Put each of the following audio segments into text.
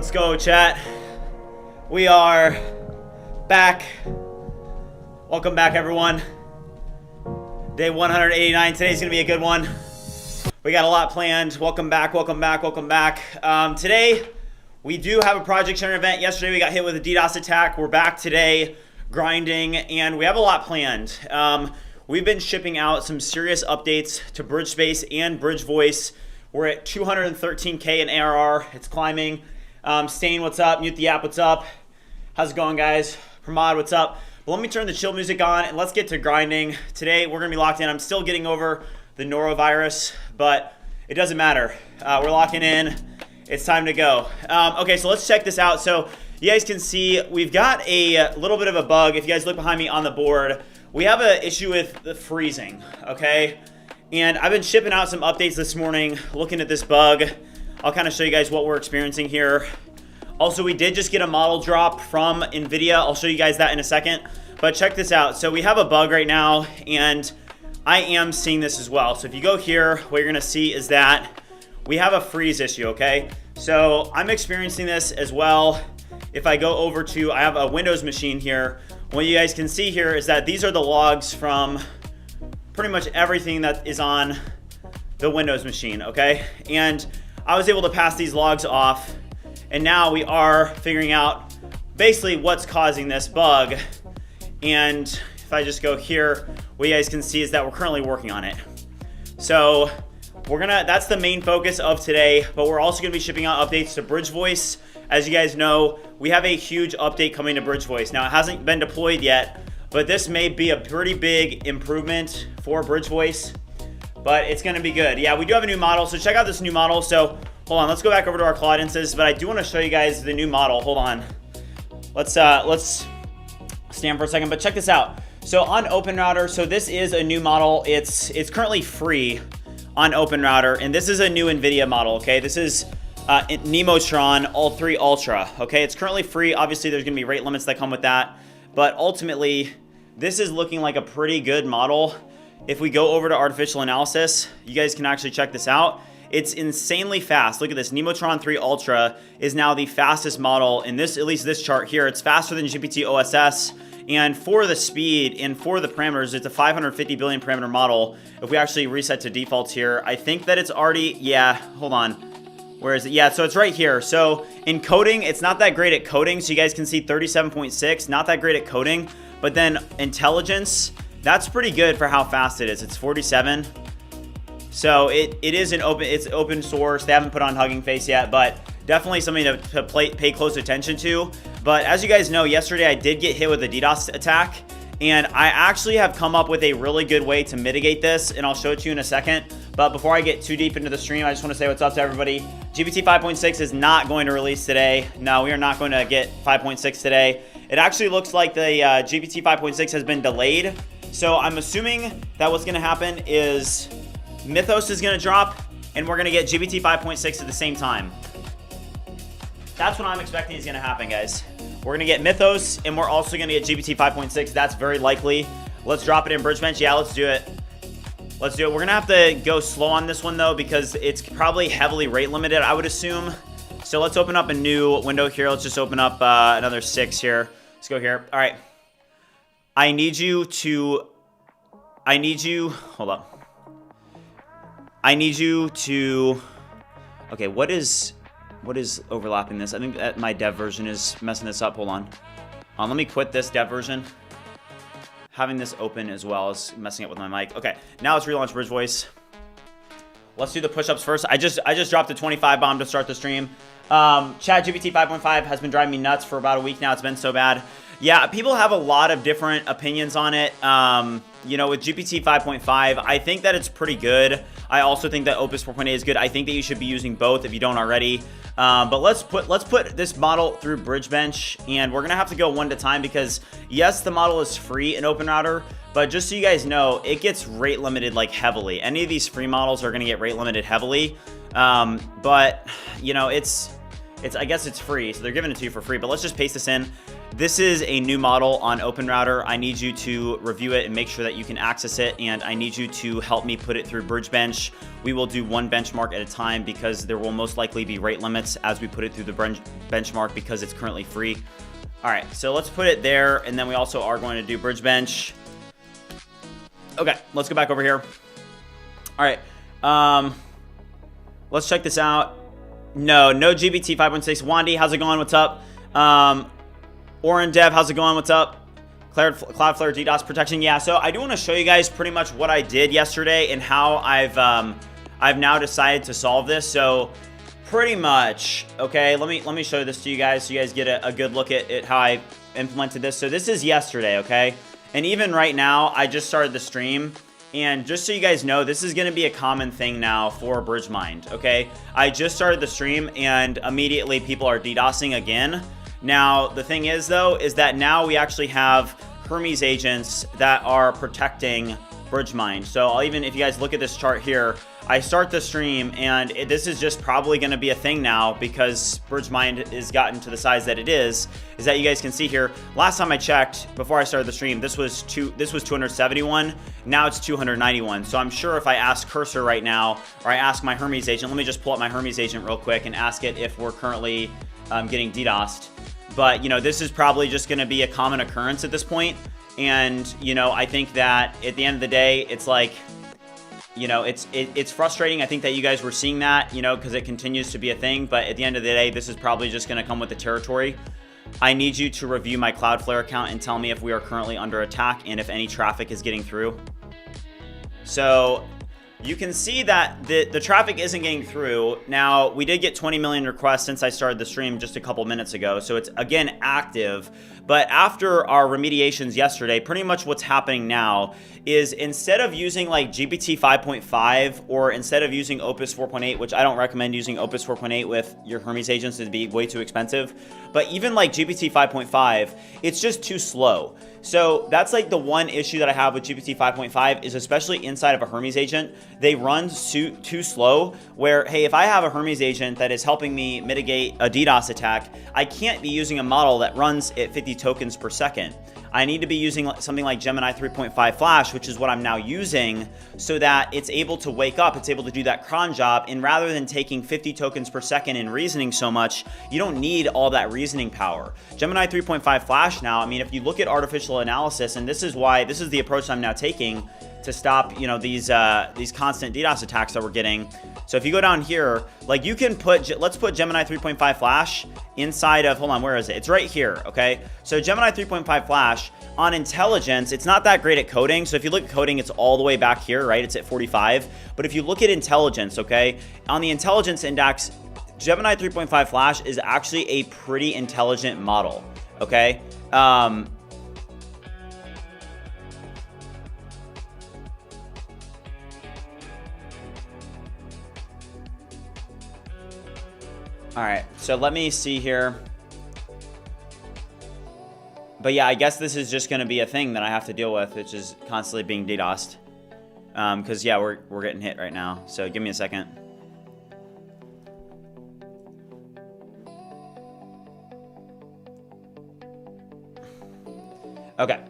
Let's go, chat. We are back. Welcome back, everyone. Day 189. Today's gonna be a good one. We got a lot planned. Welcome back, welcome back, welcome back. Today, we do have a project sharing event. Yesterday, we got hit with a DDoS attack. We're back today, grinding, and we have a lot planned. We've been shipping out some serious updates to BridgeSpace and BridgeVoice. We're at 213K in ARR. It's climbing. Stain, what's up? Mute the app, what's up? How's it going, guys? Pramod, what's up? Well, let me turn the chill music on and let's get to grinding. Today, we're gonna be locked in. I'm still getting over the norovirus, but it doesn't matter. We're locking in. It's time to go. Okay, so let's check this out. So you guys can see we've got a little bit of a bug. If you guys look behind me on the board, we have an issue with the freezing, okay? And I've been shipping out some updates this morning, looking at this bug. I'll kind of show you guys what we're experiencing here. Also, we did just get a model drop from NVIDIA. I'll show you guys that in a second. But check this out. So we have a bug right now, and I am seeing this as well. So if you go here, what you're gonna see is that we have a freeze issue, okay? So I'm experiencing this as well. If I go over to, I have a Windows machine here. What you guys can see here is that these are the logs from pretty much everything that is on the Windows machine, okay? And I was able to pass these logs off, and now we are figuring out basically what's causing this bug. And if I just go here, what you guys can see is that we're currently working on it. So that's the main focus of today, but we're also gonna be shipping out updates to BridgeVoice. As you guys know, we have a huge update coming to BridgeVoice. Now, it hasn't been deployed yet, but this may be a pretty big improvement for BridgeVoice, but it's gonna be good. Yeah, we do have a new model, so check out this new model. So hold on, let's go back over to our Claude instances, but I do wanna show you guys the new model. Hold on. Let's stand for a second, but check this out. So on OpenRouter, so this is a new model. It's currently free on OpenRouter, and this is a new NVIDIA model, okay? This is Nemotron All3 Ultra, okay? It's currently free. Obviously, there's gonna be rate limits that come with that, but ultimately, this is looking like a pretty good model. If we go over to artificial analysis, you guys can actually check this out. It's insanely fast. Look at this. Nemotron 3 Ultra is now the fastest model in this, at least this chart here. It's faster than GPT OSS. And for the speed and for the parameters, it's a 550 billion parameter model. If we actually reset to defaults here, I think that it's already, yeah, hold on. Where is it? Yeah, so it's right here. So in coding, it's not that great at coding. So you guys can see 37.6, not that great at coding. But then intelligence, that's pretty good for how fast it is. It's 47. So it's open source. They haven't put on Hugging Face yet, but definitely something to pay close attention to. But as you guys know, yesterday I did get hit with a DDoS attack, and I actually have come up with a really good way to mitigate this, and I'll show it to you in a second. But before I get too deep into the stream, I just want to say what's up to everybody. GPT 5.6 is not going to release today. No, we are not going to get 5.6 today. It actually looks like the GPT 5.6 has been delayed. So I'm assuming that what's going to happen is Mythos is going to drop, and we're going to get GPT 5.6 at the same time. That's what I'm expecting is going to happen, guys. We're going to get Mythos, and we're also going to get GPT 5.6. That's very likely. Let's drop it in BridgeBench. Yeah, let's do it. Let's do it. We're going to have to go slow on this one, though, because it's probably heavily rate limited, I would assume. So let's open up a new window here. Let's just open up another 6 here. Let's go here. All right. I need you, hold up. Okay, what is overlapping this? I think that my dev version is messing this up. Hold on. Let me quit this dev version. Having this open as well is messing up with my mic. Okay, now let's relaunch BridgeVoice. Let's do the push-ups first. I just dropped a 25 bomb to start the stream. ChatGPT 5.5 has been driving me nuts for about a week now. It's been so bad. Yeah, people have a lot of different opinions on it. You know, with GPT 5.5, I think that it's pretty good. I also think that Opus 4.8 is good. I think that you should be using both if you don't already. But let's put this model through BridgeBench, and we're gonna have to go one at a time because yes, the model is free in OpenRouter, but just so you guys know, it gets rate limited like heavily. Any of these free models are gonna get rate limited heavily. But you know, it's I guess it's free, so they're giving it to you for free, but let's just paste this in. This is a new model on OpenRouter. I need you to review it and make sure that you can access it, and I need you to help me put it through BridgeBench. We will do one benchmark at a time because there will most likely be rate limits as we put it through the benchmark because it's currently free. All right, so let's put it there, and then we also are going to do BridgeBench. Okay, let's go back over here. All right, let's check this out. No GBT 5.6. Wandy, how's it going? What's up? Oren Dev, how's it going? What's up? Cloudflare DDoS protection. Yeah, so I do want to show you guys pretty much what I did yesterday and how I've now decided to solve this. So pretty much, okay, let me show this to you guys so you guys get a good look at how I implemented this. So this is yesterday, okay? And even right now, I just started the stream. And just so you guys know, this is going to be a common thing now for BridgeMind, okay? I just started the stream and immediately people are DDoSing again. Now, the thing is, though, is that now we actually have Hermes agents that are protecting BridgeMind. So I'll even, if you guys look at this chart here, I start the stream and this is just probably going to be a thing now because BridgeMind has gotten to the size that it is that you guys can see here. Last time I checked before I started the stream, this was 271. Now it's 291. So I'm sure if I ask Cursor right now, or I ask my Hermes agent, let me just pull up my Hermes agent real quick and ask it if we're currently getting DDoSed. But, you know, this is probably just going to be a common occurrence at this point. And, you know, I think that at the end of the day, it's like, you know, it's frustrating. I think that you guys were seeing that, you know, because it continues to be a thing. But at the end of the day, this is probably just going to come with the territory. I need you to review my Cloudflare account and tell me if we are currently under attack and if any traffic is getting through. So you can see that the traffic isn't getting through. Now, we did get 20 million requests since I started the stream just a couple minutes ago. So it's, again, active. But after our remediations yesterday, pretty much what's happening now is instead of using like GPT 5.5 or instead of using Opus 4.8, which I don't recommend using Opus 4.8 with your Hermes agents, it'd be way too expensive. But even like GPT 5.5, it's just too slow. So that's like the one issue that I have with GPT 5.5 is especially inside of a Hermes agent, they run too slow where, hey, if I have a Hermes agent that is helping me mitigate a DDoS attack, I can't be using a model that runs at 50 tokens per second. I need to be using something like Gemini 3.5 Flash, which is what I'm now using, so that it's able to wake up, it's able to do that cron job, and rather than taking 50 tokens per second and reasoning so much, you don't need all that reasoning power. Gemini 3.5 Flash now, I mean, if you look at artificial analysis, and this is the approach I'm now taking to stop, you know, these constant DDoS attacks that we're getting. So if you go down here, like you can let's put Gemini 3.5 Flash inside of, hold on, where is it? It's right here, okay? So Gemini 3.5 Flash on intelligence, it's not that great at coding. So if you look at coding, it's all the way back here, right? It's at 45. But if you look at intelligence, okay, on the intelligence index, Gemini 3.5 Flash is actually a pretty intelligent model, okay? All right, so let me see here. But yeah, I guess this is just going to be a thing that I have to deal with, which is constantly being DDoSed. Because yeah, we're getting hit right now. So give me a second. Okay.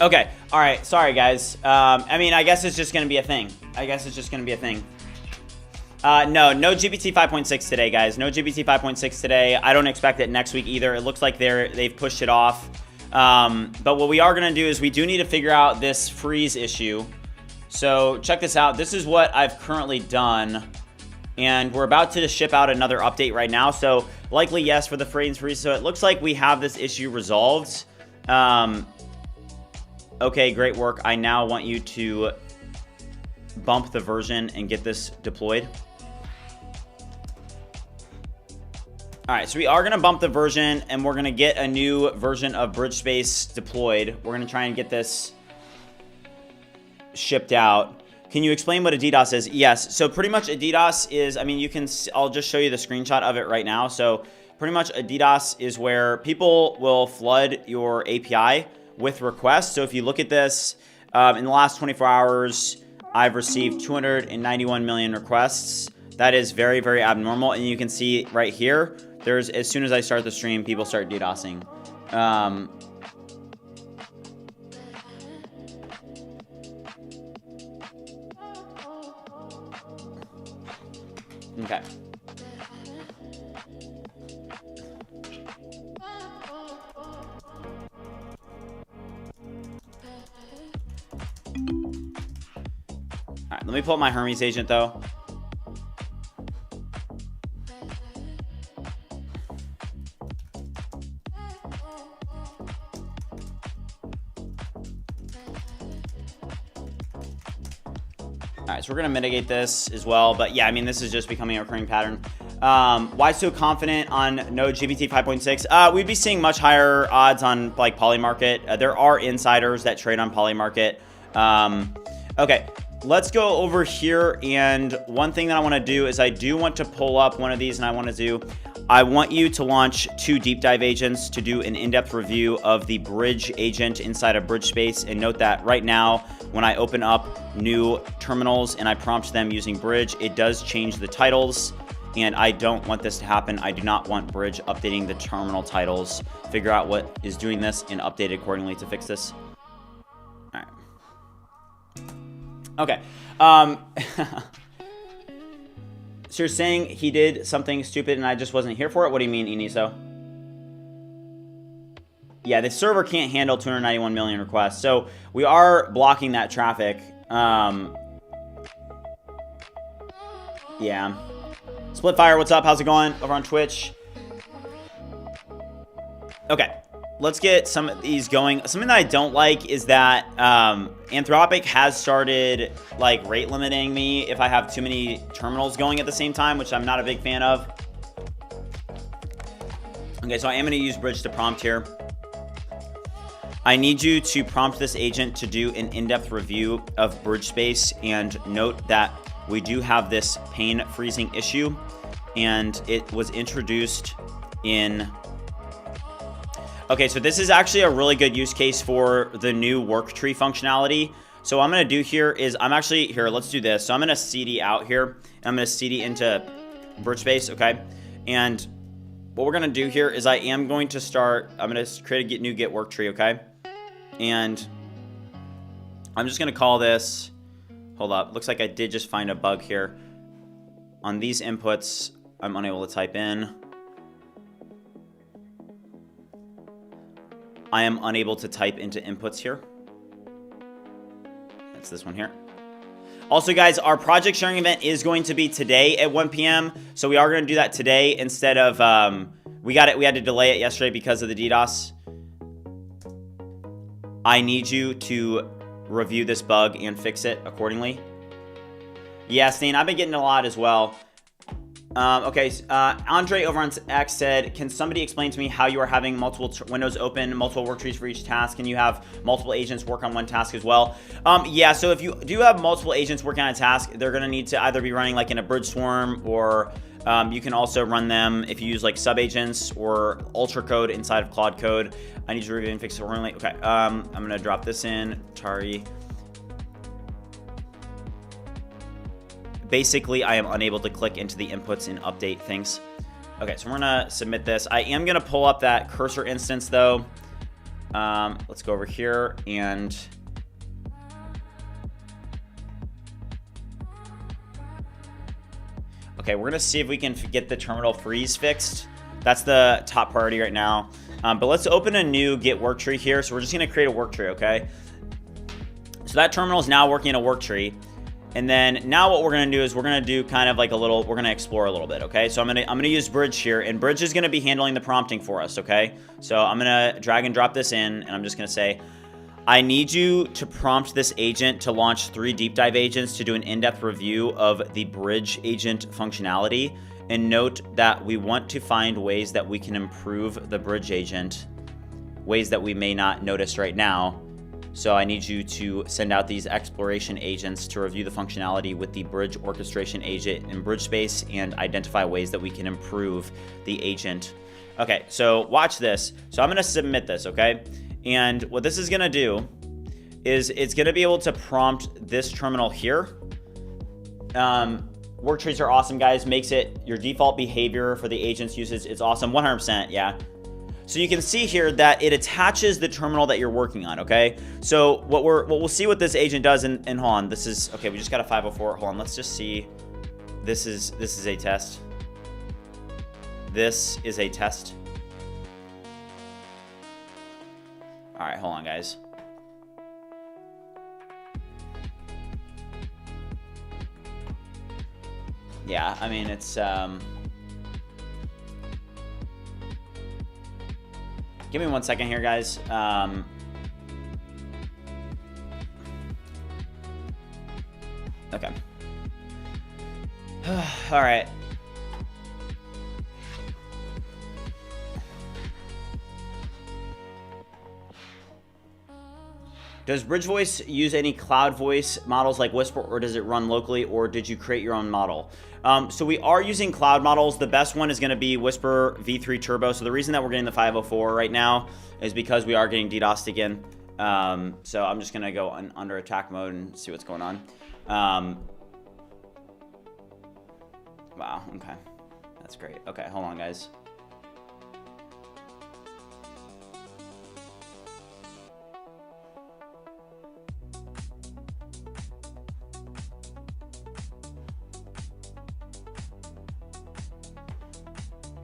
Okay, all right, sorry guys. I mean, I guess it's just gonna be a thing. No GPT 5.6 today, guys. No GPT 5.6 today. I don't expect it next week either. It looks like they've pushed it off. But what we are gonna do is we do need to figure out this freeze issue. So check this out. This is what I've currently done. And we're about to ship out another update right now. So likely yes for the freeze. So it looks like we have this issue resolved. Okay, great work. I now want you to bump the version and get this deployed. All right, so we are going to bump the version and we're going to get a new version of BridgeSpace deployed. We're going to try and get this shipped out Can you explain what a DDoS is? Yes. So pretty much a DDoS is, I mean, you can, I'll just show you the screenshot of it right now. So pretty much a DDoS is where people will flood your API with requests. So if you look at this, in the last 24 hours, I've received 291 million requests. That is very, very abnormal. And you can see right here, there's, as soon as I start the stream, people start DDoSing. Okay. All right, let me pull up my Hermes agent though. All right, so we're gonna mitigate this as well, but yeah, I mean, this is just becoming a recurring pattern. Why so confident on Node GPT 5.6? We'd be seeing much higher odds on like Polymarket. There are insiders that trade on Polymarket. Okay, let's go over here, and one thing that I wanna do is I do want to pull up one of these, and I want you to launch 2 deep dive agents to do an in-depth review of the Bridge agent inside of BridgeSpace. And note that right now, when I open up new terminals and I prompt them using Bridge, it does change the titles. And I don't want this to happen. I do not want Bridge updating the terminal titles. Figure out what is doing this and update it accordingly to fix this. All right. Okay. So you're saying he did something stupid and I just wasn't here for it? What do you mean, Iniso? Yeah, the server can't handle 291 million requests. So we are blocking that traffic. Yeah. Splitfire, what's up? How's it going over on Twitch? Okay. Let's get some of these going. Something that I don't like is that Anthropic has started like rate limiting me if I have too many terminals going at the same time, which I'm not a big fan of. Okay, so I am going to use Bridge to prompt here. I need you to prompt this agent to do an in-depth review of BridgeSpace, and note that we do have this pane freezing issue, and it was introduced in... Okay, so this is actually a really good use case for the new work tree functionality. So what I'm going to do here is here, let's do this. So I'm going to CD out here, and I'm going to CD into BridgeSpace, okay? And what we're going to do here is I'm going to create a new get work tree, okay? And I'm just going to call this, hold up, looks like I did just find a bug here. On these inputs, I'm unable to type in. I am unable to type into inputs here. That's this one here. Also, guys, our project sharing event is going to be today at 1 p.m. So we are going to do that today instead of, we had to delay it yesterday because of the DDoS. I need you to review this bug and fix it accordingly. Yeah, Stain, I've been getting a lot as well. Okay, Andre over on X said, can somebody explain to me how you are having multiple windows open, multiple work trees for each task? Can you have multiple agents work on one task as well? Yeah, so if you do have multiple agents working on a task, they're going to need to either be running like in a bridge swarm, or you can also run them if you use like sub agents or UltraCode inside of Claude Code. I need to review and fix it accordingly. Okay, I'm going to drop this in, Tari. Basically, I am unable to click into the inputs and update things. Okay, so we're gonna submit this. I am gonna pull up that cursor instance though. Let's go over here and okay, we're gonna see if we can get the terminal freeze fixed. That's the top priority right now. But let's open a new get work tree here. So we're just gonna create a work tree, okay? So that terminal is now working in a work tree. And then now what we're going to do is we're going to do kind of like we're going to explore a little bit, okay? So I'm going to use Bridge here, and Bridge is going to be handling the prompting for us, okay? So I'm going to drag and drop this in, and I'm just going to say, I need you to prompt this agent to launch 3 deep dive agents to do an in-depth review of the Bridge agent functionality. And note that we want to find ways that we can improve the Bridge agent, ways that we may not notice right now. So I need you to send out these exploration agents to review the functionality with the bridge orchestration agent in BridgeSpace and identify ways that we can improve the agent. Okay, so watch this. So I'm gonna submit this, okay? And what this is gonna do is it's gonna be able to prompt this terminal here. Work trees are awesome, guys. Makes it your default behavior for the agent's usage. It's awesome, 100%, yeah. So you can see here that it attaches the terminal that you're working on, okay? So what we'll see what this agent does, and hold on, this is, okay, we just got a 504, hold on, let's just see. This is a test. This is a test. All right, hold on, guys. Yeah, I mean, it's, give me 1 second here, guys. Okay. All right. Does BridgeVoice use any cloud voice models like Whisper, or does it run locally, or did you create your own model? So we are using cloud models. The best one is going to be Whisper v3 Turbo. So the reason that we're getting the 504 right now is because we are getting DDoSed again. So I'm just going to go under attack mode and see what's going on. Wow, okay. That's great. Okay, hold on, guys.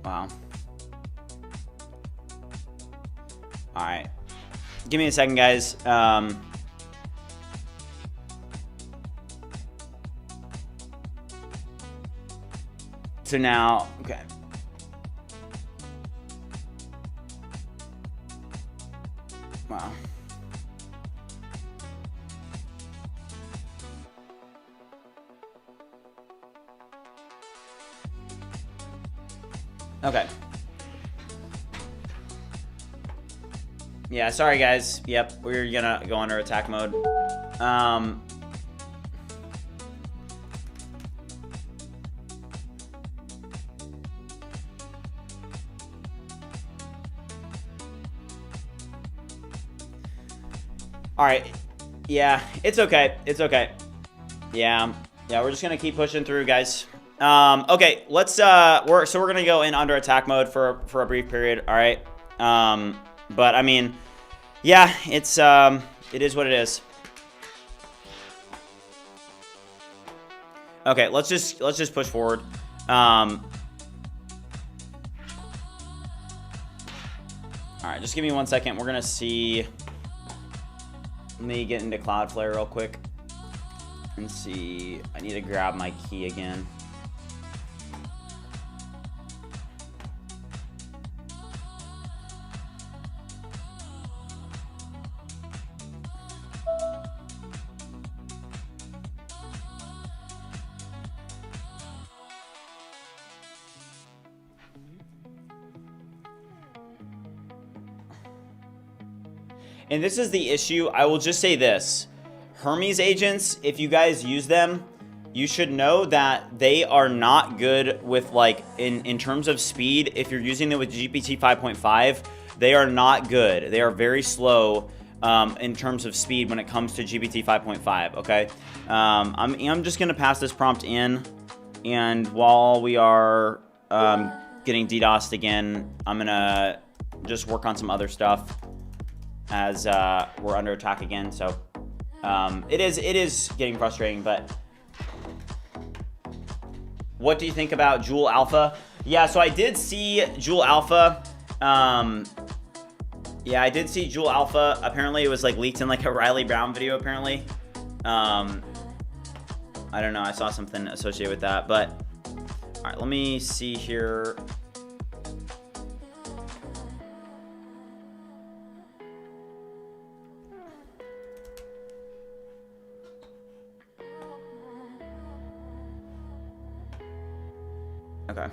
Wow. All right. Give me a second, guys. So now, okay. Wow. Okay. Yeah, sorry guys. Yep, we're gonna go under attack mode. All right. Yeah, it's okay. It's okay. Yeah, we're just gonna keep pushing through, guys. Okay, let's we're gonna go in under attack mode for a brief period. All right. But I mean, yeah, it's it is what it is. Okay, let's just push forward. All right, just give me 1 second. We're gonna see. Let me get into Cloudflare real quick and see. I need to grab my key again. And this is the issue. I will just say this. Hermes agents, if you guys use them, you should know that they are not good with, like, in terms of speed. If you're using them with GPT 5.5, they are not good. They are very slow in terms of speed when it comes to GPT 5.5, okay? I'm just gonna pass this prompt in, and while we are getting DDoSed again, I'm gonna just work on some other stuff as we're under attack again. So it is getting frustrating, but what do you think about Joule Alpha? Yeah, so I did see Joule Alpha. Yeah, I did see Joule Alpha. Apparently it was like leaked in like a Riley Brown video apparently. I don't know, I saw something associated with that, but all right, let me see here. Okay.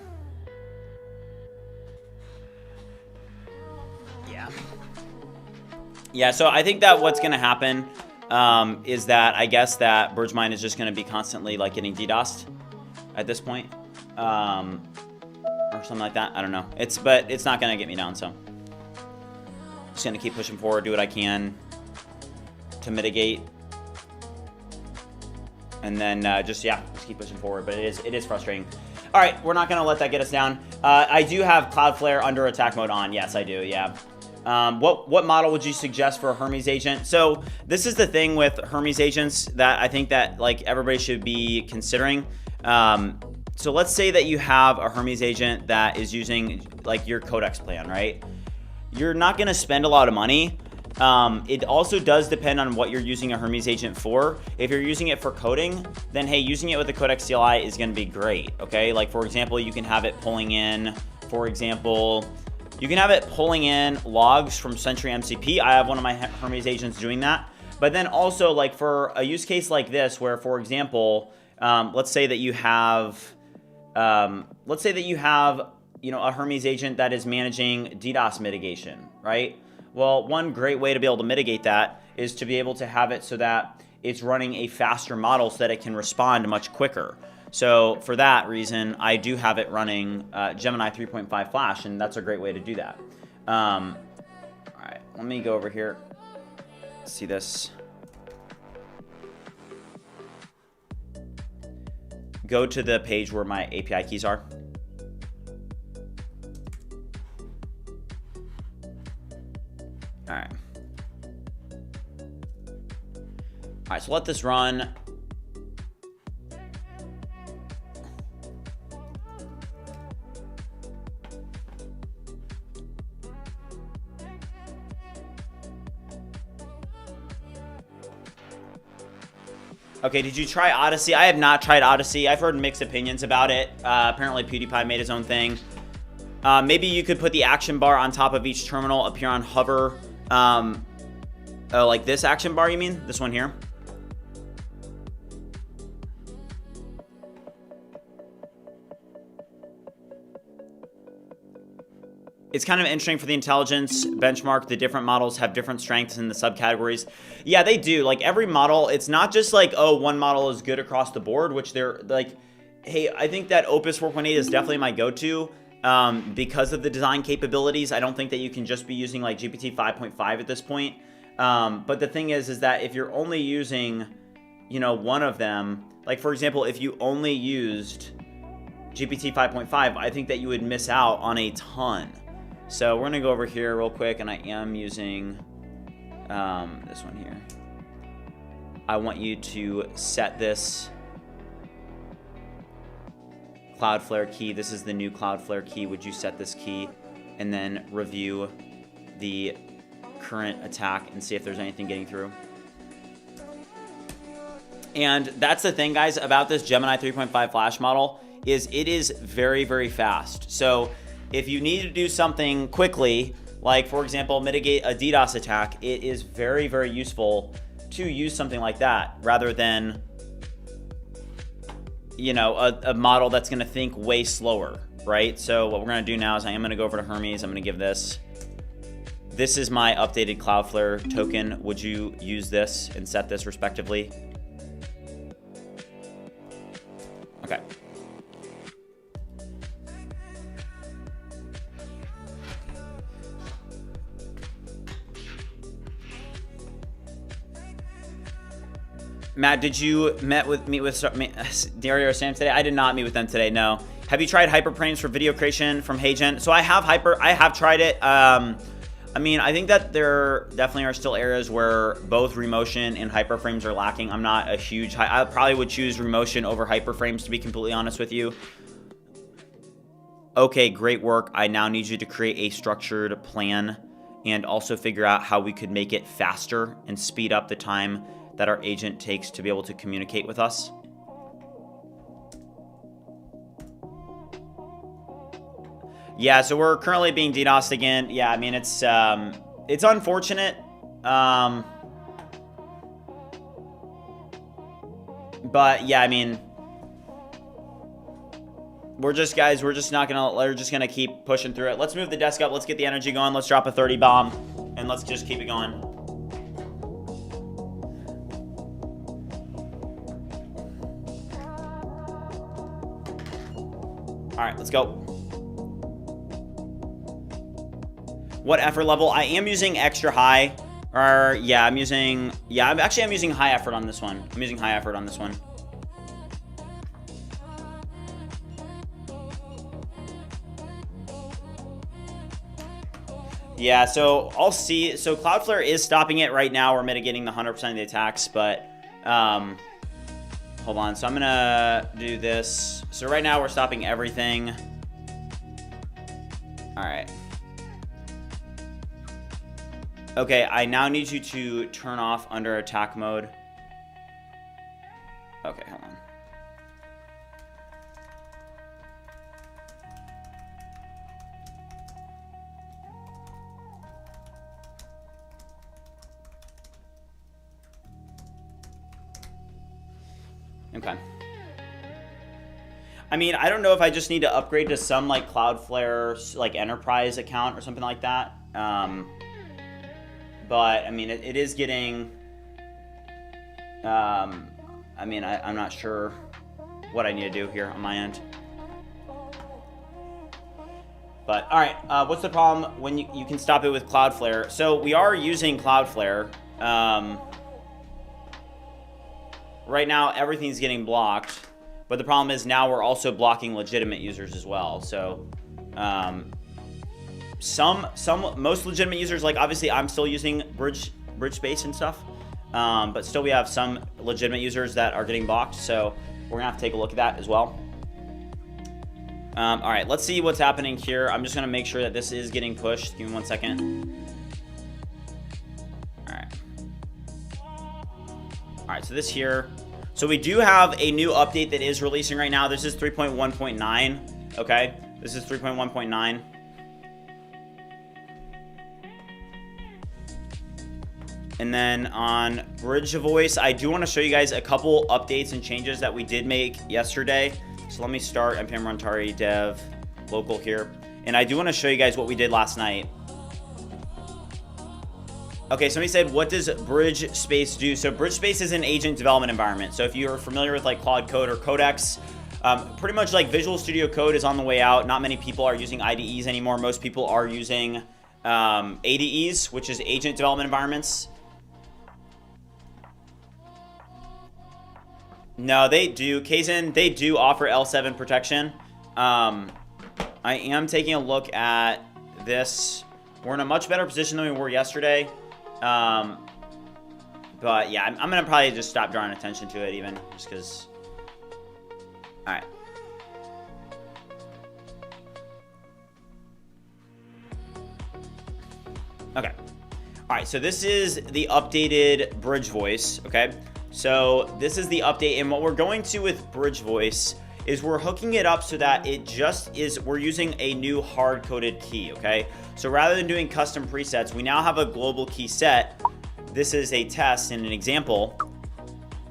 Yeah, so I think that what's going to happen is that I guess that BridgeMind is just going to be constantly like getting DDoSed at this point, or something like that. I don't know. But it's not going to get me down, so just going to keep pushing forward, do what I can to mitigate, and then just keep pushing forward. But it is frustrating. All right, we're not going to let that get us down. I do have Cloudflare under attack mode on. Yes, I do. Yeah. What model would you suggest for a Hermes agent? So this is the thing with Hermes agents that I think that like everybody should be considering. So let's say that you have a Hermes agent that is using like your Codex plan, right? You're not going to spend a lot of money. It also does depend on what you're using a Hermes agent for. If you're using it for coding, then hey, using it with the Codex CLI is going to be great. Okay, like for example, you can have it pulling in, logs from Sentry MCP. I have one of my Hermes agents doing that. But then also like for a use case like this, where for example, let's say that you have a Hermes agent that is managing DDoS mitigation, right? Well, one great way to be able to mitigate that is to be able to have it so that it's running a faster model so that it can respond much quicker. So for that reason, I do have it running Gemini 3.5 Flash, and that's a great way to do that. All right, let me go over here. See this. Go to the page where my API keys are. All right. All right, so let this run. Okay, did you try Odyssey? I have not tried Odyssey. I've heard mixed opinions about it. Apparently PewDiePie made his own thing. Maybe you could put the action bar on top of each terminal, appear on hover. Like this action bar, you mean? This one here? It's kind of interesting for the intelligence benchmark. The different models have different strengths in the subcategories. Yeah, they do. Like every model, it's not just like, oh, one model is good across the board, which they're like, hey, I think that Opus 4.8 is definitely my go-to because of the design capabilities. I don't think that you can just be using like GPT 5.5 at this point. But the thing is that if you're only using, one of them, like for example, if you only used GPT 5.5, I think that you would miss out on a ton. So we're gonna go over here real quick, and I am using this one here. I want you to set this Cloudflare key. This is the new Cloudflare key. Would you set this key and then review the current attack and see if there's anything getting through? And that's the thing, guys, about this Gemini 3.5 Flash model is it is very, very fast. So if you need to do something quickly, like for example, mitigate a DDoS attack, it is very, very useful to use something like that rather than, a model that's going to think way slower, right? So what we're going to do now is I am going to go over to Hermes. I'm going to give this is my updated Cloudflare token. Would you use this and set this respectively? Okay. Matt, did you meet with Dario or Sam today? I did not meet with them today, no. Have you tried hyperframes for video creation from HeyGen? So I have tried it. I think that there definitely are still areas where both Remotion and hyperframes are lacking. I'm not a huge, I probably would choose Remotion over hyperframes, to be completely honest with you. Okay, great work. I now need you to create a structured plan and also figure out how we could make it faster and speed up the time that our agent takes to be able to communicate with us. Yeah, so we're currently being DDoSed again. Yeah, I mean, it's unfortunate. But yeah, I mean, we're just gonna keep pushing through it. Let's move the desk up. Let's get the energy going. Let's drop a 30 bomb and let's just keep it going. All right, let's go. What effort level? I am using extra high. Or yeah, I'm using high effort on this one. I'm using high effort on this one. Yeah, so I'll see. So Cloudflare is stopping it right now. We're mitigating the 100% of the attacks, but hold on. So I'm gonna do this. So right now we're stopping everything. All right. Okay, I now need you to turn off under attack mode. Okay, hold on. Okay. I mean, I don't know if I just need to upgrade to some like Cloudflare like enterprise account or something like that. But I mean, it is getting. I mean, I'm not sure what I need to do here on my end. But all right, what's the problem when you can stop it with Cloudflare? So we are using Cloudflare. Right now, everything's getting blocked, but the problem is now we're also blocking legitimate users as well. So, most legitimate users, like obviously I'm still using BridgeSpace and stuff, but still we have some legitimate users that are getting blocked. So we're gonna have to take a look at that as well. All right, let's see what's happening here. I'm just gonna make sure that this is getting pushed. Give me 1 second. All right, so this here. So we do have a new update that is releasing right now. This is 3.1.9, okay? This is 3.1.9. And then on BridgeVoice, I do want to show you guys a couple updates and changes that we did make yesterday. So let me start npm run tari dev local here. And I do want to show you guys what we did last night. Okay, somebody said, what does BridgeSpace do? So BridgeSpace is an agent development environment. So if you're familiar with like Claude Code or Codex, pretty much like Visual Studio Code is on the way out. Not many people are using IDEs anymore. Most people are using ADEs, which is agent development environments. No, they do. Kaizen, they do offer L7 protection. I am taking a look at this. We're in a much better position than we were yesterday. But yeah, I'm gonna probably just stop drawing attention to it even just because. All right. Okay. All right, so this is the updated BridgeVoice, okay? So this is the update, and what we're going to with BridgeVoice is we're hooking it up so that it just is, we're using a new hard-coded key, okay? So rather than doing custom presets, we now have a global key set. This is a test and an example.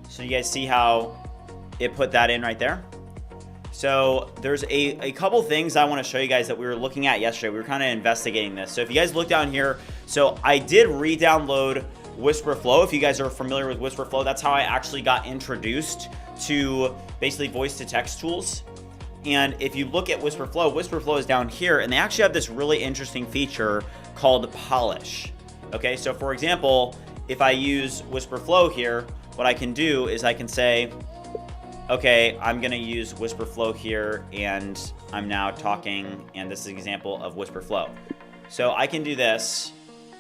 So you guys see how it put that in right there? So there's a couple things I want to show you guys that we were looking at yesterday. We were kind of investigating this. So if you guys look down here, so I did re-download WhisperFlow. If you guys are familiar with WhisperFlow, that's how I actually got introduced to basically voice-to-text tools. And if you look at WhisperFlow, WhisperFlow is down here, and they actually have this really interesting feature called polish. Okay, so for example, if I use WhisperFlow here, what I can do is I can say, okay, I'm gonna use WhisperFlow here, and I'm now talking, and this is an example of WhisperFlow. So I can do this,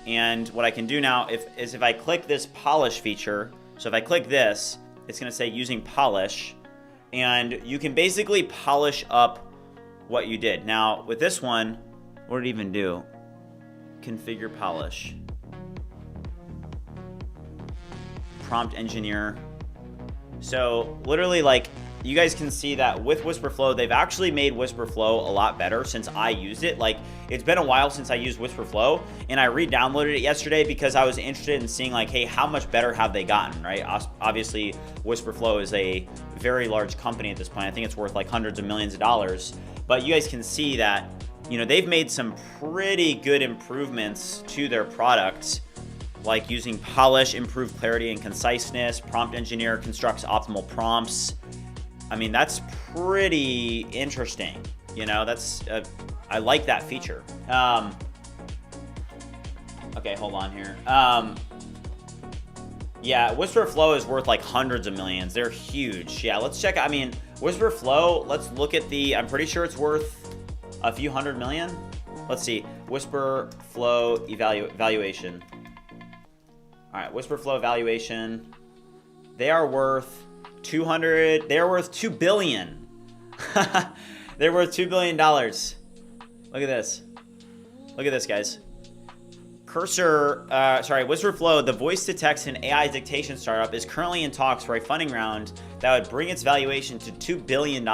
and what I can do now is if I click this polish feature, so if I click this, it's gonna say using polish, and you can basically polish up what you did. Now with this one, what did it even do? Configure polish. Prompt engineer. So literally, like, you guys can see that with WhisperFlow, they've actually made WhisperFlow a lot better since I used it. Like, it's been a while since I used WhisperFlow, and I re-downloaded it yesterday because I was interested in seeing, like, hey, how much better have they gotten, right? Obviously, WhisperFlow is a very large company at this point. I think it's worth like hundreds of millions of dollars. But you guys can see that, you know, they've made some pretty good improvements to their products, like using polish, improved clarity and conciseness, prompt engineer constructs optimal prompts. I mean, that's pretty interesting. You know, that's I like that feature. Okay, hold on here. Yeah, Whisper Flow is worth like hundreds of millions. They're huge. Yeah, let's check. I mean, Whisper Flow, let's look at the, I'm pretty sure it's worth a few hundred million. Let's see. Whisper Flow valuation. All right, Whisper Flow valuation. They are worth 200. They are worth $2 billion. They're worth $2 billion. Look at this. Look at this, guys. Whisper Flow, the voice-to-text and AI dictation startup, is currently in talks for a funding round that would bring its valuation to $2 billion.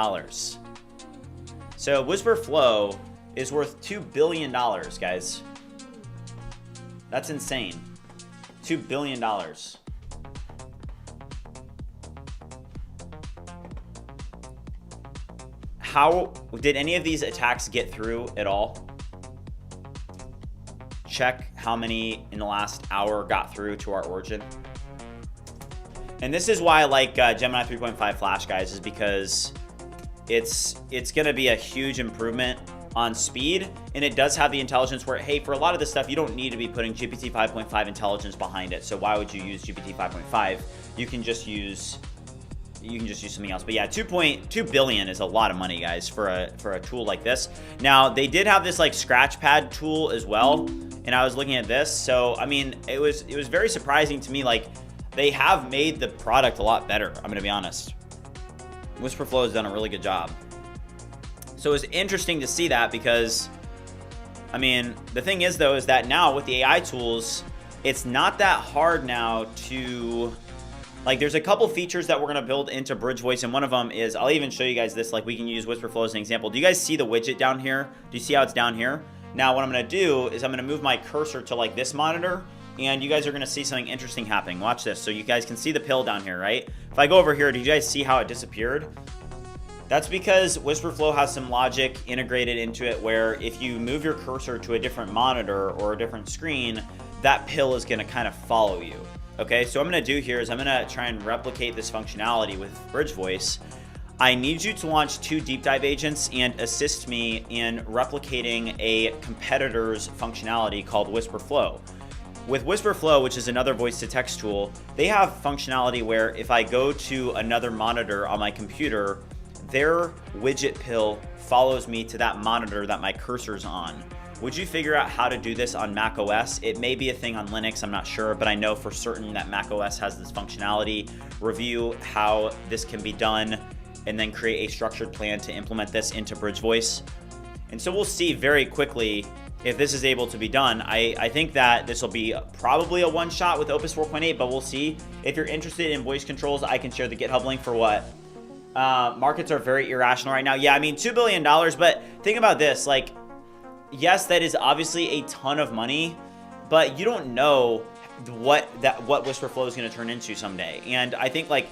So Whisper Flow is worth $2 billion, guys. That's insane. $2 billion. How did any of these attacks get through at all? Check how many in the last hour got through to our origin. And this is why I like Gemini 3.5 Flash, guys, is because it's going to be a huge improvement on speed, and it does have the intelligence where, hey, for a lot of this stuff, you don't need to be putting GPT 5.5 intelligence behind it. So why would you use GPT 5.5? You can just use something else. But yeah, 2.2 billion is a lot of money, guys, for a tool like this. Now, they did have this like Scratchpad tool as well, and I was looking at this. So I mean, it was very surprising to me. Like, they have made the product a lot better. I'm gonna be honest. Whisper Flow has done a really good job. So it was interesting to see that, because I mean, the thing is though, is that now with the AI tools, it's not that hard now to, like, there's a couple features that we're going to build into BridgeVoice, and one of them is, I'll even show you guys this, like we can use Whisper Flow as an example. Do you guys see the widget down here? Do you see how it's down here? Now what I'm going to do is I'm going to move my cursor to like this monitor, and you guys are going to see something interesting happening. Watch this. So you guys can see the pill down here, right? If I go over here, do you guys see how it disappeared? That's because Whisper Flow has some logic integrated into it where if you move your cursor to a different monitor or a different screen, that pill is going to kind of follow you. Okay, so what I'm going to do here is I'm going to try and replicate this functionality with BridgeVoice. I need you to launch 2 deep dive agents and assist me in replicating a competitor's functionality called Whisper Flow. With Whisper Flow, which is another voice-to-text tool, they have functionality where if I go to another monitor on my computer, their widget pill follows me to that monitor that my cursor's on. Would you figure out how to do this on Mac OS? It may be a thing on Linux, I'm not sure, but I know for certain that Mac OS has this functionality. Review how this can be done, and then create a structured plan to implement this into BridgeVoice. And so we'll see very quickly if this is able to be done. I think that this will be probably a one-shot with Opus 4.8, but we'll see. If you're interested in voice controls, I can share the GitHub link for what? Markets are very irrational right now. Yeah, I mean, $2 billion, but think about this, like, yes, that is obviously a ton of money, but you don't know what Whisper Flow is going to turn into someday. And I think, like,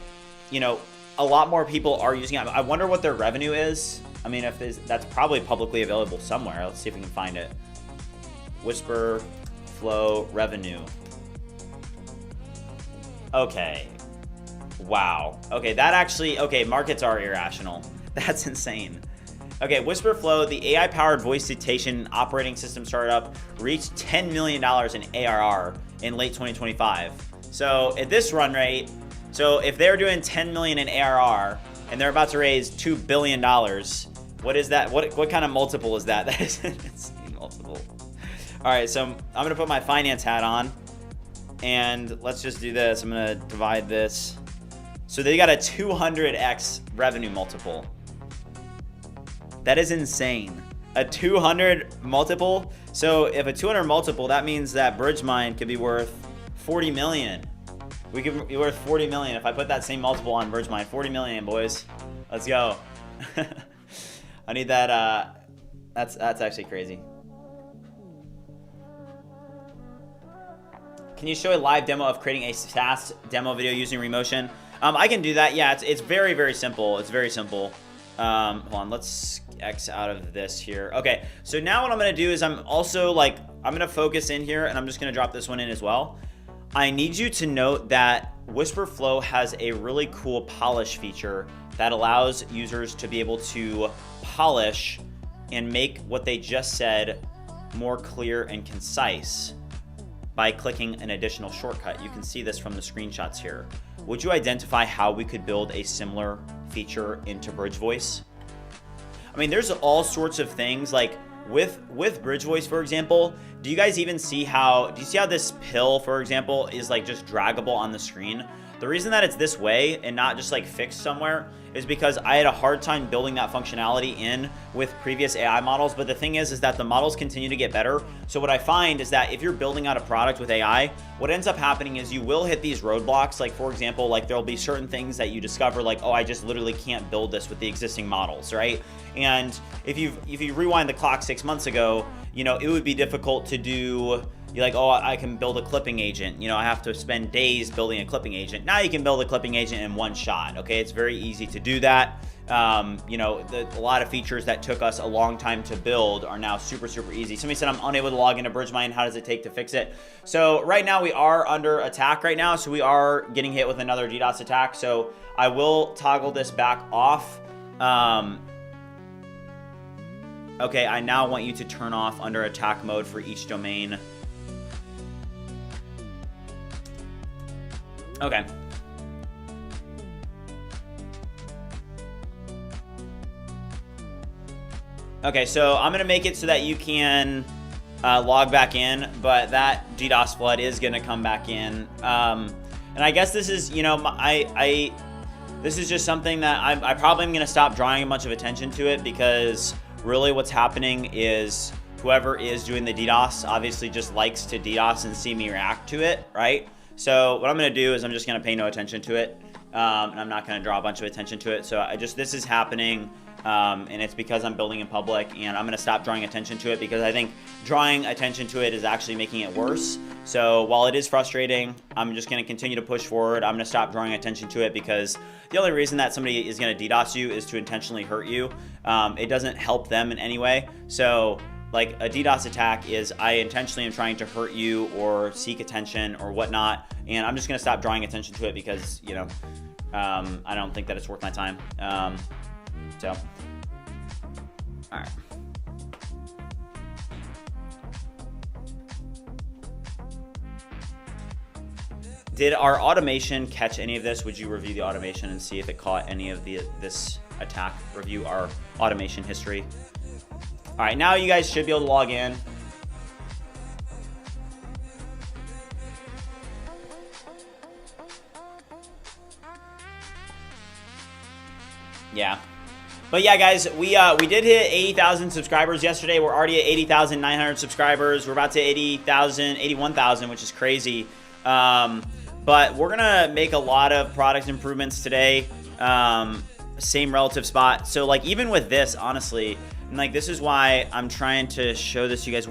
you know, a lot more people are using it. I wonder what their revenue is. I mean, if that's probably publicly available somewhere. Let's see if we can find it. Whisper Flow revenue. Okay. Wow. Okay, that actually, okay, markets are irrational. That's insane. Okay, Whisper Flow, the AI-powered voice dictation operating system startup, reached $10 million in ARR in late 2025. So at this run rate, so if they're doing $10 million in ARR and they're about to raise $2 billion, what is that? What kind of multiple is that? That is an insane multiple. All right, so I'm gonna put my finance hat on, and let's just do this. I'm gonna divide this. So they got a 200x revenue multiple. That is insane. A 200 multiple. So if a 200 multiple, that means that BridgeMind could be worth 40 million. We could be worth 40 million if I put that same multiple on BridgeMind. 40 million, boys. Let's go. I need that. That's actually crazy. Can you show a live demo of creating a SaaS demo video using Remotion? I can do that. Yeah, it's very, very simple. It's very simple. Hold on, let's X out of this here. Okay, so now what I'm gonna do is I'm gonna focus in here, and I'm just gonna drop this one in as well. I need you to note that Whisper Flow has a really cool polish feature that allows users to be able to polish and make what they just said more clear and concise by clicking an additional shortcut. You can see this from the screenshots here. Would you identify how we could build a similar feature into BridgeVoice? I mean, there's all sorts of things like with BridgeVoice, for example. Do you guys even see do you see how this pill, for example, is like just draggable on the screen? The reason that it's this way and not just like fixed somewhere is because I had a hard time building that functionality in with previous AI models. But the thing is that the models continue to get better. So what I find is that if you're building out a product with AI, what ends up happening is you will hit these roadblocks. Like, for example, like there'll be certain things that you discover like, oh, I just literally can't build this with the existing models, right? And if you rewind the clock 6 months ago, you know, it would be difficult to do. You're like, oh, I can build a clipping agent. You know, I have to spend days building a clipping agent. Now you can build a clipping agent in one shot, okay? It's very easy to do that. You know, a lot of features that took us a long time to build are now super, super easy. Somebody said I'm unable to log into BridgeMind. How does it take to fix it? So right now we are under attack right now. So we are getting hit with another DDoS attack. So I will toggle this back off. Okay, I now want you to turn off under attack mode for each domain. Okay. Okay, so I'm gonna make it so that you can log back in, but that DDoS flood is gonna come back in. And I guess this is, you know, this is just something that I probably am gonna stop drawing a bunch of attention to it, because really what's happening is whoever is doing the DDoS obviously just likes to DDoS and see me react to it, right? So what I'm gonna do is I'm just gonna pay no attention to it, and I'm not gonna draw a bunch of attention to it. So this is happening, and it's because I'm building in public, and I'm gonna stop drawing attention to it because I think drawing attention to it is actually making it worse. So while it is frustrating, I'm just gonna continue to push forward. I'm gonna stop drawing attention to it because the only reason that somebody is gonna DDoS you is to intentionally hurt you. It doesn't help them in any way. So like a DDoS attack is I intentionally am trying to hurt you or seek attention or whatnot, and I'm just gonna stop drawing attention to it because, you know, I don't think that it's worth my time. So, all right. Did our automation catch any of this? Would you review the automation and see if it caught any of this attack? Review our automation history. All right, now you guys should be able to log in. Yeah. But yeah, guys, we did hit 80,000 subscribers yesterday. We're already at 80,900 subscribers. We're about to 81,000, which is crazy. But we're gonna make a lot of product improvements today. Same relative spot. So like even with this, honestly, and like this is why I'm trying to show this to you guys,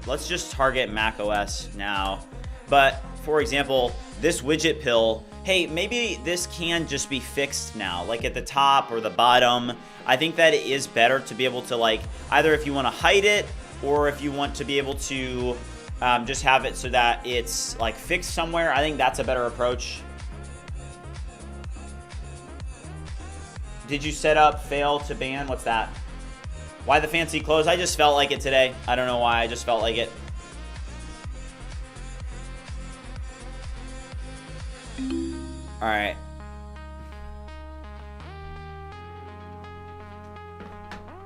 let's just target Mac OS now. But for example, this widget pill, hey, maybe this can just be fixed now, like at the top or the bottom. I think that it is better to be able to, like, either if you want to hide it or if you want to be able to just have it so that it's like fixed somewhere. I think that's a better approach. Did you set up fail to ban? What's that? Why the fancy clothes? I just felt like it today. I don't know why, I just felt like it. All right.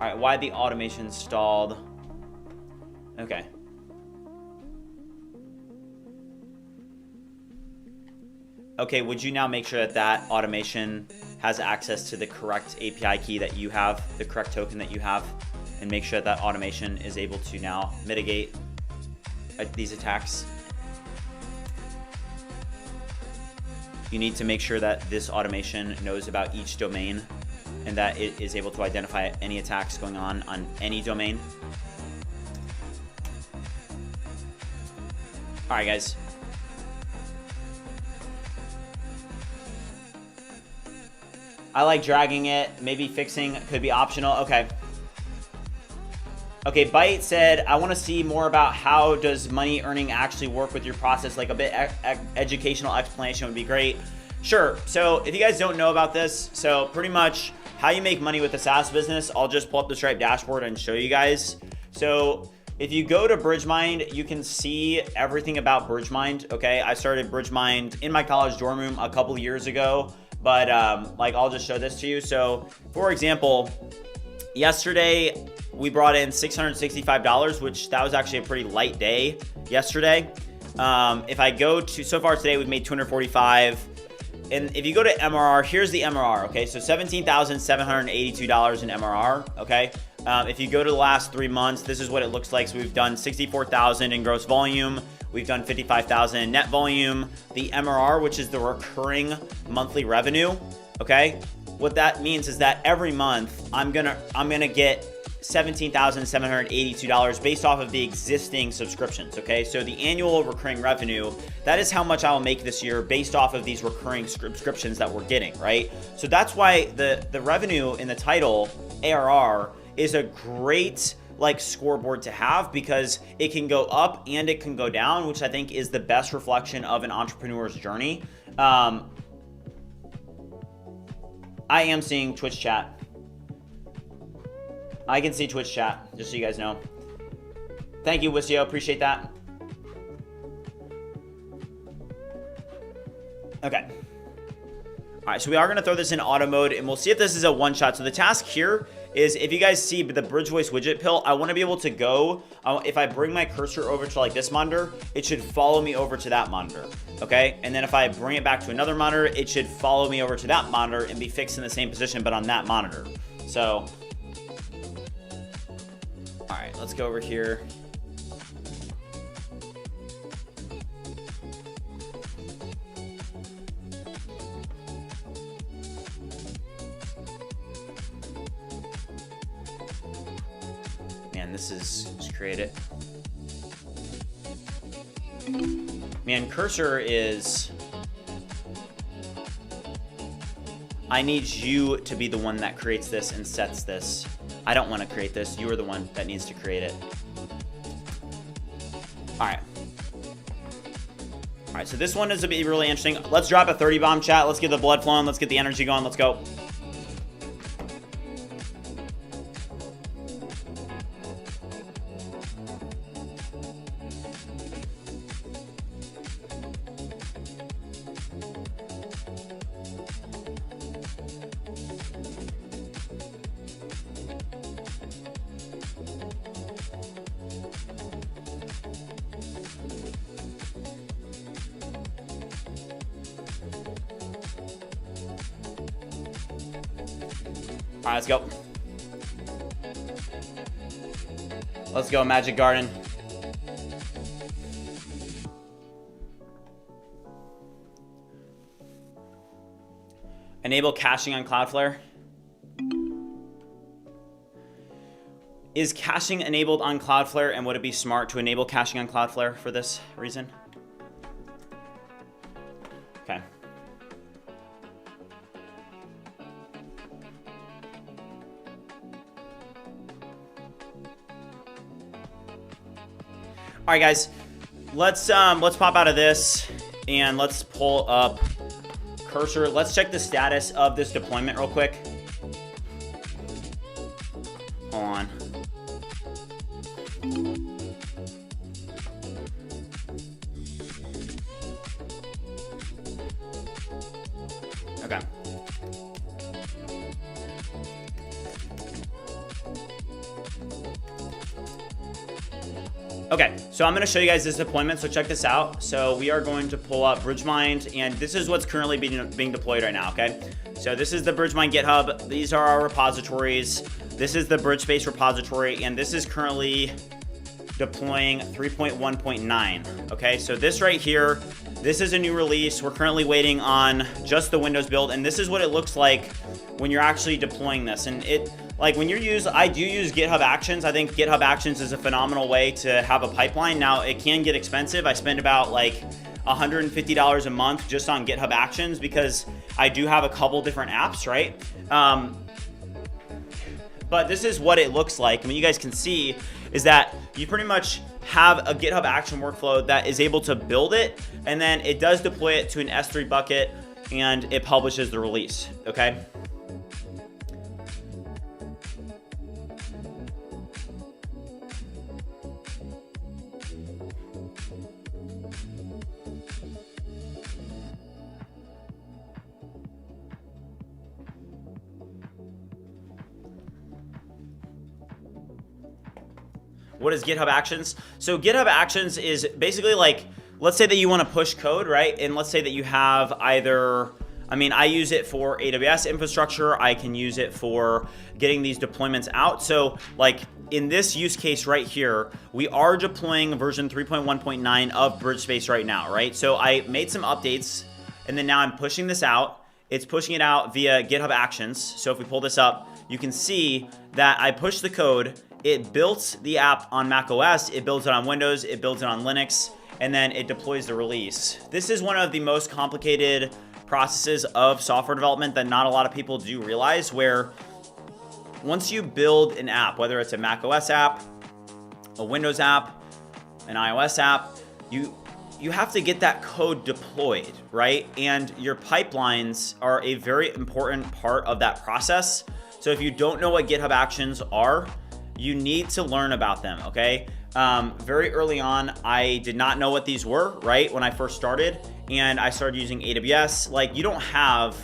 All right, why the automation stalled? Okay. Okay, would you now make sure that that automation has access to the correct API key that you have, the correct token that you have, and make sure that automation is able to now mitigate these attacks? You need to make sure that this automation knows about each domain and that it is able to identify any attacks going on any domain. All right, guys. I like dragging it. Maybe fixing could be optional. Okay. Okay, Byte said, I want to see more about how does money earning actually work with your process. Like a bit educational explanation would be great. Sure. So if you guys don't know about this, so pretty much how you make money with a SaaS business, I'll just pull up the Stripe dashboard and show you guys. So if you go to BridgeMind, you can see everything about BridgeMind, okay? I started BridgeMind in my college dorm room a couple years ago, but like I'll just show this to you. So for example, yesterday we brought in $665, which that was actually a pretty light day yesterday. If I go to, so far today we've made 245. And if you go to MRR, here's the MRR, okay? So $17,782 in MRR, okay? If you go to the last 3 months, this is what it looks like. So we've done 64,000 in gross volume. We've done 55,000 in net volume. The MRR, which is the recurring monthly revenue, okay? What that means is that every month I'm gonna get $17,782 based off of the existing subscriptions, okay? So the annual recurring revenue, that is how much I will make this year based off of these recurring subscriptions that we're getting, right? So that's why the revenue in the title, ARR, is a great like scoreboard to have, because it can go up and it can go down, which I think is the best reflection of an entrepreneur's journey. I am seeing Twitch chat. I can see Twitch chat, just so you guys know. Thank you, Wisio. Appreciate that. Okay. All right, so we are going to throw this in auto mode, and we'll see if this is a one-shot. So the task here is, if you guys see the BridgeVoice widget pill, I want to be able to go, if I bring my cursor over to like this monitor, it should follow me over to that monitor, okay? And then if I bring it back to another monitor, it should follow me over to that monitor and be fixed in the same position, but on that monitor. So, all right, let's go over here. Man, this is, just create it. Man, cursor is, I need you to be the one that creates this and sets this. I don't want to create this. You are the one that needs to create it. All right. All right, so this one is to be really interesting. Let's drop a 30 bomb chat. Let's get the blood flowing. Let's get the energy going. Let's go. All right, let's go. Let's go, Magic Garden. Enable caching on Cloudflare. Is caching enabled on Cloudflare, and would it be smart to enable caching on Cloudflare for this reason? Okay. All right, guys, let's pop out of this and let's pull up cursor. Let's check the status of this deployment real quick. Hold on. Okay. Okay, so I'm going to show you guys this deployment, so check this out. So we are going to pull up BridgeMind, and this is what's currently being deployed right now, okay? So this is the BridgeMind GitHub. These are our repositories. This is the BridgeSpace repository, and this is currently deploying 3.1.9, okay? So this right here, this is a new release. We're currently waiting on just the Windows build, and this is what it looks like when you're actually deploying this. And it, like when I do use GitHub Actions. I think GitHub Actions is a phenomenal way to have a pipeline. Now it can get expensive. I spend about like $150 a month just on GitHub Actions because I do have a couple different apps, right? But this is what it looks like. I mean, you guys can see is that you pretty much have a GitHub action workflow that is able to build it, and then it does deploy it to an S3 bucket, and it publishes the release, okay? What is GitHub Actions? So GitHub Actions is basically like, let's say that you want to push code, right? And let's say that you have either, I mean, I use it for AWS infrastructure. I can use it for getting these deployments out. So like in this use case right here, we are deploying version 3.1.9 of BridgeSpace right now, right? So I made some updates and then now I'm pushing this out. It's pushing it out via GitHub Actions. So if we pull this up, you can see that I pushed the code. It built the app on macOS. It builds it on Windows. It builds it on Linux. And then it deploys the release. This is one of the most complicated processes of software development that not a lot of people do realize, where once you build an app, whether it's a macOS app, a Windows app, an iOS app, you have to get that code deployed, right? And your pipelines are a very important part of that process. So if you don't know what GitHub Actions are, you need to learn about them, okay? Very early on, I did not know what these were, right? When I first started and I started using AWS, like you don't have,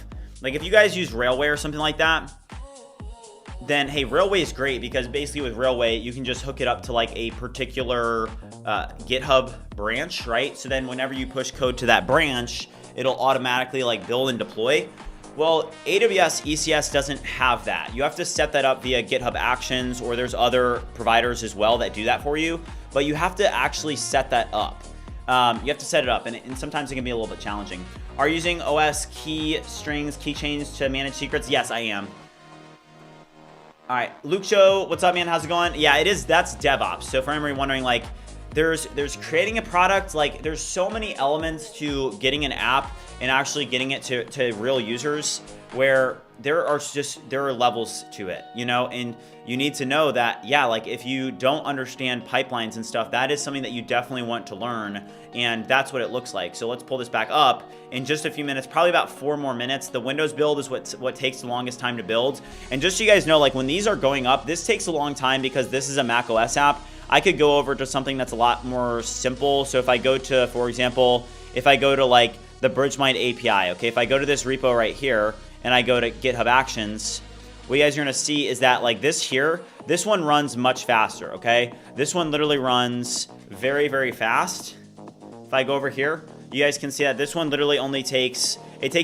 like if you guys use Railway or something like that, then hey, Railway is great because basically with Railway, you can just hook it up to like a particular GitHub branch, right? So then whenever you push code to that branch, it'll automatically like build and deploy. Well, AWS ECS doesn't have that. You have to set that up via GitHub Actions, or there's other providers as well that do that for you, but you have to actually set that up. You have to set it up, and sometimes it can be a little bit challenging. Are you using OS key strings, keychains to manage secrets? Yes, I am. All right, Luke Show, what's up, man? How's it going? Yeah, it is. That's DevOps. So for anybody wondering, like, there's creating a product, like there's so many elements to getting an app and actually getting it to real users, where there are levels to it, you know, and you need to know that, yeah, like if you don't understand pipelines and stuff, that is something that you definitely want to learn, and that's what it looks like. So let's pull this back up in just a few minutes, probably about 4 more minutes. The Windows build is what takes the longest time to build. And just so you guys know, like when these are going up, this takes a long time because this is a macOS app. I could go over to something that's a lot more simple. So if I go to, for example, if I go to like the BridgeMind API, okay, if I go to this repo right here and I go to GitHub Actions, what you guys are gonna see is that like this here, this one runs much faster, okay? This one literally runs very, very fast. If I go over here, you guys can see that this one literally only takes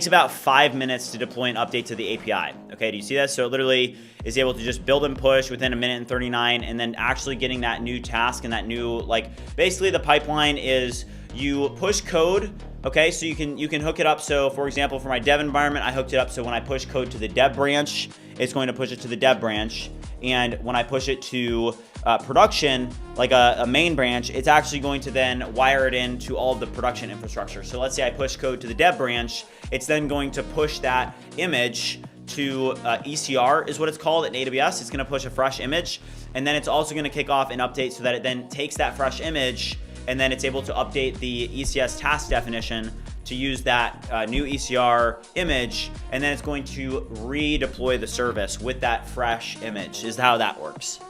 about 5 minutes to deploy an update to the API. Okay, do you see that? So it literally is able to just build and push within 1 minute and 39, and then actually getting that new task and that new, like, basically the pipeline is you push code, okay, so you can hook it up. So for example, for my dev environment, I hooked it up so when I push code to the dev branch, it's going to push it to the dev branch. And when I push it to production, like a main branch, it's actually going to then wire it into all of the production infrastructure. So let's say I push code to the dev branch, it's then going to push that image to ECR is what it's called at AWS. It's gonna push a fresh image, and then it's also gonna kick off an update so that it then takes that fresh image and then it's able to update the ECS task definition to use that new ECR image, and then it's going to redeploy the service with that fresh image, is how that works.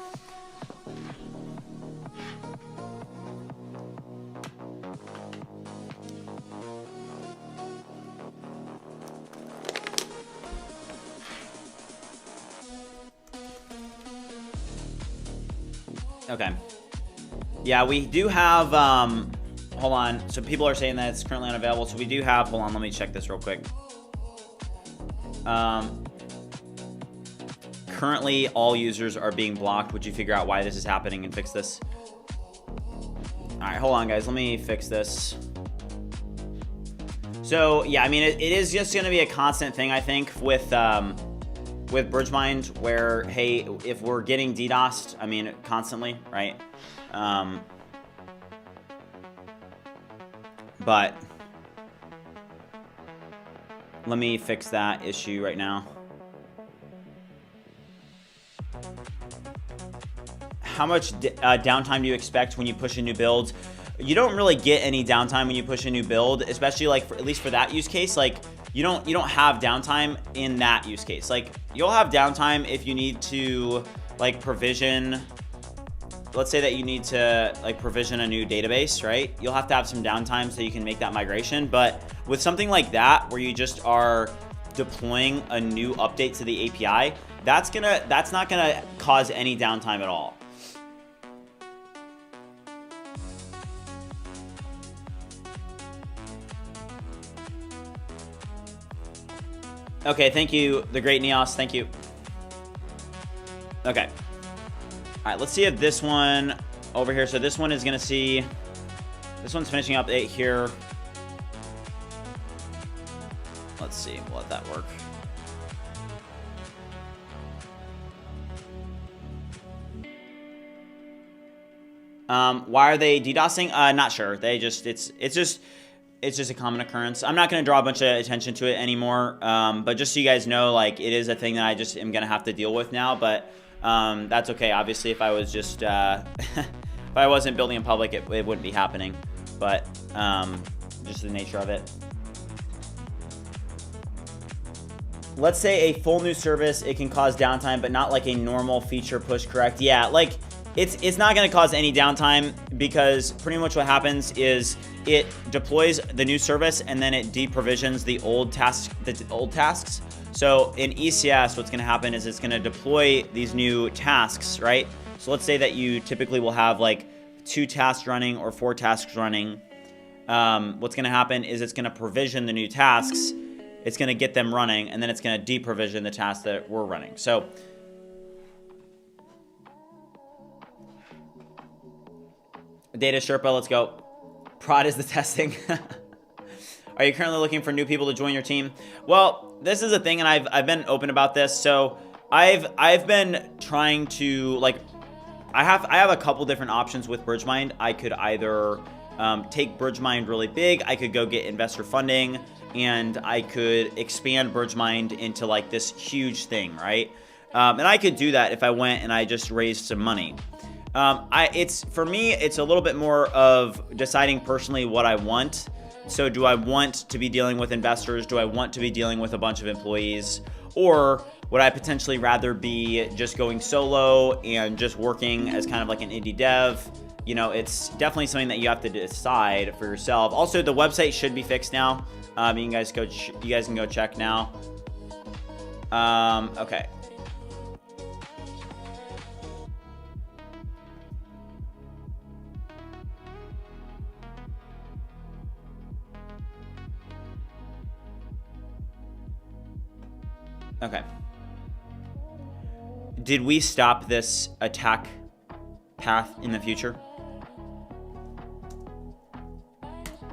Okay. Yeah, we do have, hold on. So people are saying that it's currently unavailable. So we do have, hold on, let me check this real quick. Currently, all users are being blocked. Would you figure out why this is happening and fix this? All right, hold on, guys. Let me fix this. So yeah, I mean, it is just going to be a constant thing, I think, with BridgeMind, where, hey, if we're getting DDoSed, I mean, constantly, right? But let me fix that issue right now. How much downtime do you expect when you push a new build? You don't really get any downtime when you push a new build, especially like at least for that use case. Like you don't have downtime in that use case. Like you'll have downtime if you need to like provision. Let's say that you need to like provision a new database, right? You'll have to have some downtime so you can make that migration. But with something like that, where you just are deploying a new update to the API, that's not gonna cause any downtime at all. Okay, thank you, the great Neos. Thank you. Okay. All right, let's see if this one over here. So this one is going to see, this one's finishing up 8 here. Let's see, we'll let that work. Why are they DDoSing? Not sure. They just, it's just a common occurrence. I'm not going to draw a bunch of attention to it anymore. But just so you guys know, like, it is a thing that I just am going to have to deal with now. But that's okay. Obviously, if I was just, if I wasn't building in public, it wouldn't be happening. But just the nature of it. Let's say a full new service, it can cause downtime, but not like a normal feature push, correct? Yeah, like, it's not going to cause any downtime, because pretty much what happens is it deploys the new service and then it deprovisions the old tasks. So in ECS, what's going to happen is it's going to deploy these new tasks, right? So let's say that you typically will have like 2 tasks running or 4 tasks running. What's going to happen is it's going to provision the new tasks. It's going to get them running, and then it's going to deprovision the tasks that were running. So Data Sherpa, let's go. Prod is the testing. Are you currently looking for new people to join your team? Well, this is a thing, and I've been open about this. So I've been trying to, like, I have a couple different options with BridgeMind. I could either take BridgeMind really big. I could go get investor funding, and I could expand BridgeMind into like this huge thing, right? And I could do that if I went and I just raised some money. For me, it's a little bit more of deciding personally what I want. So do I want to be dealing with investors? Do I want to be dealing with a bunch of employees? Or would I potentially rather be just going solo and just working as kind of like an indie dev? You know, it's definitely something that you have to decide for yourself. Also, the website should be fixed now. You guys can go check now. Okay. Okay. Did we stop this attack path in the future?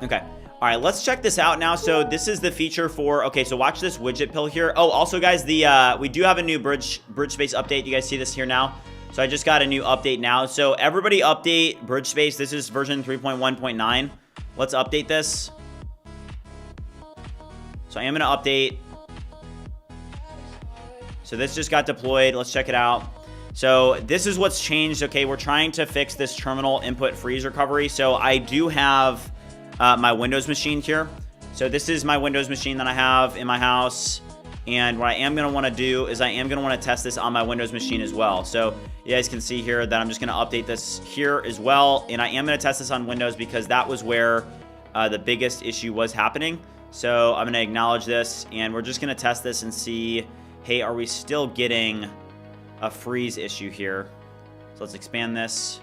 Okay. All right, let's check this out now. So this is the feature for, okay, so watch this widget pill here. Oh, also guys, we do have a new BridgeSpace update. You guys see this here now? So I just got a new update now. So everybody update BridgeSpace. This is version 3.1.9. Let's update this. So I am gonna update. So this just got deployed. Let's check it out. So this is what's changed. Okay, we're trying to fix this terminal input freeze recovery. So I do have my Windows machine here. So this is my Windows machine that I have in my house. And what I am going to want to do is I am going to want to test this on my Windows machine as well. So you guys can see here that I'm just going to update this here as well. And I am going to test this on Windows because that was where the biggest issue was happening. So I'm going to acknowledge this, and we're just going to test this and see, hey, are we still getting a freeze issue here? So let's expand this.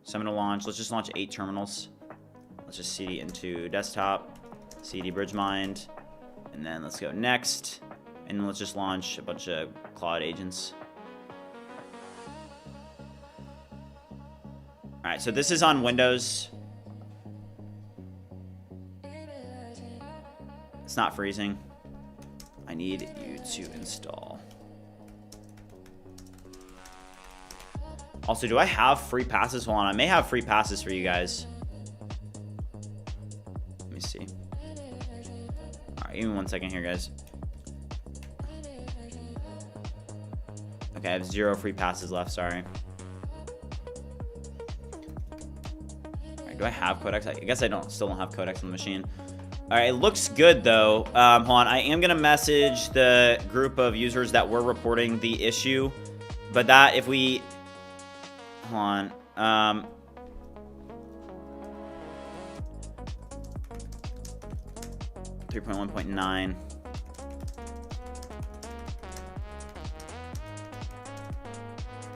So I'm going to launch, let's just launch 8 terminals. Let's just cd into desktop, cd BridgeMind, and then let's go next. And then let's just launch a bunch of Claude agents. All right, so this is on Windows. It's not freezing. I need you to install. Also, do I have free passes? Hold on, I may have free passes for you guys. Let me see. All right, give me 1 second here, guys. Okay, I have 0 free passes left, sorry. All right, do I have Codex? I guess I still don't have Codex on the machine. All right, it looks good though. Hold on, I am gonna message the group of users that were reporting the issue, but that if we, hold on, 3.1.9.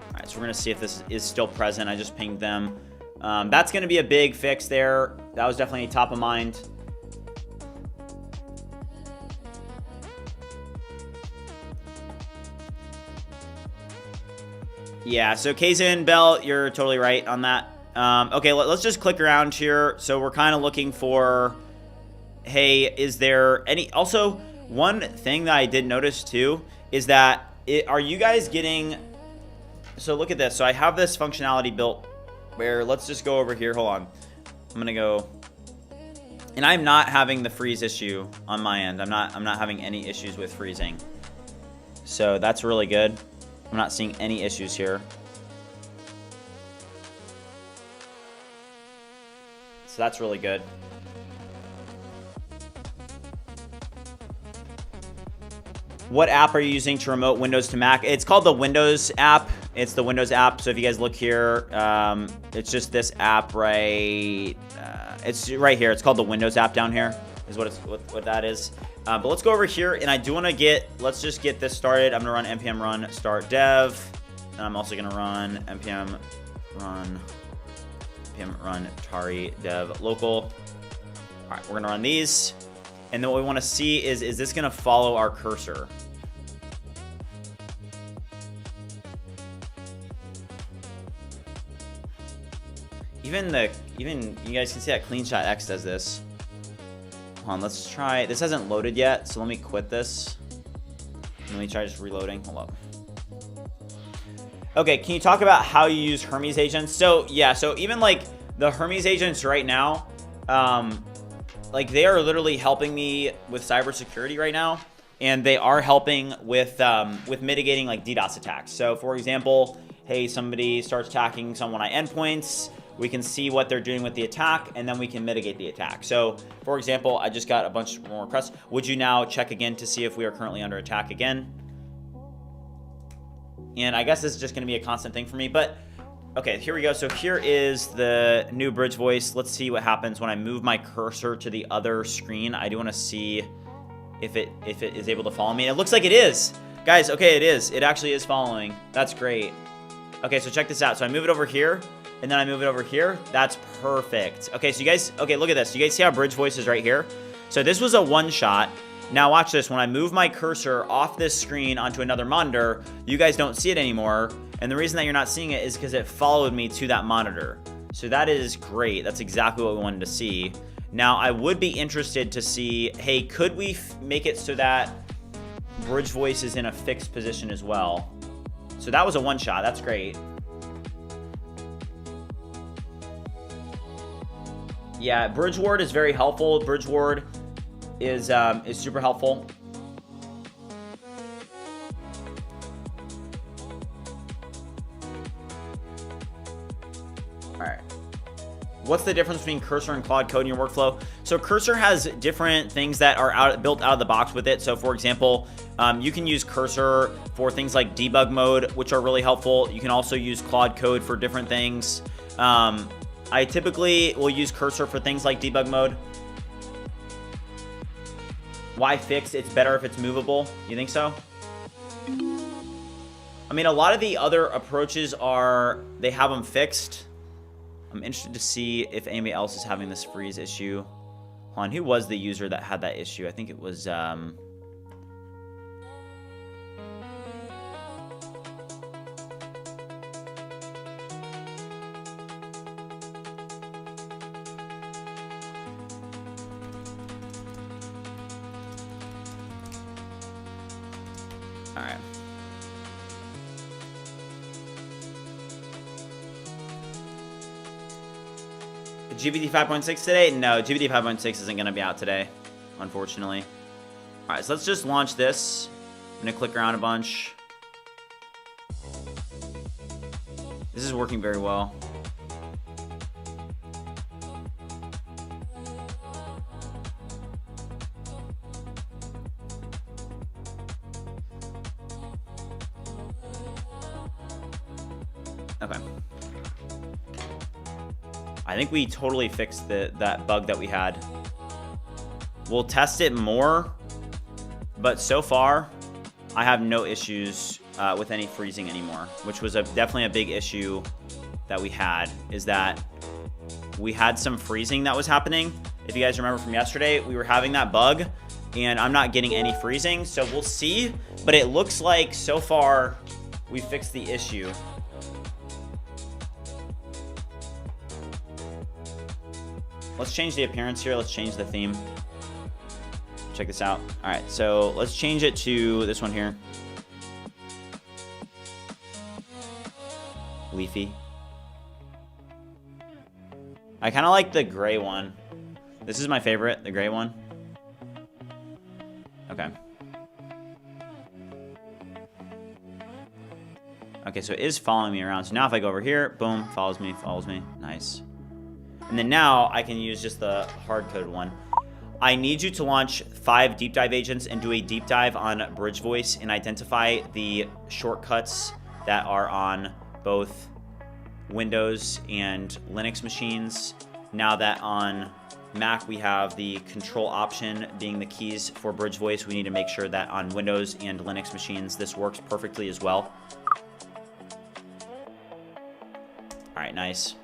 All right, so we're gonna see if this is still present. I just pinged them. That's going to be a big fix there. That was definitely top of mind. Yeah, so Kazin, Bell, you're totally right on that. Okay, let's just click around here. So we're kind of looking for, hey, is there any... Also, one thing that I did notice too is that, are you guys getting... So look at this. So I have this functionality built where, let's just go over here. Hold on. I'm going to go... And I'm not having the freeze issue on my end. I'm not having any issues with freezing. So that's really good. I'm not seeing any issues here. So that's really good. What app are you using to remote Windows to Mac? It's called the Windows app. It's the Windows app. So if you guys look here, it's just this app right. It's right here. It's called the Windows app down here. Is what that is. But let's go over here, and I do want to get. Let's just get this started. I'm gonna run npm run start dev, and I'm also gonna run npm run tari dev local. All right, we're gonna run these, and then what we want to see is this gonna follow our cursor? Even you guys can see that CleanShot X does this. Hold on, let's try. This hasn't loaded yet, so let me quit this. Let me try just reloading. Hold up. Okay, can you talk about how you use Hermes agents? So yeah, so even like the Hermes agents right now, like they are literally helping me with cybersecurity right now, and they are helping with mitigating like DDoS attacks. So for example, hey, somebody starts attacking some of my endpoints. We can see what they're doing with the attack, and then we can mitigate the attack. So, for example, I just got a bunch more requests. Would you now check again to see if we are currently under attack again? And I guess this is just going to be a constant thing for me. But, okay, here we go. So here is the new BridgeVoice. Let's see what happens when I move my cursor to the other screen. I do want to see if it is able to follow me. And it looks like it is. Guys, okay, it is. It actually is following. That's great. Okay, so check this out. So I move it over here. And then I move it over here. That's perfect. Okay, so you guys, okay, look at this. You guys see how BridgeVoice is right here? So this was a one shot. Now watch this. When I move my cursor off this screen onto another monitor, you guys don't see it anymore. And the reason that you're not seeing it is because it followed me to that monitor. So that is great. That's exactly what we wanted to see. Now I would be interested to see, hey, could we make it so that BridgeVoice is in a fixed position as well? So that was a one shot. That's great. Yeah, BridgeWord is very helpful. BridgeWord is super helpful. All right. What's the difference between Cursor and Claude Code in your workflow? So Cursor has different things that are built out of the box with it. So for example, you can use Cursor for things like debug mode, which are really helpful. You can also use Claude Code for different things. I typically will use Cursor for things like debug mode. Why fix? It's better if it's movable. You think so? I mean, a lot of the other approaches are, they have them fixed. I'm interested to see if anybody else is having this freeze issue. Hold on, who was the user that had that issue? I think it was... All right. GPT 5.6 today? No, GPT 5.6 isn't going to be out today, unfortunately. All right, so let's just launch this. I'm going to click around a bunch. This is working very well. Okay. I think we totally fixed that bug that we had. We'll test it more, but so far, I have no issues with any freezing anymore, which was definitely a big issue that we had, is that we had some freezing that was happening. If you guys remember from yesterday, we were having that bug, and I'm not getting any freezing, so we'll see. But it looks like so far we fixed the issue. Let's change the appearance here. Let's change the theme. Check this out. All right, so let's change it to this one here. Leafy. I kind of like the gray one. This is my favorite, the gray one. Okay. Okay, so it is following me around. So now if I go over here, boom, follows me. Nice. And then now I can use just the hard-coded one. I need you to launch 5 deep dive agents and do a deep dive on BridgeVoice and identify the shortcuts that are on both Windows and Linux machines. Now that on Mac we have the control option being the keys for BridgeVoice, we need to make sure that on Windows and Linux machines this works perfectly as well. All right, nice.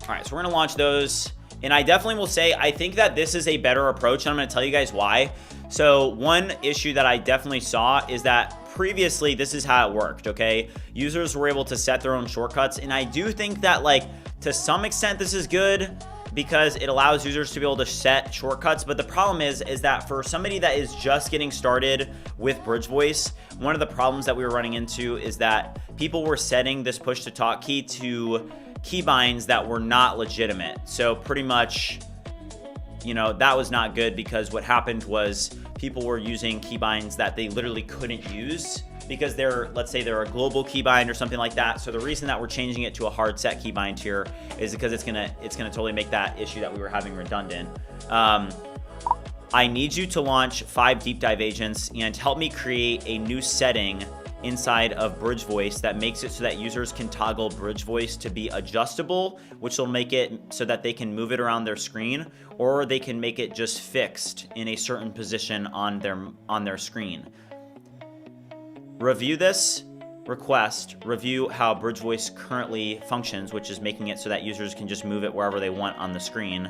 All right, so we're gonna launch those. And I definitely will say, I think that this is a better approach, and I'm gonna tell you guys why. So one issue that I definitely saw is that previously this is how it worked, okay? Users were able to set their own shortcuts, and I do think that, like, to some extent this is good because it allows users to be able to set shortcuts. But the problem is that for somebody that is just getting started with BridgeVoice, one of the problems that we were running into is that people were setting this push to talk key to keybinds that were not legitimate. So pretty much, you know, that was not good, because what happened was people were using keybinds that they literally couldn't use because they're, let's say they're a global keybind or something like that. So the reason that we're changing it to a hard set keybind here is because it's gonna totally make that issue that we were having redundant. I need you to launch 5 deep dive agents and help me create a new setting inside of BridgeVoice that makes it so that users can toggle BridgeVoice to be adjustable, which will make it so that they can move it around their screen, or they can make it just fixed in a certain position on their screen. Review this request, review how BridgeVoice currently functions, which is making it so that users can just move it wherever they want on the screen,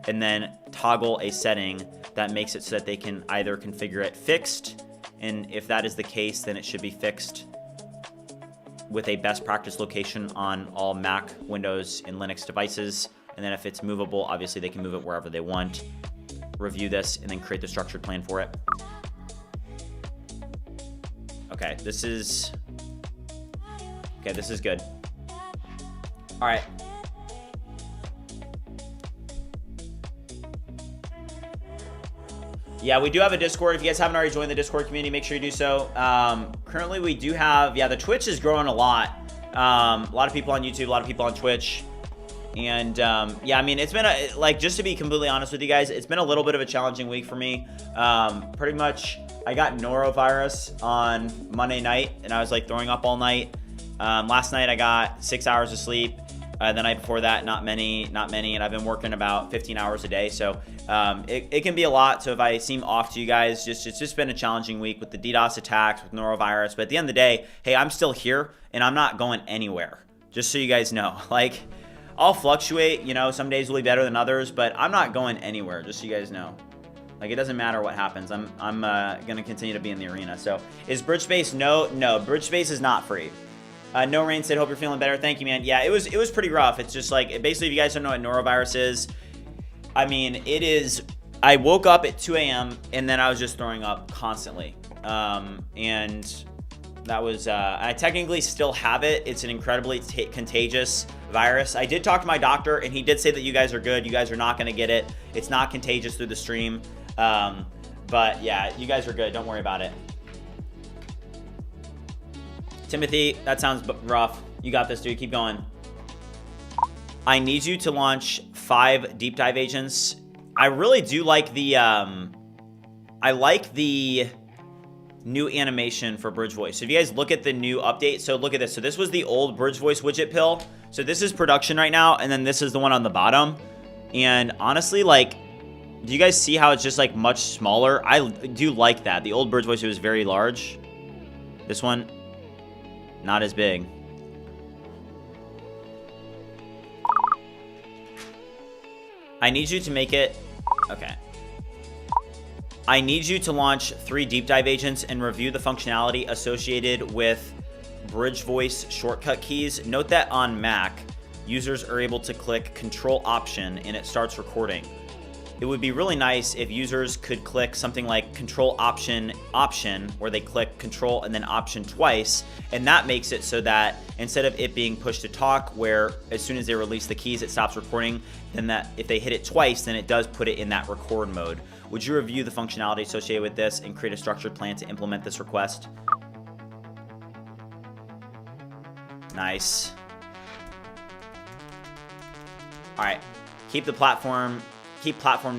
and then toggle a setting that makes it so that they can either configure it fixed, and if that is the case, then it should be fixed with a best practice location on all Mac, Windows, and Linux devices. And then if it's movable, obviously they can move it wherever they want. Review this and then create the structured plan for it. Okay, this is good. All right. Yeah, we do have a Discord. If you guys haven't already joined the Discord community, make sure you do so. Currently, we do have, the Twitch is growing a lot. A lot of people on YouTube, a lot of people on Twitch. And yeah, I mean, it's been just to be completely honest with you guys, it's been a little bit of a challenging week for me. Pretty much, I got norovirus on Monday night, and I was like throwing up all night. Last night, I got 6 hours of sleep. The night before that, not many, and I've been working about 15 hours a day, so it can be a lot. So if I seem off to you guys, it's just been a challenging week with the DDoS attacks, with norovirus. But at the end of the day, hey, I'm still here, and I'm not going anywhere, just so you guys know. Like, I'll fluctuate, you know, some days will be better than others, but I'm not going anywhere, just so you guys know. Like, it doesn't matter what happens. I'm going to continue to be in the arena. So is BridgeSpace? No, BridgeSpace is not free. No Rain said, hope you're feeling better. Thank you, man. Yeah, it was pretty rough. It's just like, basically, if you guys don't know what norovirus is, I mean, it is, I woke up at 2 a.m. and then I was just throwing up constantly. And that was, I technically still have it. It's an incredibly contagious virus. I did talk to my doctor, and he did say that you guys are good. You guys are not going to get it. It's not contagious through the stream. But yeah, you guys are good. Don't worry about it. Timothy, that sounds rough. You got this, dude. Keep going. I need you to launch 5 deep dive agents. I really do like the, I like the new animation for BridgeVoice. So if you guys look at the new update, so look at this. So this was the old BridgeVoice widget pill. So this is production right now, and then this is the one on the bottom. And honestly, like, Do you guys see how it's just like much smaller? I do like that. The old BridgeVoice, it was very large. This one, not as big. I need you to make it, okay. I need you to launch 3 deep dive agents and review the functionality associated with BridgeVoice shortcut keys. Note that on Mac, users are able to click Control Option and it starts recording. It would be really nice if users could click something like Control Option, where they click Control and then Option twice, and that makes it so that instead of it being push to talk, where as soon as they release the keys, it stops recording, then that if they hit it twice, then it does put it in that record mode. Would you review the functionality associated with this and create a structured plan to implement this request? Nice. All right, keep platform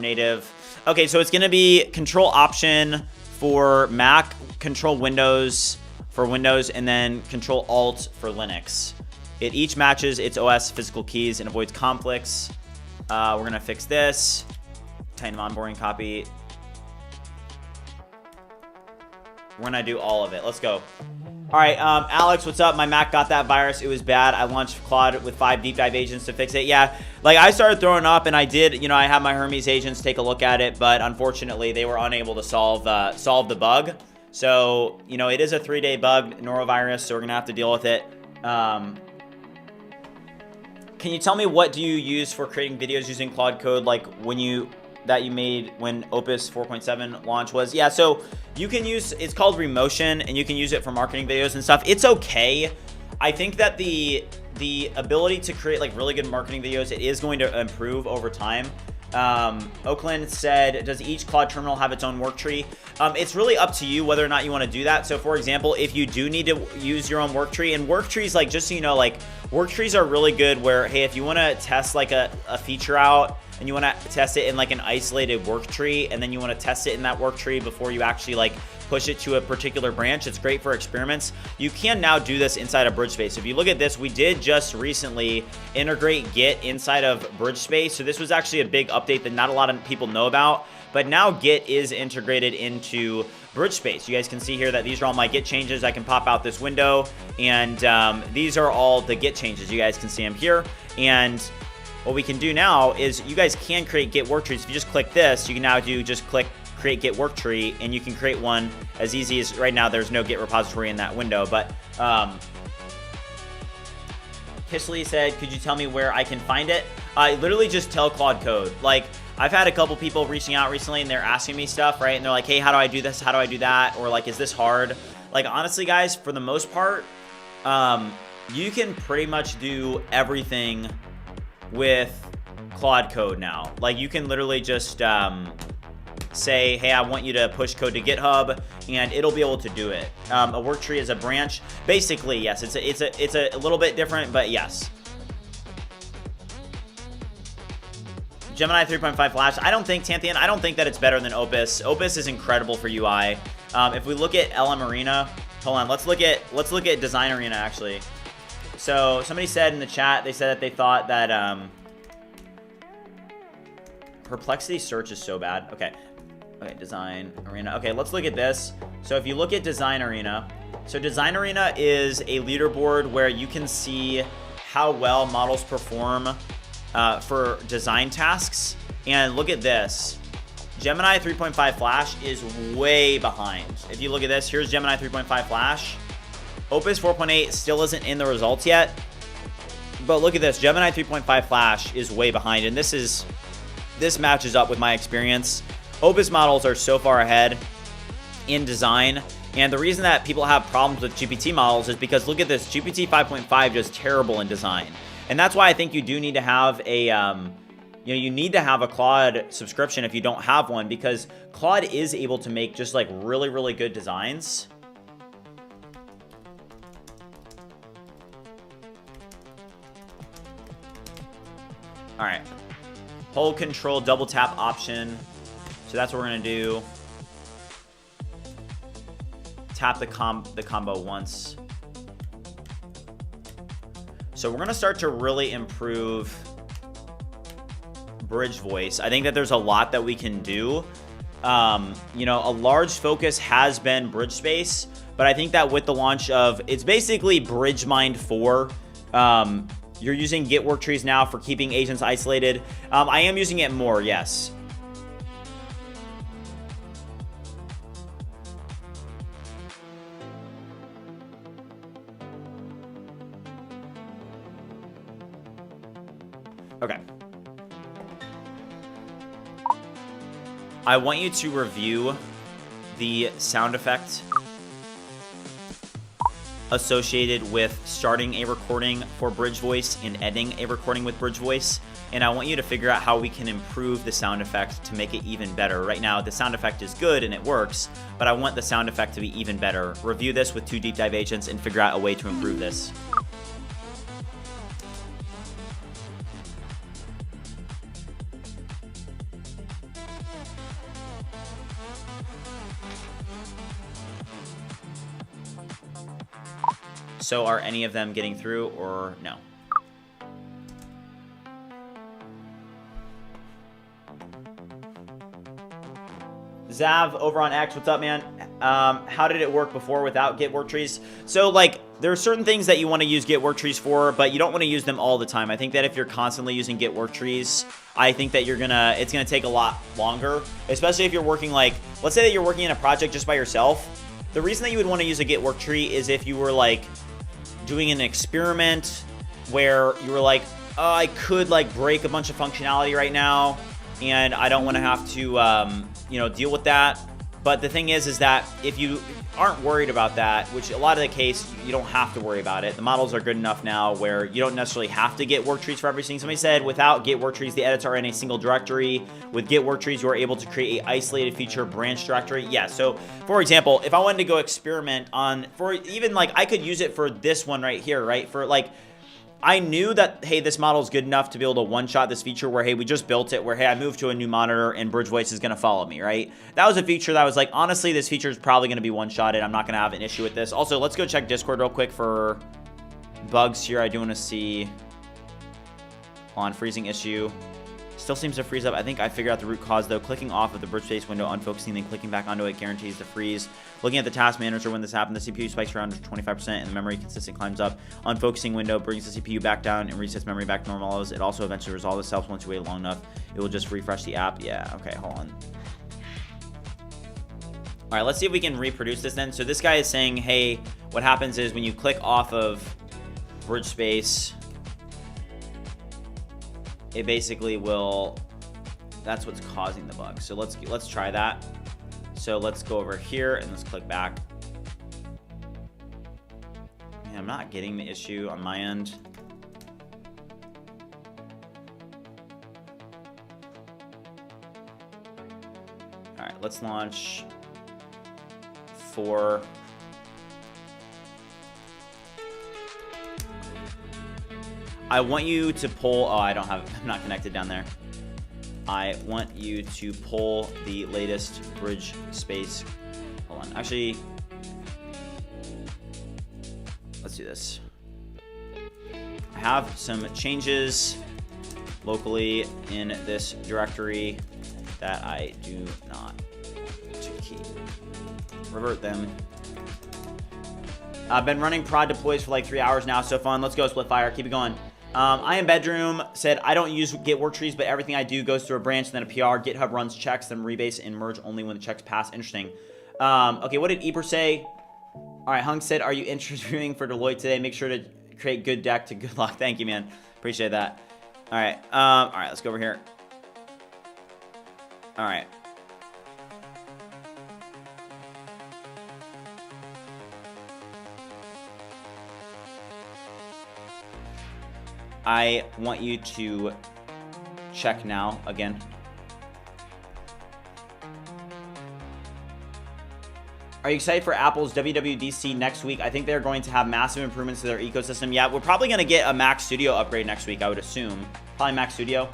native. Okay, so it's gonna be Control Option for Mac, Control Windows for Windows, and then Control Alt for Linux. It each matches its OS physical keys and avoids conflicts. We're gonna fix this. Tighten onboarding copy. We're gonna do all of it. Let's go. All right, Alex, what's up? My Mac got that virus. It was bad. I launched Claude with 5 deep dive agents to fix it. Yeah, like I started throwing up, and I did. You know, I had my Hermes agents take a look at it, but unfortunately, they were unable to solve the bug. So, you know, it is a 3-day bug, norovirus. So we're gonna have to deal with it. Can you tell me what do you use for creating videos using Claude Code, like that you made when Opus 4.7 launch was? Yeah, so you can use, it's called Remotion, and you can use it for marketing videos and stuff. It's okay. I think that the ability to create like really good marketing videos, it is going to improve over time. Oakland said, does each Claude terminal have its own work tree? It's really up to you whether or not you want to do that. So for example, if you do need to use your own work tree, and work trees, like, just so you know, like, work trees are really good where, hey, if you want to test like a feature out and you want to test it in like an isolated work tree, and then you want to test it in that work tree before you actually like push it to a particular branch, it's great for experiments. You can now do this inside of BridgeSpace. If you look at this, we did just recently integrate Git inside of BridgeSpace. So this was actually a big update that not a lot of people know about, but now Git is integrated into BridgeSpace. You guys can see here that these are all my Git changes. I can pop out this window, and these are all the Git changes. You guys can see them here. And what we can do now is you guys can create Git work trees. If you just click this, you can now just click create Git work tree, and you can create one as easy as, right now there's no Git repository in that window, but Kishley said, could you tell me where I can find it? Literally just tell Claude Code. Like, I've had a couple people reaching out recently, and they're asking me stuff, right? And they're like, hey, how do I do this? How do I do that? Or like, is this hard? Like, honestly, guys, for the most part, you can pretty much do everything with Claude Code now. Like, you can literally just say, hey, I want you to push code to GitHub, and it'll be able to do it. A work tree is a branch. Basically, yes, it's a little bit different, but yes. Gemini 3.5 Flash. I don't think, Tanthian, I don't think that it's better than Opus. Opus is incredible for UI. If we look at LM Arena, hold on, let's look at Design Arena actually. So somebody said in the chat, they said that they thought that Perplexity search is so bad. Okay, Design Arena. Okay, let's look at this. So if you look at Design Arena, so Design Arena is a leaderboard where you can see how well models perform for design tasks. And look at this. Gemini 3.5 Flash is way behind. If you look at this, here's Gemini 3.5 Flash. Opus 4.8 still isn't in the results yet. But look at this. Gemini 3.5 Flash is way behind. And this matches up with my experience. Opus models are so far ahead in design. And the reason that people have problems with GPT models is because look at this. GPT 5.5 is terrible in design. And that's why I think you do need to have a, you need to have a Claude subscription if you don't have one, because Claude is able to make just like really, really good designs. All right. Hold control, double tap option. So that's what we're gonna do. Tap the combo once. So we're gonna start to really improve BridgeVoice. I think that there's a lot that we can do. You know, a large focus has been BridgeSpace, but I think that with the launch of, it's basically BridgeMind 4. You're using Git work trees now for keeping agents isolated. I am using it more, yes. Okay. I want you to review the sound effect associated with starting a recording for BridgeVoice and ending a recording with BridgeVoice. And I want you to figure out how we can improve the sound effect to make it even better. Right now, the sound effect is good and it works, but I want the sound effect to be even better. Review this with 2 deep dive agents and figure out a way to improve this. So are any of them getting through or no? Zav over on X, what's up, man? How did it work before without Git work trees? So like, there are certain things that you want to use Git work trees for, but you don't want to use them all the time. I think that if you're constantly using Git work trees, I think that it's gonna take a lot longer, especially if you're working like, let's say that you're working in a project just by yourself. The reason that you would want to use a Git work tree is if you were like doing an experiment where you were like, oh, I could like break a bunch of functionality right now and I don't want to have to you know, deal with that. But the thing is that if you aren't worried about that, which a lot of the case, you don't have to worry about it. The models are good enough now where you don't necessarily have to get work trees for everything. Somebody said without Git work trees, the edits are in a single directory. With Git work trees, you are able to create an isolated feature branch directory. Yeah, so for example, if I wanted to go experiment on, for even like, I could use it for this one right here, right? For like, I knew that, hey, this model is good enough to be able to one-shot this feature where, hey, we just built it, where, hey, I moved to a new monitor and BridgeVoice is going to follow me, right? That was a feature that I was like, honestly, this feature is probably going to be one-shotted. I'm not going to have an issue with this. Also, let's go check Discord real quick for bugs here. I do want to see on freezing issue. Still seems to freeze up. I think I figured out the root cause, though. Clicking off of the BridgeSpace window, unfocusing, then clicking back onto it guarantees to freeze. Looking at the task manager when this happened, the CPU spikes around 25% and the memory consistent climbs up. Unfocusing window brings the CPU back down and resets memory back to normal levels. It also eventually resolves itself once you wait long enough. It will just refresh the app. Yeah, okay, hold on. All right, let's see if we can reproduce this then. So this guy is saying, hey, what happens is when you click off of BridgeSpace, it basically will, that's what's causing the bug. So let's try that. So let's go over here and let's click back. Man, I'm not getting the issue on my end. All right, let's launch 4. I want you to pull, oh, I'm not connected down there. I want you to pull the latest BridgeSpace. Hold on, actually, let's do this. I have some changes locally in this directory that I do not want to keep. Revert them. I've been running prod deploys for like 3 hours now. So fun. Let's go, Splitfire. Keep it going. I am Bedroom said, I don't use Git work trees, but everything I do goes through a branch and then a PR. GitHub runs checks, then rebase and merge only when the checks pass. Interesting. Okay, what did Eber say? All right, Hung said, are you interviewing for Deloitte today? Make sure to create good deck to good luck. Thank you, man. Appreciate that. All right. All right, let's go over here. All right. I want you to check now again. Are you excited for Apple's WWDC next week? I think they're going to have massive improvements to their ecosystem. Yeah, we're probably going to get a Mac Studio upgrade next week, I would assume. Probably Mac Studio.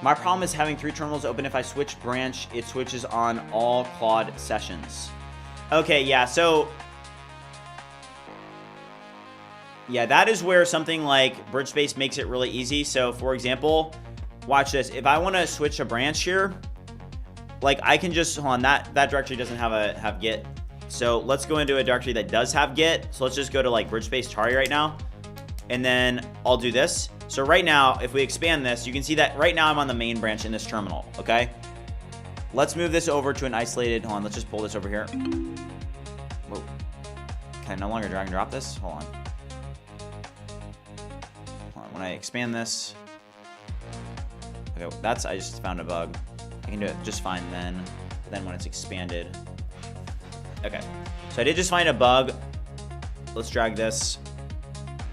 My problem is having 3 terminals open. If I switch branch, it switches on all Claude sessions. Okay, yeah, so yeah, that is where something like BridgeSpace makes it really easy. So for example, watch this. If I want to switch a branch here, like I can just, hold on, that directory doesn't have Git. So let's go into a directory that does have Git. So let's just go to like BridgeSpace Tari right now. And then I'll do this. So right now, if we expand this, you can see that right now I'm on the main branch in this terminal, okay? Let's move this over to an isolated, hold on, let's just pull this over here. Whoa. Can I no longer drag and drop this? Hold on. When I expand this, okay, I just found a bug. I can do it just fine then when it's expanded. Okay, so I did just find a bug. Let's drag this.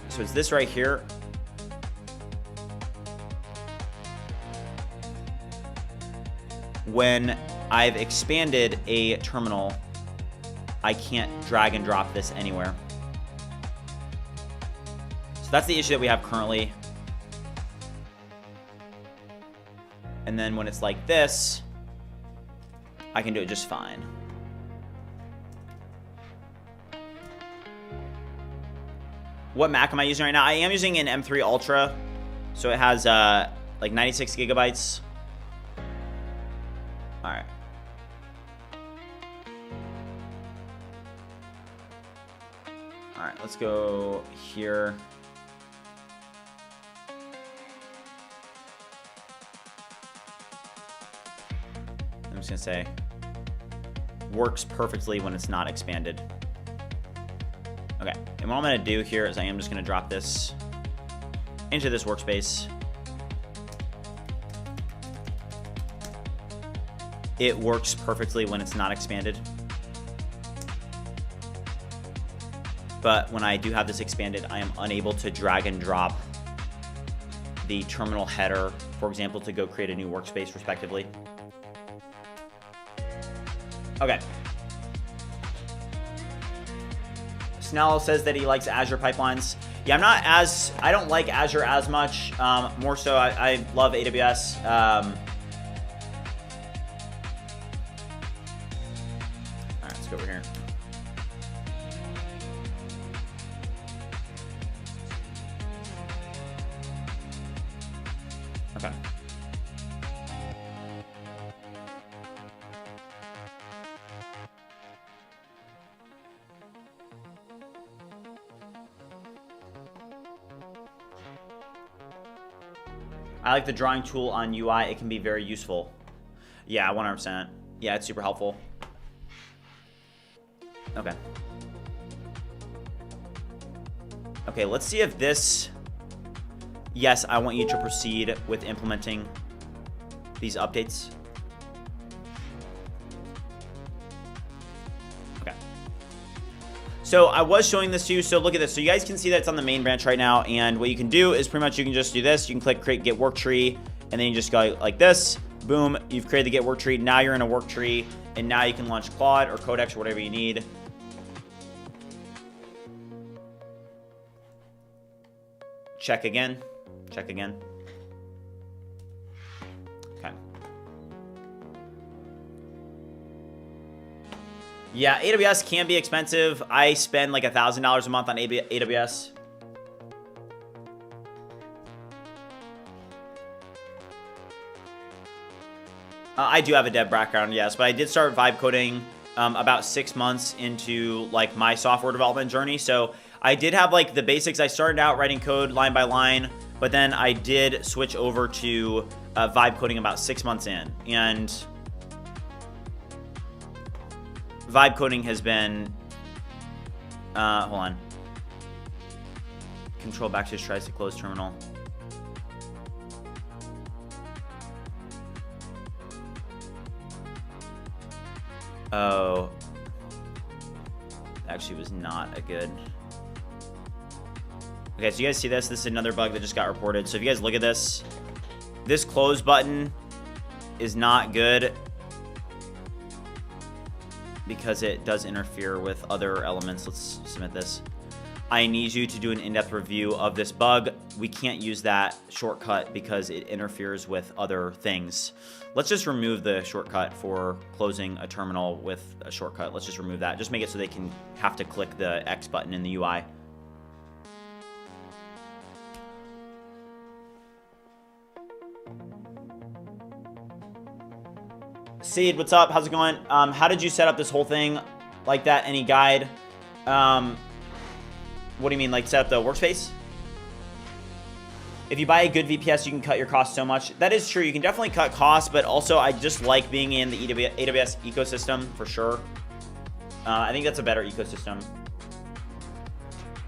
So it's this right here. When I've expanded a terminal, I can't drag and drop this anywhere. So that's the issue that we have currently. And then when it's like this, I can do it just fine. What Mac am I using right now? I am using an M3 Ultra. So it has like 96 gigabytes. All right. All right, let's go here. I'm just gonna say, works perfectly when it's not expanded. Okay, and what I'm gonna do here is I am just gonna drop this into this workspace. It works perfectly when it's not expanded. But when I do have this expanded, I am unable to drag and drop the terminal header, for example, to go create a new workspace respectively. Okay. Snell says that he likes Azure pipelines. Yeah, I don't like Azure as much. More so, I love AWS. All right, let's go over here. Okay. I like the drawing tool on UI. It can be very useful. Yeah, 100%. Yeah, it's super helpful. Okay. Okay, let's see if this... Yes, I want you to proceed with implementing these updates. Okay. So I was showing this to you. So look at this. So you guys can see that it's on the main branch right now. And what you can do is pretty much you can just do this. You can click create get work tree. And then you just go like this. Boom. You've created the get work tree. Now you're in a work tree. And now you can launch Claude or Codex or whatever you need. Check again. Check again. Okay. Yeah, AWS can be expensive. I spend like $1,000 a month on AWS. I do have a dev background, yes, but I did start vibe coding about 6 months into like my software development journey. So I did have like the basics. I started out writing code line by line, but then I did switch over to vibe coding about 6 months in. And vibe coding has been, hold on. Control backspace tries to close terminal. Oh, actually was not a good. Okay, so you guys see this? This is another bug that just got reported. So if you guys look at this, this close button is not good because it does interfere with other elements. Let's submit this. I need you to do an in-depth review of this bug. We can't use that shortcut because it interferes with other things. Let's just remove the shortcut for closing a terminal with a shortcut. Let's just remove that. Just make it so they can have to click the X button in the UI. Seed, what's up? How's it going? How did you set up this whole thing like that? Any guide? What do you mean, like set up the workspace? If you buy a good VPS, you can cut your costs so much. That is true. You can definitely cut costs, but also I just like being in the AWS ecosystem for sure. I think that's a better ecosystem.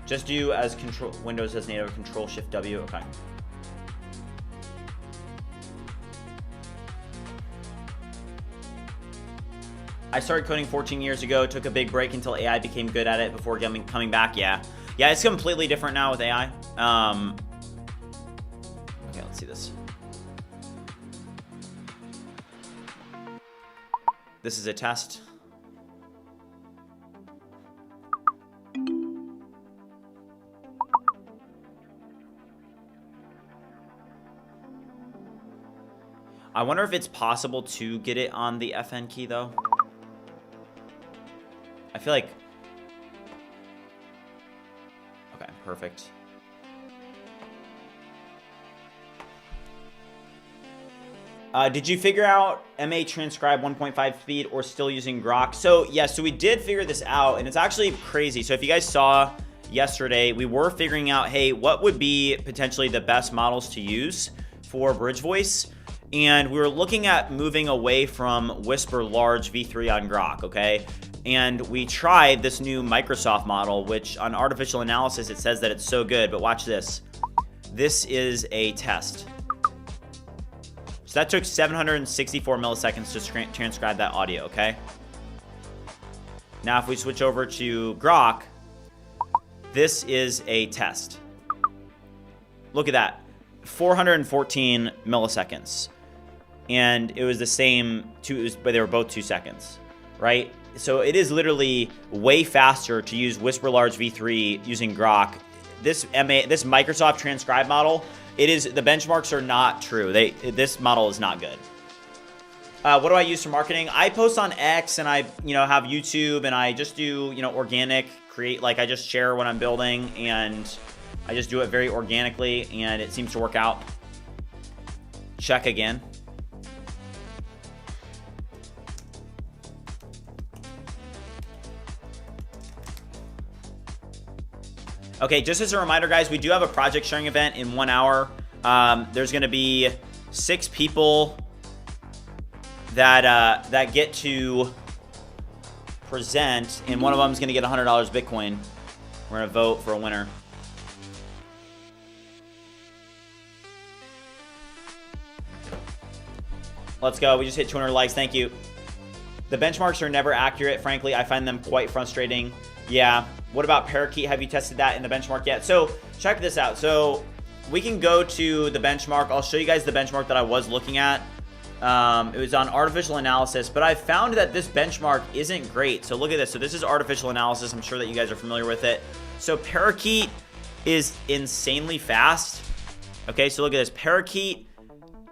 Just do as control Windows as native, Control Shift W. Okay. I started coding 14 years ago. Took a big break until AI became good at it before coming back. Yeah, it's completely different now with AI. Okay, let's see this. This is a test. I wonder if it's possible to get it on the FN key though. I feel like... Okay, perfect. Did you figure out MA transcribe 1.5 speed or still using Grok? So yeah, so we did figure this out, and it's actually crazy. So if you guys saw yesterday, we were figuring out, hey, what would be potentially the best models to use for BridgeVoice? And we were looking at moving away from Whisper Large v3 on Grok, okay? And we tried this new Microsoft model, which on artificial analysis, it says that it's so good, but watch this. This is a test. So that took 764 milliseconds to transcribe that audio, okay? Now, if we switch over to Grok, this is a test. Look at that, 414 milliseconds. And it was the same, but they were both 2 seconds, right? So it is literally way faster to use Whisper Large v3 using Grok. This Microsoft transcribe model, the benchmarks are not true. This model is not good. What do I use for marketing? I post on X, and I have YouTube, and I just do organic I just share what I'm building, and I just do it very organically, and it seems to work out. Check again. Okay, just as a reminder, guys, we do have a project sharing event in 1 hour. There's going to be 6 people that get to present, and one of them is going to get $100 Bitcoin. We're going to vote for a winner. Let's go. We just hit 200 likes. Thank you. The benchmarks are never accurate. Frankly, I find them quite frustrating. Yeah. What about Parakeet? Have you tested that in the benchmark yet? So check this out. So we can go to the benchmark. I'll show you guys the benchmark that I was looking at. It was on artificial analysis, but I found that this benchmark isn't great. So look at this. So this is artificial analysis. I'm sure that you guys are familiar with it. So Parakeet is insanely fast. Okay, so look at this. Parakeet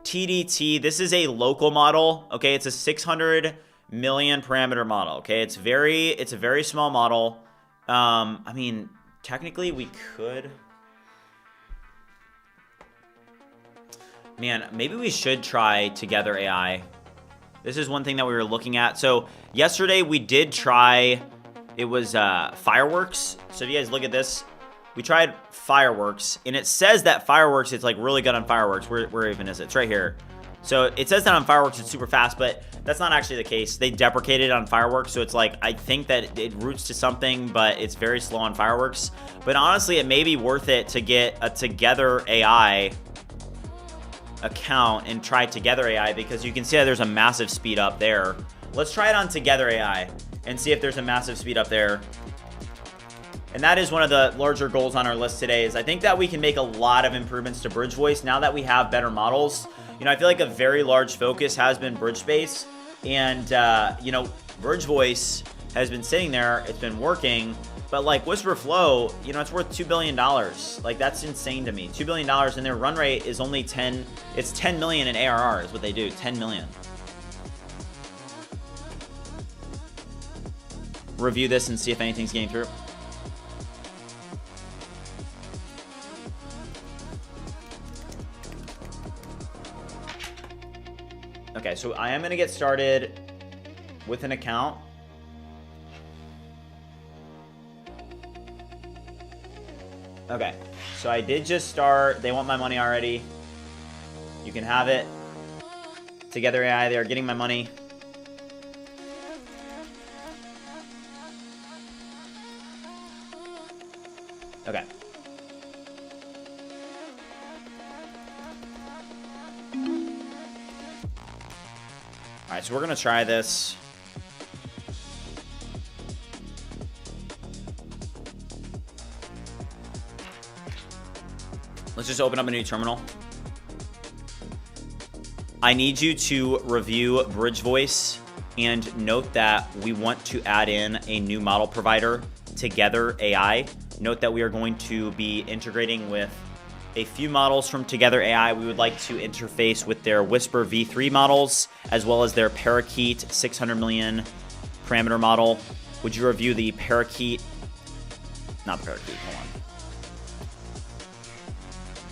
TDT. This is a local model. Okay, it's a 600 million parameter model. Okay, it's a very small model. I mean, technically we could. Man, maybe we should try Together AI. This is one thing that we were looking at. So yesterday we did try, it was Fireworks. So if you guys look at this, we tried Fireworks, and it says that Fireworks, it's like really good on Fireworks. Where even is it? It's right here. So it says that on Fireworks it's super fast, but that's not actually the case. They deprecated on Fireworks, so it's like, I think that it routes to something, but it's very slow on Fireworks. But honestly, it may be worth it to get a Together AI account and try Together AI, because you can see that there's a massive speed up there. Let's try it on Together AI and see if there's a massive speed up there. And that is one of the larger goals on our list today, is I think that we can make a lot of improvements to BridgeVoice now that we have better models. I feel like a very large focus has been BridgeSpace, and BridgeVoice has been sitting there, it's been working, but like Whisper Flow, it's worth $2 billion. Like, that's insane to me. $2 billion, and their run rate is only 10, it's 10 million in ARR is what they do, 10 million. Review this and see if anything's getting through. Okay, so I am going to get started with an account. Okay, so I did just start. They want my money already. You can have it. Together AI, they are getting my money. Okay. Alright, so we're gonna try this. Let's just open up a new terminal. I need you to review BridgeVoice and note that we want to add in a new model provider, Together AI. Note that we are going to be integrating with a few models from Together AI. We would like to interface with their Whisper v3 models, as well as their Parakeet 600 million parameter model. Would you review the Parakeet, not the Parakeet, hold on.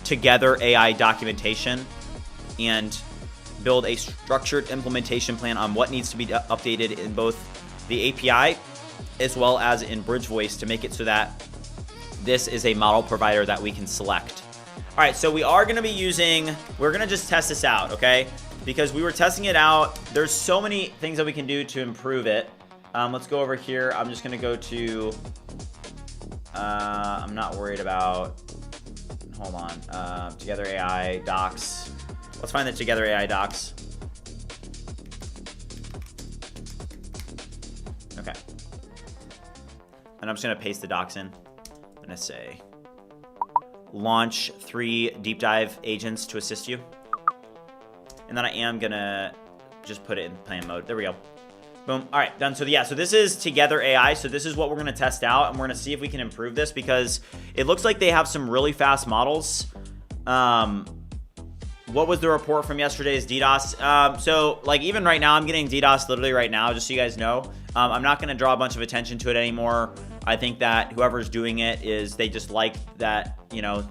Together AI documentation and build a structured implementation plan on what needs to be updated in both the API as well as in BridgeVoice to make it so that this is a model provider that we can select. All right, so we are gonna be using, we're gonna just test this out, okay? Because we were testing it out. There's so many things that we can do to improve it. Let's go over here. I'm just gonna go to, I'm not worried about, hold on, Together AI docs. Let's find the Together AI docs. Okay. And I'm just gonna paste the docs in. I'm gonna say, launch 3 deep dive agents to assist you. And then I am gonna just put it in plan mode. There we go. Boom. All right, done. So yeah, so this is Together AI. So this is what we're gonna test out, and we're gonna see if we can improve this because it looks like they have some really fast models. What was the report from yesterday's DDoS? So like even right now, I'm getting DDoS literally right now, just so you guys know. I'm not gonna draw a bunch of attention to it anymore. I think that whoever's doing it is, they just like that, you know,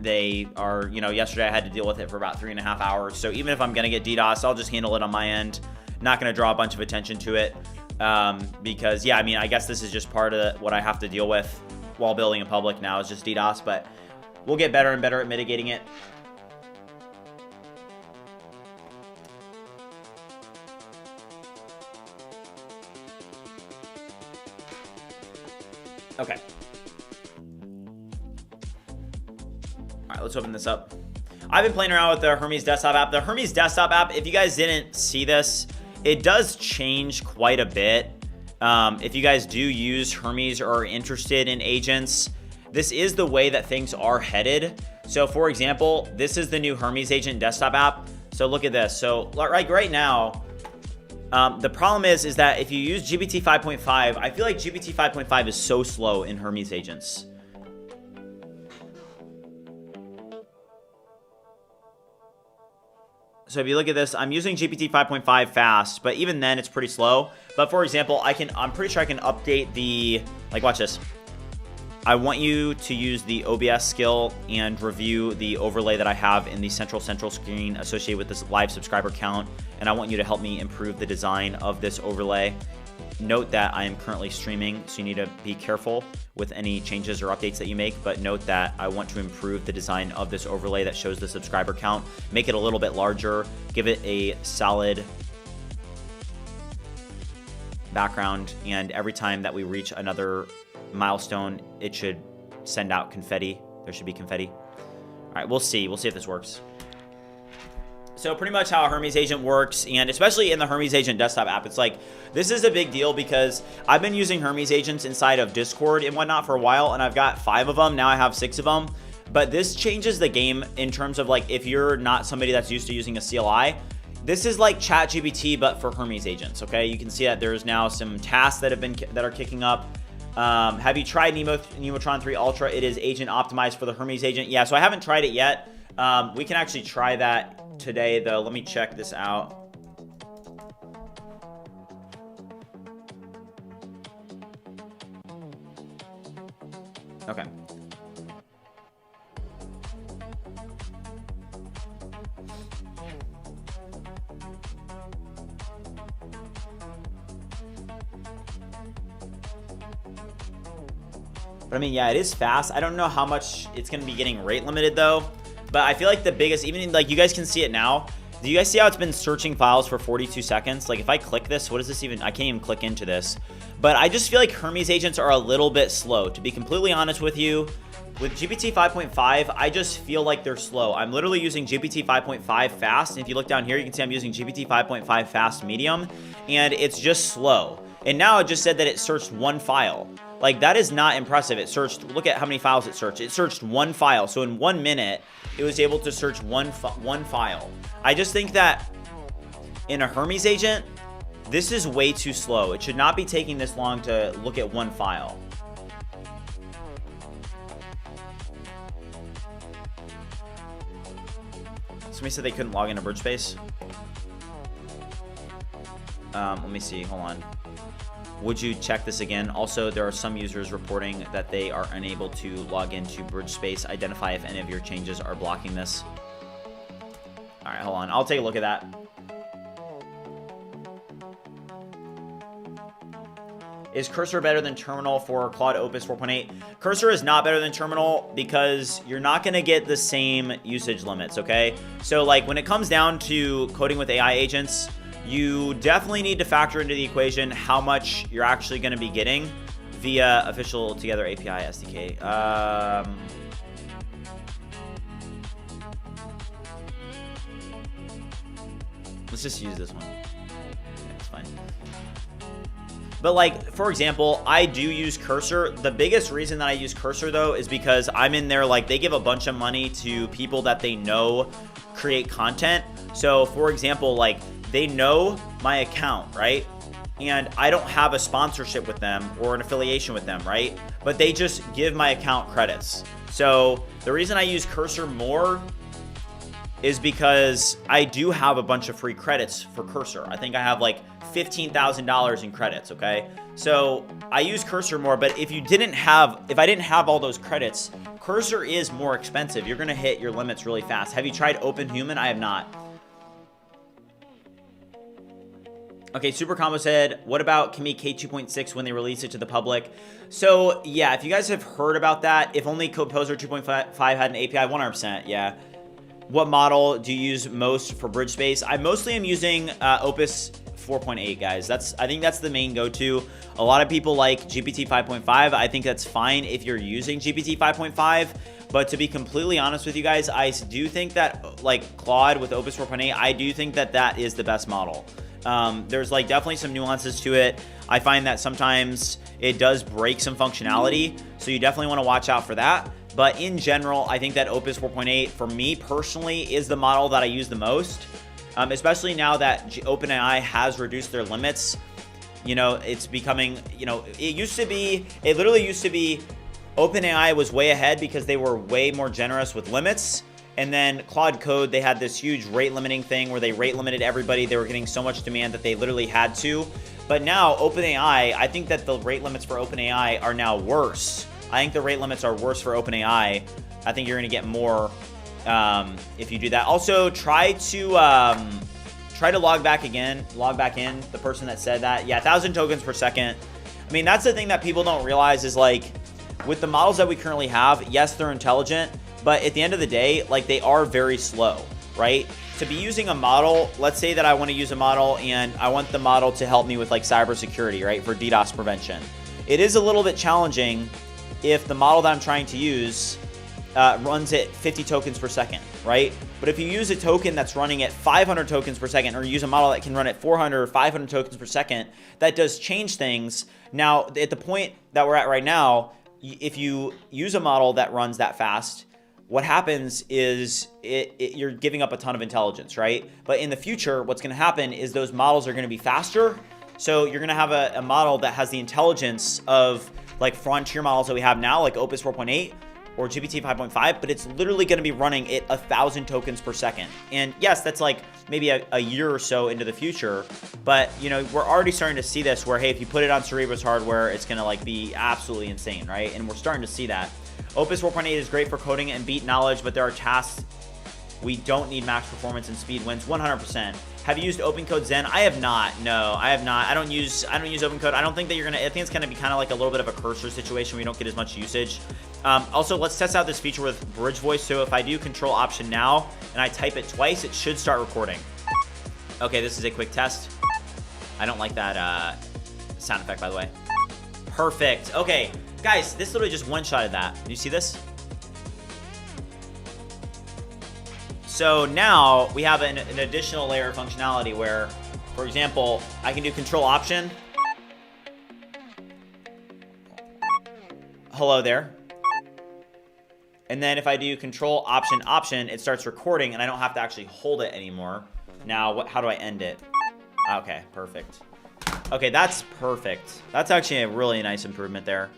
they are, you know, yesterday I had to deal with it for about 3.5 hours. So even if I'm gonna get DDoS, I'll just handle it on my end. Not gonna draw a bunch of attention to it because yeah, I mean, I guess this is just part of what I have to deal with while building in public now is just DDoS, but we'll get better and better at mitigating it. Okay. All right, let's open this up. I've been playing around with the Hermes Desktop App. The Hermes Desktop App, if you guys didn't see this, it does change quite a bit. If you guys do use Hermes or are interested in agents, this is the way that things are headed. So for example, this is the new Hermes Agent Desktop App. So look at this. So like right now, the problem is that if you use GPT 5.5, I feel like GPT 5.5 is so slow in Hermes agents. So if you look at this, I'm using GPT 5.5 fast, but even then it's pretty slow. But for example, I'm pretty sure I can update the, like watch this. I want you to use the OBS skill and review the overlay that I have in the central screen associated with this live subscriber count. And I want you to help me improve the design of this overlay. Note that I am currently streaming, so you need to be careful with any changes or updates that you make, but note that I want to improve the design of this overlay that shows the subscriber count, make it a little bit larger, give it a solid background, and every time that we reach another milestone, it should send out confetti. There should be confetti. All right, we'll see if this works. So pretty much how a Hermes agent works, and especially in the Hermes Agent Desktop App, it's like, this is a big deal because I've been using Hermes agents inside of Discord and whatnot for a while, and I've got 5 of them. Now I have 6 of them. But this changes the game in terms of like, if you're not somebody that's used to using a CLI, this is like ChatGPT, but for Hermes agents, okay? You can see that there's now some tasks that are kicking up. Have you tried Nemotron 3 Ultra? It is agent optimized for the Hermes agent. Yeah, so I haven't tried it yet. We can actually try that today though. Let me check this out. Okay. But I mean, yeah, it is fast. I don't know how much it's going to be getting rate limited though. But I feel like the biggest, even like you guys can see it now. Do you guys see how it's been searching files for 42 seconds? Like if I click this, what is this even? I can't even click into this. But I just feel like Hermes agents are a little bit slow. To be completely honest with you, with GPT 5.5, I just feel like they're slow. I'm literally using GPT 5.5 fast. And if you look down here, you can see I'm using GPT 5.5 fast medium, and it's just slow. And now it just said that it searched one file. Like that is not impressive. It searched, look at how many files it searched. It searched one file. So in 1 minute, it was able to search one file. I just think that in a Hermes agent, this is way too slow. It should not be taking this long to look at one file. Somebody said they couldn't log into BridgeSpace. Let me see, hold on. Would you check this again? Also, there are some users reporting that they are unable to log into BridgeSpace. Identify if any of your changes are blocking this. All right, hold on. I'll take a look at that. Is Cursor better than Terminal for Claude Opus 4.8? Cursor is not better than Terminal because you're not going to get the same usage limits, okay? So like when it comes down to coding with AI agents, you definitely need to factor into the equation how much you're actually going to be getting via official Together API SDK. Let's just use this one. It's fine. But like, for example, I do use Cursor. The biggest reason that I use Cursor though is because I'm in there, like they give a bunch of money to people that they know create content. So for example, like they know my account, right? And I don't have a sponsorship with them or an affiliation with them, right? But they just give my account credits. So the reason I use Cursor more is because I do have a bunch of free credits for Cursor. I think I have like $15,000 in credits, okay? So I use Cursor more, but if I didn't have all those credits, Cursor is more expensive. You're gonna hit your limits really fast. Have you tried OpenHuman? I have not. Okay, Super Combo said, what about Kimi K2.6 when they release it to the public? So yeah, if you guys have heard about that, if only Composer 2.5 had an API, 100%, yeah. What model do you use most for BridgeSpace? I mostly am using Opus 4.8, guys. I think that's the main go-to. A lot of people like GPT 5.5. I think that's fine if you're using GPT 5.5. But to be completely honest with you guys, I do think that like Claude with Opus 4.8, I do think that that is the best model. There's like definitely some nuances to it. I find that sometimes it does break some functionality, so you definitely want to watch out for that. But in general, I think that Opus 4.8 for me personally is the model that I use the most, especially now that OpenAI has reduced their limits. You know, it's becoming, you know, it literally used to be OpenAI was way ahead because they were way more generous with limits. And then Claude Code, they had this huge rate limiting thing where they rate limited everybody. They were getting so much demand that they literally had to. But now OpenAI, I think that the rate limits for OpenAI are now worse. I think the rate limits are worse for OpenAI. I think you're gonna get more if you do that. Also, try to log back in. The person that said that, yeah, 1,000 tokens per second. I mean, that's the thing that people don't realize is like, with the models that we currently have, yes, they're intelligent, but at the end of the day, like they are very slow, right? To be using a model, let's say that I want to use a model and I want the model to help me with like cybersecurity, right? For DDoS prevention. It is a little bit challenging if the model that I'm trying to use runs at 50 tokens per second, right? But if you use a token that's running at 500 tokens per second, or use a model that can run at 400 or 500 tokens per second, that does change things. Now, at the point that we're at right now, if you use a model that runs that fast, what happens is you're giving up a ton of intelligence, right? But in the future, what's going to happen is those models are going to be faster. So you're going to have a model that has the intelligence of like frontier models that we have now, like Opus 4.8 or GPT 5.5, but it's literally going to be running at 1,000 tokens per second. And yes, that's like maybe a year or so into the future, but you know, we're already starting to see this where, hey, if you put it on Cerebras hardware, it's going to like be absolutely insane, right? And we're starting to see that. Opus 4.8 is great for coding and beat knowledge, but there are tasks we don't need max performance and speed wins 100%. Have you used OpenCode Zen? I have not. No, I have not. I don't use OpenCode. I don't think that you're gonna. I think it's gonna be kind of like a little bit of a cursor situation where you don't get as much usage. Also, let's test out this feature with BridgeVoice. So if I do Control Option now and I type it twice, it should start recording. Okay, this is a quick test. I don't like that sound effect, by the way. Perfect. Okay, guys, this literally just one-shotted that. Do you see this? So now we have an additional layer of functionality where, for example, I can do Control Option. Hello there. And then if I do Control Option Option, it starts recording and I don't have to actually hold it anymore. Now, how do I end it? Okay, perfect. Okay, that's perfect. That's actually a really nice improvement there.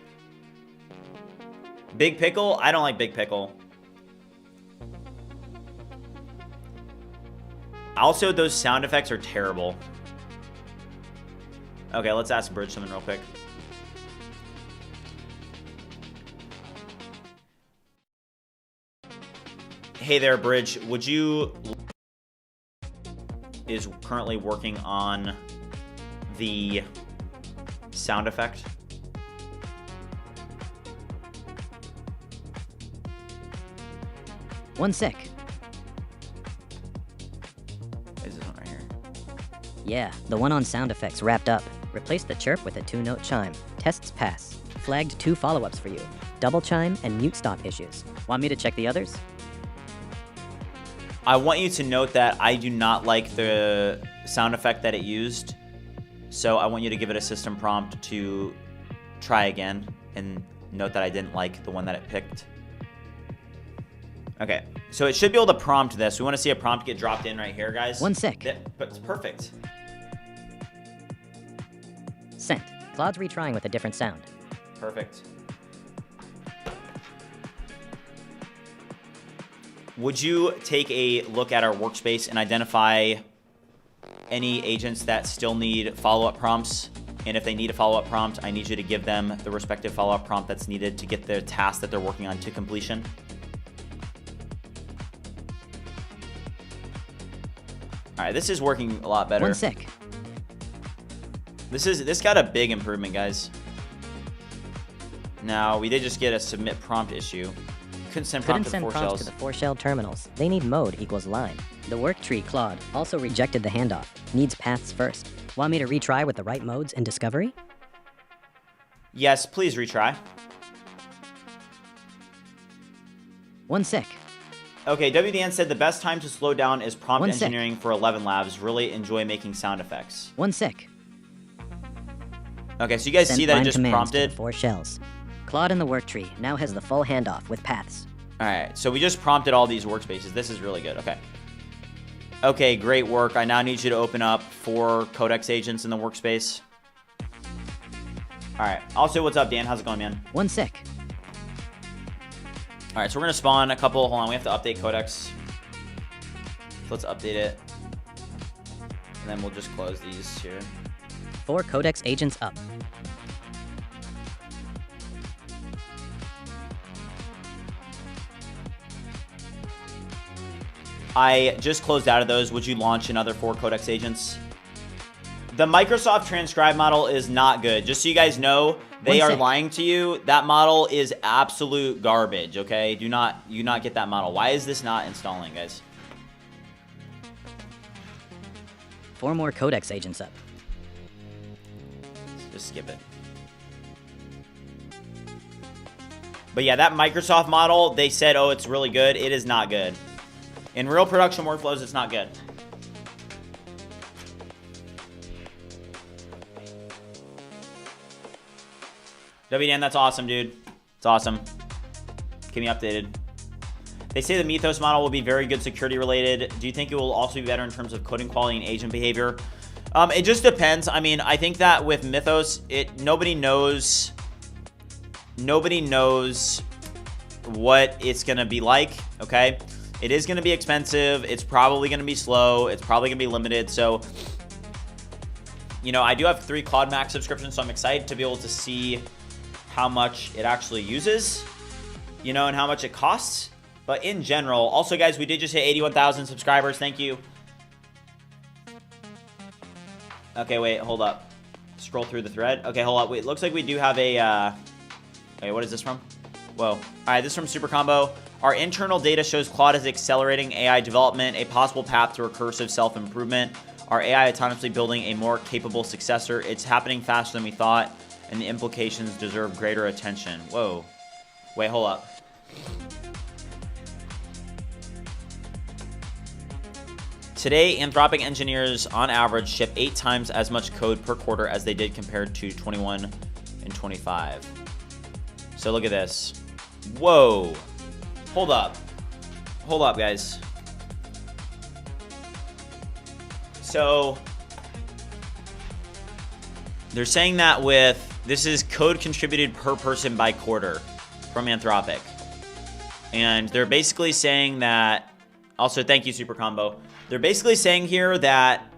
Big Pickle? I don't like Big Pickle. Also, those sound effects are terrible. Okay, let's ask Bridge something real quick. Hey there, Bridge. Would you... is currently working on the sound effect. One sec. Is this one right here? Yeah, the one on sound effects wrapped up. Replace the chirp with a 2-note chime. Tests pass. Flagged 2 follow-ups for you. Double chime and mute stop issues. Want me to check the others? I want you to note that I do not like the sound effect that it used. So I want you to give it a system prompt to try again and note that I didn't like the one that it picked. Okay, so it should be able to prompt this. We want to see a prompt get dropped in right here, guys. One sec. But it's perfect. Sent. Claude's retrying with a different sound. Perfect. Would you take a look at our workspace and identify any agents that still need follow-up prompts? And if they need a follow-up prompt, I need you to give them the respective follow-up prompt that's needed to get the task that they're working on to completion. All right, this is working a lot better. One sec. This got a big improvement, guys. Now, we did just get a submit prompt issue. Couldn't send prompts to the 4-shell terminals. They need mode equals line. The work tree Claude also rejected the handoff. Needs paths first. Want me to retry with the right modes in discovery? Yes, please retry. One sec. Okay, WDN said the best time to slow down is prompt One engineering for 11 Labs. Really enjoy making sound effects. One sec. Okay, so you guys see that it just prompted 4 shells. Claude in the work tree now has the full handoff with paths. All right, so we just prompted all these workspaces. This is really good. Okay. Okay, great work. I now need you to open up 4 Codex agents in the workspace. All right. Also, what's up, Dan? How's it going, man? One sec. All right, so we're going to spawn a couple. Hold on, we have to update Codex. Let's update it. And then we'll just close these here. 4 Codex agents up. I just closed out of those. Would you launch another 4 Codex agents? The Microsoft transcribe model is not good. Just so you guys know, they are lying to you. That model is absolute garbage, okay? Do not get that model. Why is this not installing, guys? 4 more Codex agents up. Just skip it. But yeah, that Microsoft model, they said, oh, it's really good. It is not good. In real production workflows, it's not good. WDN, that's awesome, dude. It's awesome. Keep me updated. They say the Mythos model will be very good security related. Do you think it will also be better in terms of coding quality and agent behavior? It just depends. I mean, I think that with Mythos, nobody knows what it's gonna be like, okay? It is gonna be expensive. It's probably gonna be slow. It's probably gonna be limited. So, you know, I do have 3 Claude Max subscriptions, so I'm excited to be able to see how much it actually uses, you know, and how much it costs. But in general, also guys, we did just hit 81,000 subscribers. Thank you. Okay, wait, hold up. Scroll through the thread. Okay, hold up. Wait, looks like we do have a, wait, what is this from? Whoa. All right, this is from Super Combo. Our internal data shows Claude is accelerating AI development, a possible path to recursive self-improvement. Our AI autonomously building a more capable successor. It's happening faster than we thought, and the implications deserve greater attention. Whoa. Wait, hold up. Today, Anthropic engineers on average ship 8 times as much code per quarter as they did compared to 21 and 25. So look at this. Whoa. Hold up. Hold up, guys. So they're saying that this is code contributed per person by quarter from Anthropic. And they're basically saying that, also thank you, Super Combo. They're basically saying here that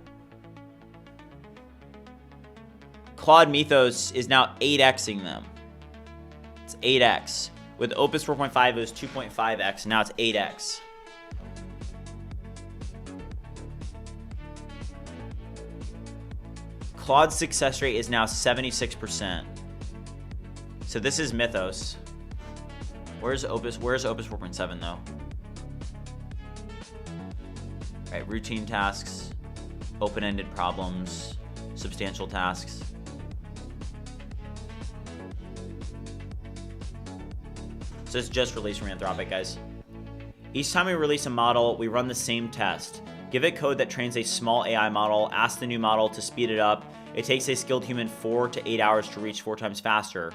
Claude Mythos is now 8xing them. It's 8x. With Opus 4.5, it was 2.5x. Now it's 8x. Claude's success rate is now 76%. So this is Mythos. Where's Opus? Where's Opus 4.7 though? Right, routine tasks, open-ended problems, substantial tasks. So it's just released from Anthropic, guys. Each time we release a model, we run the same test. Give it code that trains a small AI model, ask the new model to speed it up. It takes a skilled human 4 to 8 hours to reach 4 times faster.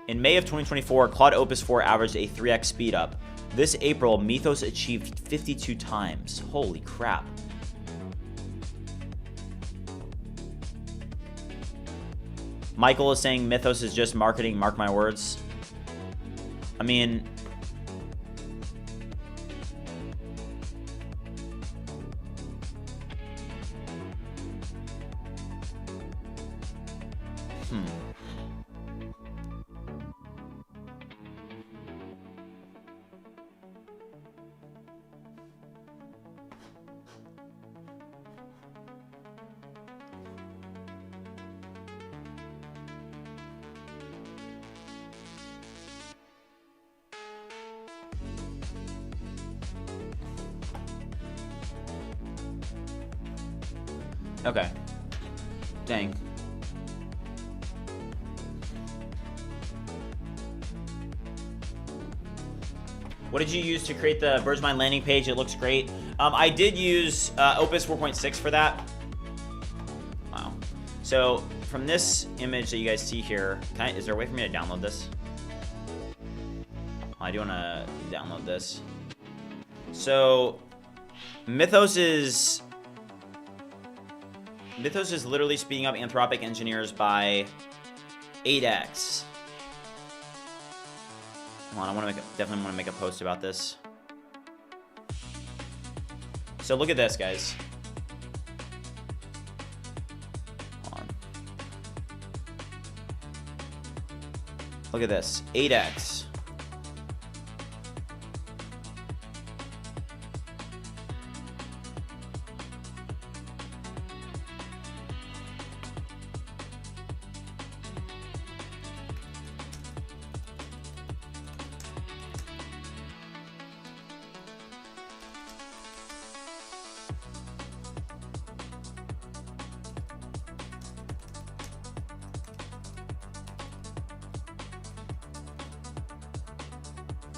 In May of 2024, Claude Opus 4 averaged a 3x speed up. This April, Mythos achieved 52 times. Holy crap. Michael is saying Mythos is just marketing, mark my words. I mean, okay. Dang. What did you use to create the BridgeMind landing page? It looks great. I did use Opus 4.6 for that. Wow. So from this image that you guys see here, is there a way for me to download this? I do want to download this. So Mythos is literally speeding up Anthropic engineers by 8x. Hold on, definitely want to make a post about this. So look at this, guys. Hold on. Look at this, 8x.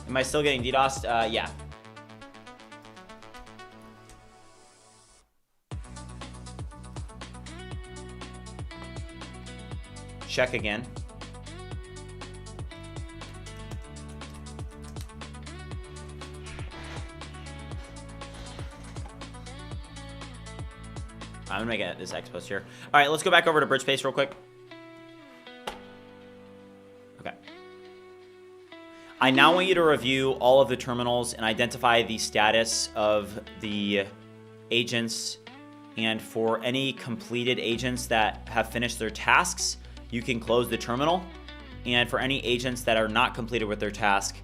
Am I still getting DDoSed? Yeah. Check again. I'm gonna make this X post here. All right, let's go back over to BridgeSpace real quick. Okay. I now want you to review all of the terminals and identify the status of the agents. And for any completed agents that have finished their tasks, you can close the terminal. And for any agents that are not completed with their task,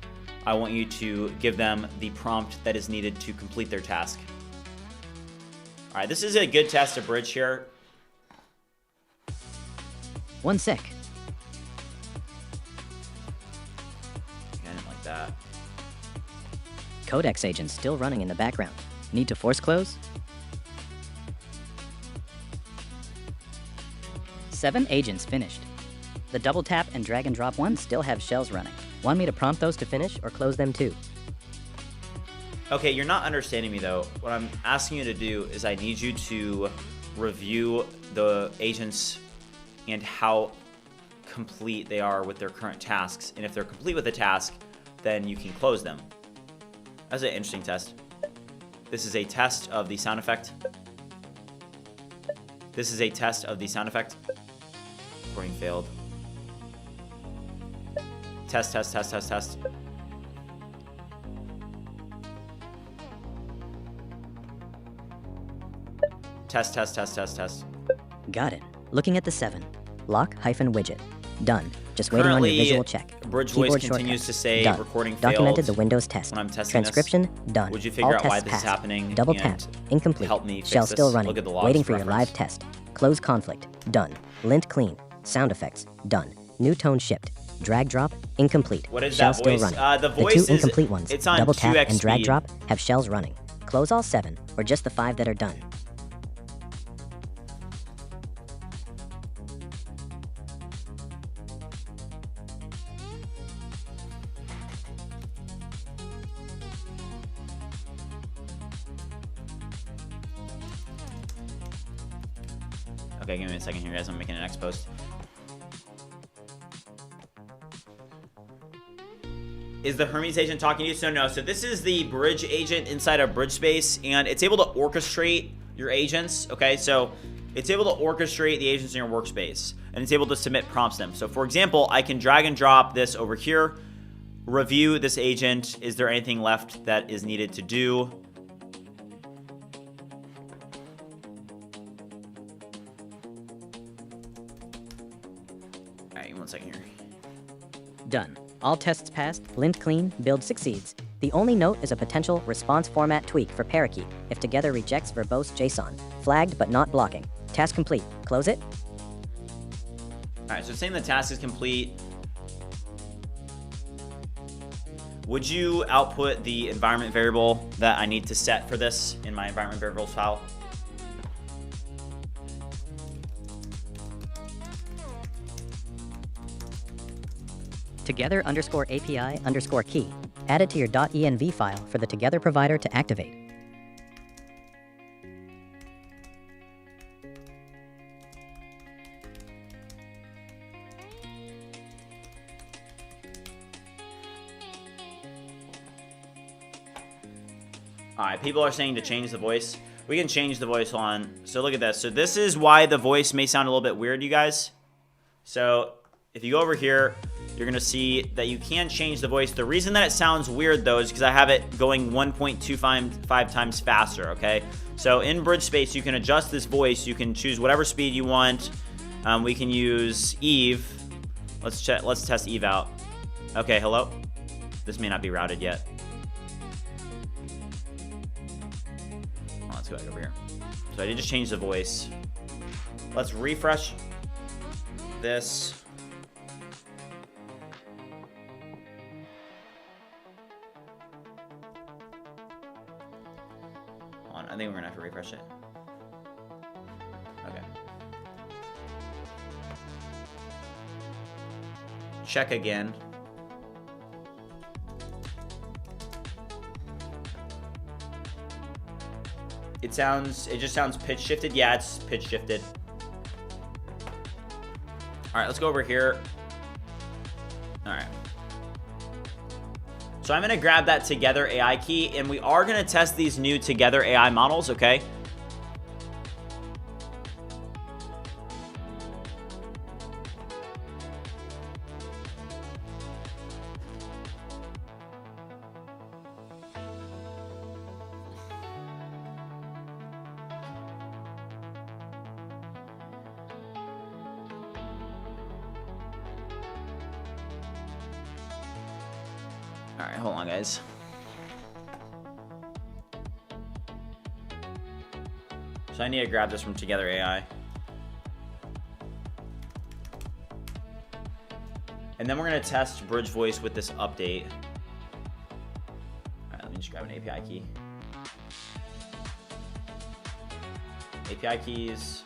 I want you to give them the prompt that is needed to complete their task. All right, this is a good test of Bridge here. One sec. I didn't like that. Codex agent still running in the background. Need to force close? 7 agents finished. The double tap and drag and drop ones still have shells running. Want me to prompt those to finish or close them too? Okay, you're not understanding me though. What I'm asking you to do is I need you to review the agents and how complete they are with their current tasks. And if they're complete with the task, then you can close them. That's an interesting test. This is a test of the sound effect. This is a test of the sound effect. Recording failed. Test, test, test, test, test. Test, test, test, test, test. Got it. Looking at the 7. Lock-widget. Done. Just waiting on your visual check. BridgeVoice Keyboard continues shortcut. to say Done. recording failed. Documented the Windows test. When I'm testing Transcription done. Would you figure All out why tests this is passed. happening Double and tap. Incomplete. help me fix Shell this? still running. Look at the logs Waiting for your reference. live test. Close conflict. Done. Lint clean. Sound effects. Done. New tone shipped. Drag drop. Incomplete. What is Shell that still voice? running. The The voice 2 is incomplete ones. it's on Double tap 2x and drag speed. drop have shells running. Close all 7 or just the 5 that are done. Okay, give me a second here, guys. I'm making an next post. Is the Hermes agent talking to you? So no. So this is the bridge agent inside of BridgeSpace, and it's able to orchestrate your agents. Okay, so it's able to orchestrate the agents in your workspace, and it's able to submit prompts to them. So for example, I can drag and drop this over here, review this agent. Is there anything left that is needed to do? All right, 1 second here. Done. All tests passed, lint clean, build succeeds. The only note is a potential response format tweak for parakeet if together rejects verbose JSON. Flagged but not blocking. Task complete. Close it. All right, so it's saying the task is complete. Would you output the environment variable that I need to set for this in my environment variables file? Together underscore API underscore key. Add it to your .env file for the together provider to activate. All right, people are saying to change the voice. We can change the voice on. So look at this. So this is why the voice may sound a little bit weird, you guys. So if you go over here, you're gonna see that you can change the voice. The reason that it sounds weird though is because I have it going 1.25 times faster, okay? So in BridgeSpace, you can adjust this voice. You can choose whatever speed you want. We can use Eve. Let's test Eve out. Okay, hello? This may not be routed yet. Oh, let's go back over here. So I did just change the voice. Let's refresh this. I think we're gonna have to refresh it. Okay. Check again. It just sounds pitch shifted. Yeah, it's pitch shifted. All right, let's go over here. All right. So I'm gonna grab that Together AI key, and we are gonna test these new Together AI models, okay? All right, hold on, guys. So I need to grab this from Together AI. And then we're going to test BridgeVoice with this update. All right, let me just grab an API key. API keys.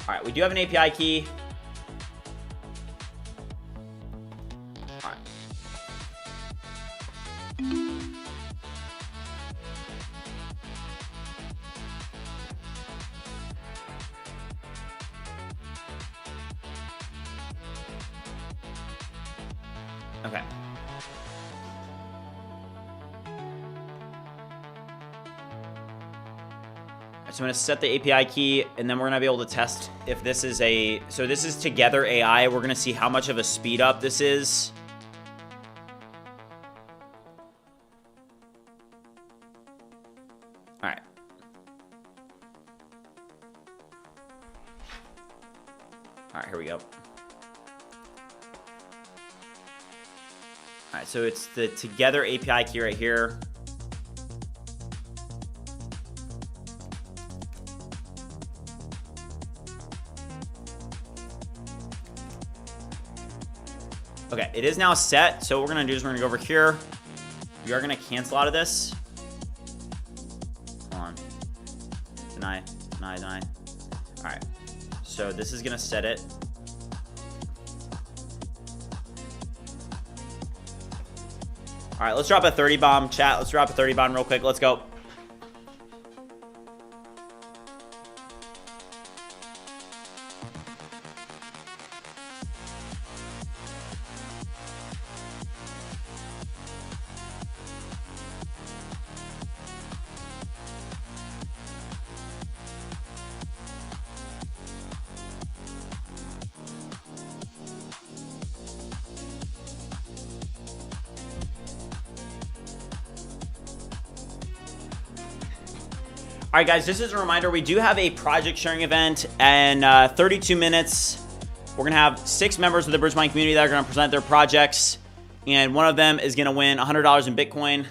All right, we do have an API key. All right. Okay. So I'm going to set the API key, and then we're going to be able to test if this is a... So this is Together AI. We're going to see how much of a speed up this is. All right. All right, here we go. All right, so it's the Together API key right here. Okay, it is now set. So what we're gonna do is we're gonna go over here. We are gonna cancel out of this. Hold on. Deny. All right. So this is gonna set it. All right, let's drop a 30 bomb, chat. Let's drop a 30 bomb real quick. Let's go. All right, guys, this is a reminder. We do have a project sharing event in 32 minutes. We're going to have 6 members of the BridgeMind community that are going to present their projects, and one of them is going to win $100 in Bitcoin.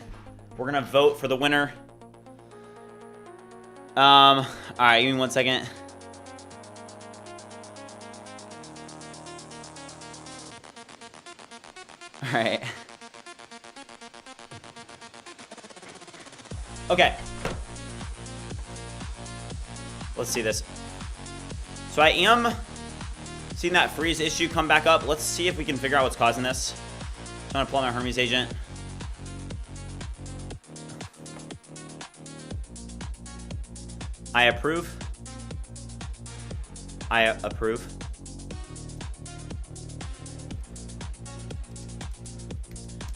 We're going to vote for the winner. All right, give me 1 second. All right. Okay. Let's see this. So I am seeing that freeze issue come back up. Let's see if we can figure out what's causing this. So I'm gonna pull out my Hermes agent. I approve. I approve.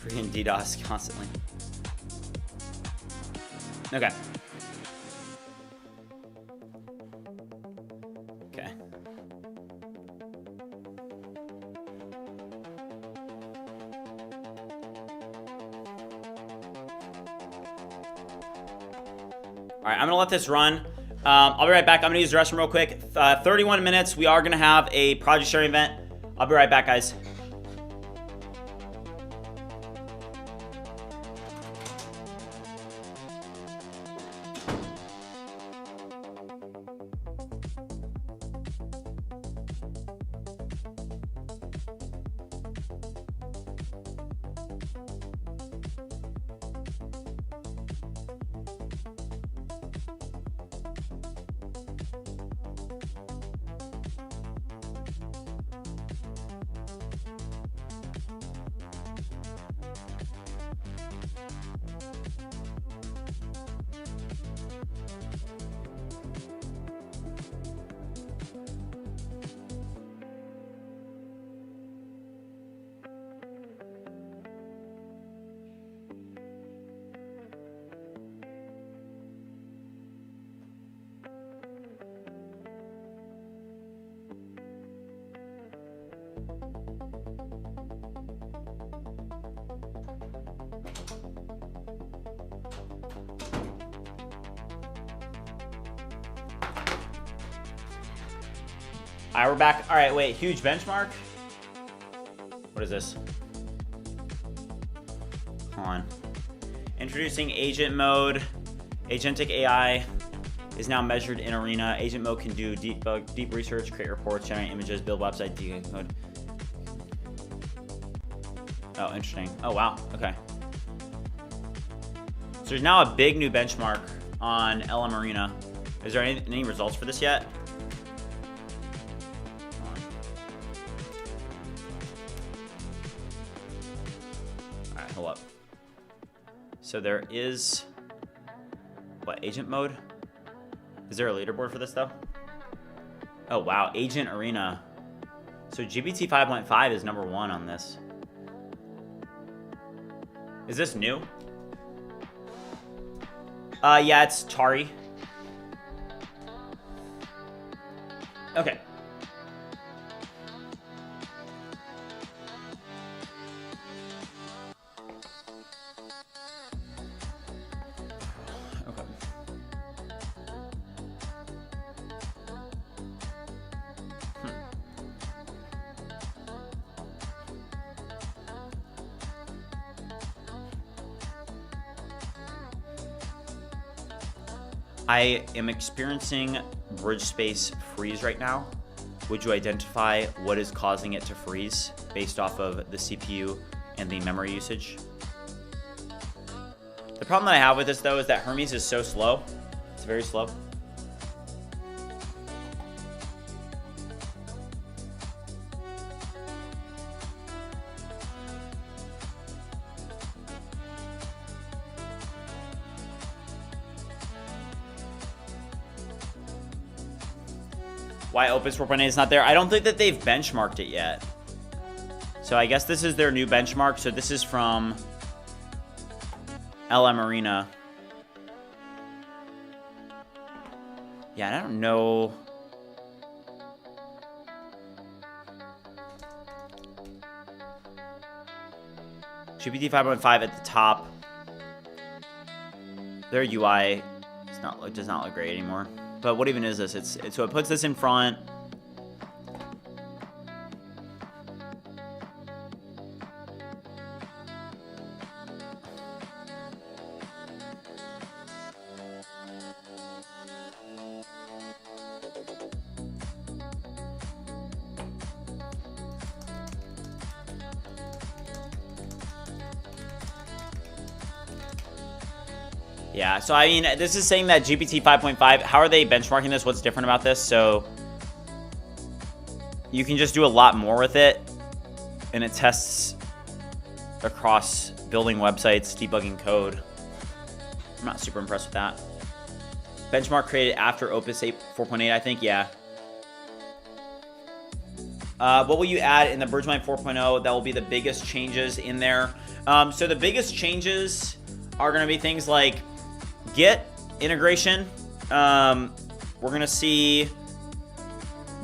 Freaking DDoS constantly. Okay. Okay. All right, I'm gonna let this run. I'll be right back. I'm gonna use the restroom real quick. 31 minutes. We are gonna have a project sharing event. I'll be right back, guys. All right, we're back. All right, wait, huge benchmark. What is this? Hold on. Introducing agent mode, agentic AI. is now measured in Arena. Agent mode can do deep research, create reports, generate images, build website, decode. Oh, interesting. Oh, wow. Okay. So there's now a big new benchmark on LM Arena. Is there any results for this yet? All right, hold up. So there is, what, agent mode? Is there a leaderboard for this though? Oh wow, Agent Arena. So GPT 5.5 is #1 on this. Is this new? Yeah, it's Tari. Okay. I am experiencing BridgeSpace freeze right now. Would you identify what is causing it to freeze based off of the CPU and the memory usage? The problem that I have with this though is that Hermes is so slow. It's very slow. Why Opus 4.8 is not there? I don't think that they've benchmarked it yet. So I guess this is their new benchmark. So this is from LM Arena. Yeah, I don't know. GPT 5.5 at the top. Their UI does not look great anymore. But what even is this? So it puts this in front. Yeah, so I mean, this is saying that GPT 5.5, how are they benchmarking this? What's different about this? So you can just do a lot more with it, and it tests across building websites, debugging code. I'm not super impressed with that. Benchmark created after Opus 4.8, I think, yeah. What will you add in the BridgeMind 4.0 that will be the biggest changes in there? So the biggest changes are going to be things like Git integration. We're going to see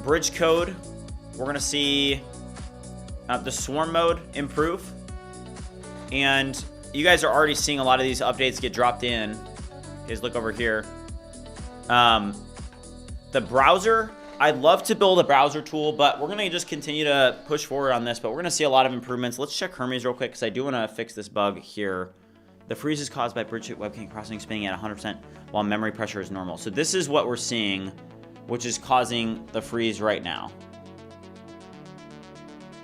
bridge code. We're going to see the swarm mode improve. And you guys are already seeing a lot of these updates get dropped in. Guys, look over here. The browser, I'd love to build a browser tool, but we're going to just continue to push forward on this. But we're going to see a lot of improvements. Let's check Hermes real quick because I do want to fix this bug here. The freeze is caused by bridge webcam processing spinning at 100% while memory pressure is normal. So this is what we're seeing, which is causing the freeze right now.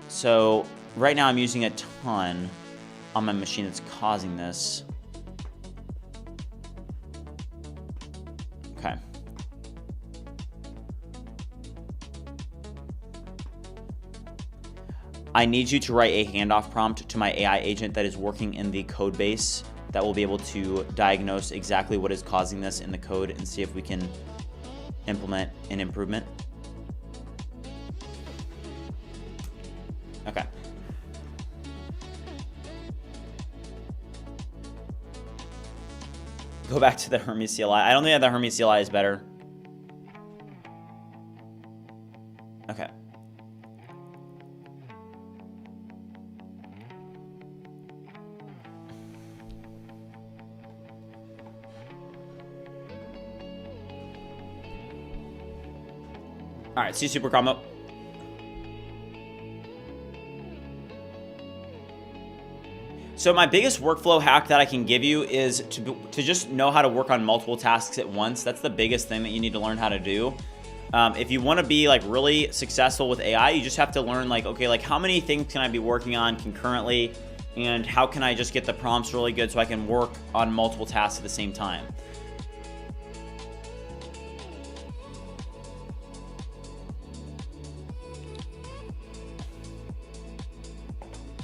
So right now I'm using a ton on my machine that's causing this. Okay. I need you to write a handoff prompt to my AI agent that is working in the code base that will be able to diagnose exactly what is causing this in the code and see if we can implement an improvement. Okay. Go back to the Hermes CLI. I don't think that the Hermes CLI is better. Okay. All right, see super combo. So my biggest workflow hack that I can give you is to just know how to work on multiple tasks at once. That's the biggest thing that you need to learn how to do. If you want to be like really successful with AI, you just have to learn like, okay, like how many things can I be working on concurrently, and how can I just get the prompts really good so I can work on multiple tasks at the same time.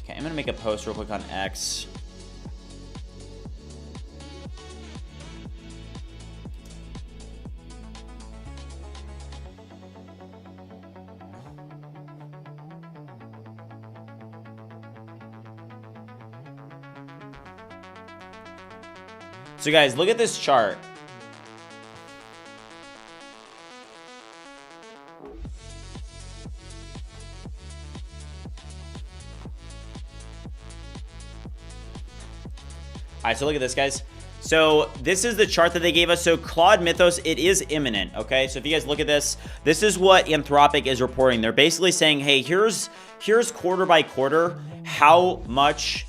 Okay, I'm gonna make a post real quick on X. So guys, look at this chart. All right, so look at this, guys. So this is the chart that they gave us. So Claude Mythos, it is imminent, okay? So if you guys look at this, this is what Anthropic is reporting. They're basically saying, hey, here's quarter by quarter how much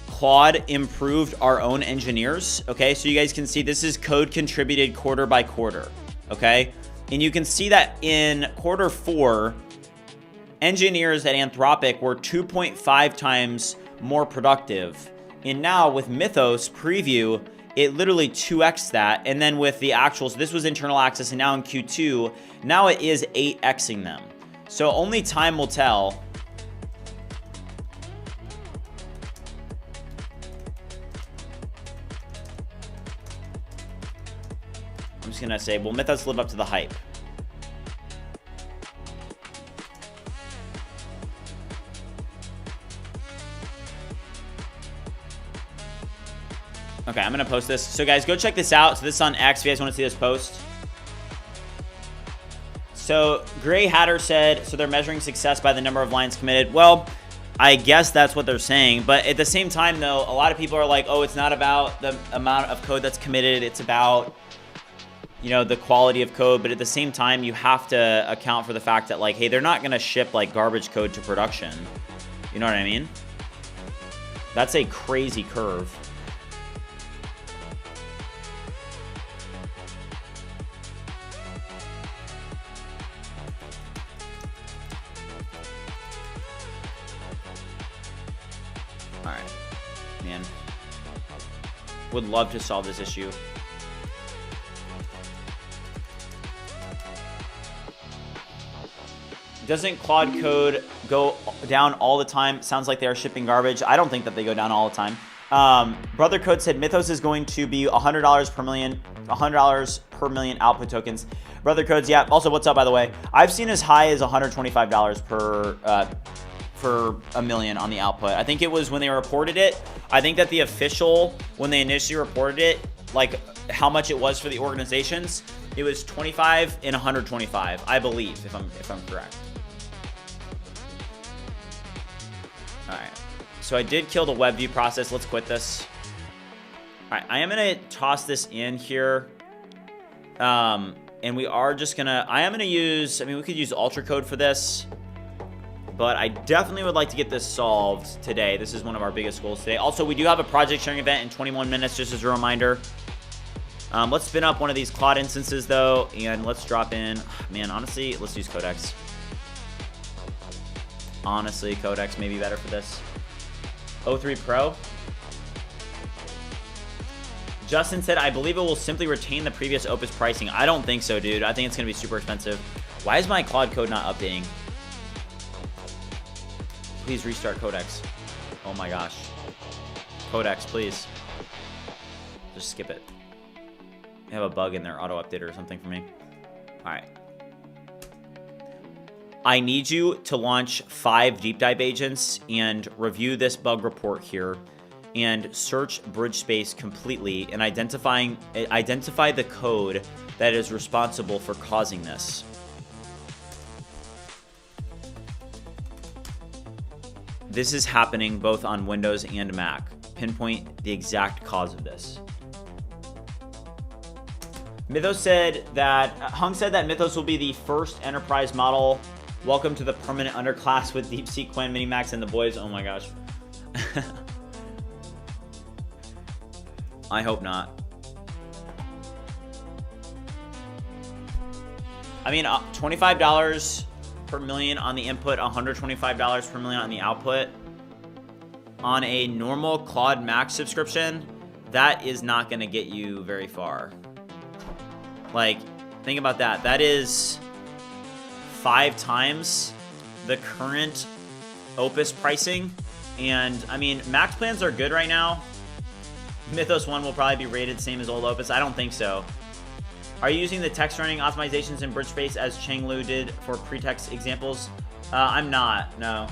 Claude improved our own engineers, okay? So you guys can see this is code contributed quarter by quarter, okay? And you can see that in quarter 4, engineers at Anthropic were 2.5 times more productive. And now with Mythos preview, it literally 2x that. And then with the actuals, this was internal access, and now in Q2, now it is 8xing them. So only time will tell. I'm just gonna say, will Mythos live up to the hype? Okay, I'm gonna post this. So guys, go check this out. So this is on X if you guys want to see this post. So Gray Hatter said, so they're measuring success by the number of lines committed. Well, I guess that's what they're saying. But at the same time, though, a lot of people are like, oh, it's not about the amount of code that's committed. It's about, you know, the quality of code. But at the same time, you have to account for the fact that, like, hey, they're not gonna ship like garbage code to production. You know what I mean? That's a crazy curve. Alright, man. Would love to solve this issue. Doesn't Claude Code go down all the time? Sounds like they are shipping garbage. I don't think that they go down all the time. Brother Code said Mythos is going to be $100 per million, $100 per million output tokens. Brother Codes, yeah. Also, what's up, by the way? I've seen as high as $125 per a million on the output. I think it was when they reported it. I think that the official, when they initially reported it, like how much it was for the organizations, it was 25 and 125, I believe, if I'm correct. All right. So I did kill the web view process. Let's quit this. All right, I am gonna toss this in here. And we are just gonna, I am gonna use, I mean, we could use UltraCode for this, but I definitely would like to get this solved today. This is one of our biggest goals today. Also, we do have a project sharing event in 21 minutes, just as a reminder. Let's spin up one of these Claude instances though, and let's drop in, man, honestly, let's use Codex. Honestly, Codex may be better for this. O3 Pro. Justin said, I believe it will simply retain the previous Opus pricing. I don't think so, dude. I think it's going to be super expensive. Why is my Claude Code not updating? Please restart Codex. Oh my gosh. Codex, please. Just skip it. They have a bug in their auto updater or something for me. All right. I need you to launch 5 deep dive agents and review this bug report here and search BridgeSpace completely and identify the code that is responsible for causing this. This is happening both on Windows and Mac. Pinpoint the exact cause of this. Mythos said that, Hung said that Mythos will be the first enterprise model. Welcome to the permanent underclass with DeepSeek, Quen, Minimax, and the boys. Oh my gosh. I hope not. I mean, $25 per million on the input, $125 per million on the output. On a normal Claude Max subscription, that is not going to get you very far. Like, think about that. That is 5 times the current Opus pricing. And, I mean, Max plans are good right now. Mythos 1 will probably be rated same as old Opus. I don't think so. Are you using the text running optimizations in BridgeSpace as Cheng Lu did for pretext examples? I'm not, no.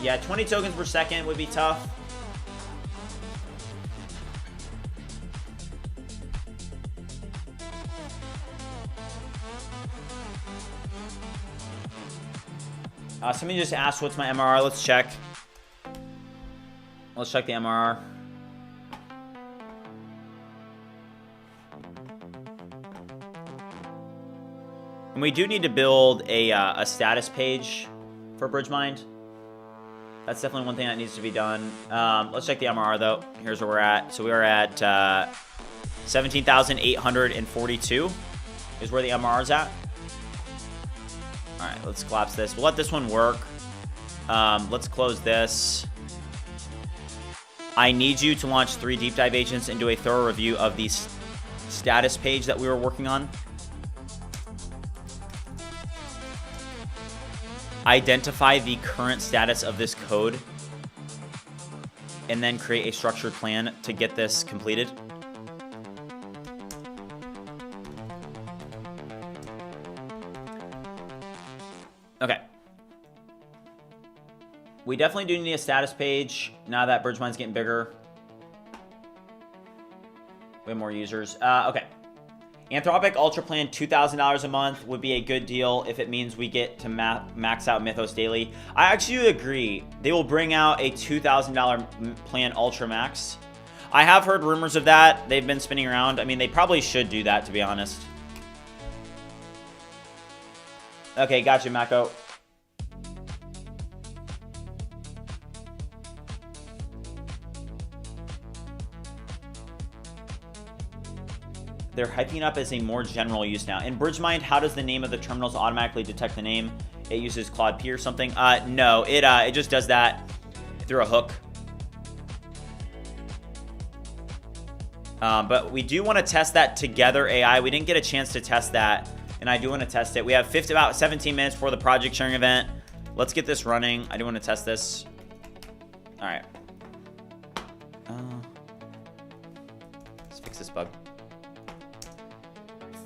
Yeah, 20 tokens per second would be tough. Somebody just asked, what's my MRR? Let's check. Let's check the MRR. And we do need to build a status page for BridgeMind. That's definitely one thing that needs to be done. Let's check the MRR though. Here's where we're at. So we are at 17,842 is where the MRR is at. All right, let's collapse this. We'll let this one work. Let's close this. I need you to launch 3 deep dive agents and do a thorough review of the status page that we were working on. Identify the current status of this code and then create a structured plan to get this completed. Okay. We definitely do need a status page now that BridgeMind's getting bigger. We have more users. Okay. Anthropic Ultra Plan, $2,000 a month would be a good deal if it means we get to max out Mythos daily. I actually agree. They will bring out a $2,000 plan Ultra Max. I have heard rumors of that. They've been spinning around. I mean, they probably should do that, to be honest. Okay, gotcha, Mako. They're hyping up as a more general use now. In BridgeMind, how does the name of the terminals automatically detect the name? It uses Claude P or something? No, it just does that through a hook. But we do want to test that together AI. We didn't get a chance to test that, and I do want to test it. We have about 17 minutes for the project sharing event. Let's get this running. I do want to test this. All right. Let's fix this bug.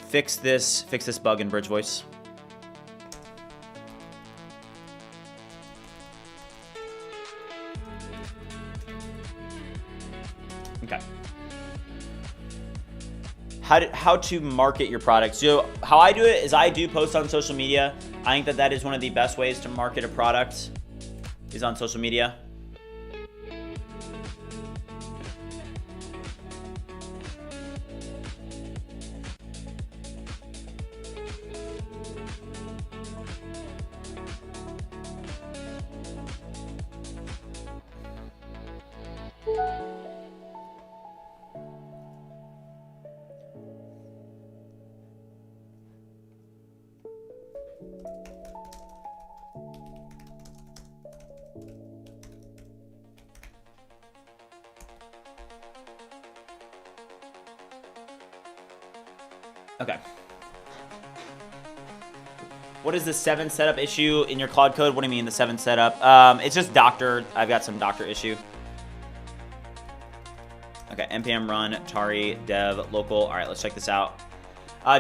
Fix this bug in BridgeVoice. Okay. How to market your product. So how I do it is I do post on social media. I think that is one of the best ways to market a product is on social media. Okay. What is the 7 setup issue in your Claude Code? What do you mean the 7 setup? It's just doctor. I've got some doctor issue. Okay, npm run tari dev local. All right, let's check this out.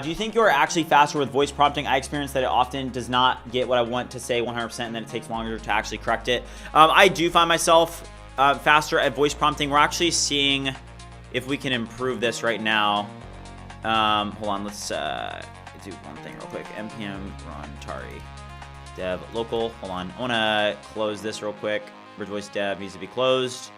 Do you think you're actually faster with voice prompting? I experience that it often does not get what I want to say 100% and then it takes longer to actually correct it. I do find myself faster at voice prompting. We're actually seeing if we can improve this right now. Hold on, let's do one thing real quick. npm run tari dev local. Hold on, I want to close this real quick. BridgeVoice dev needs to be closed.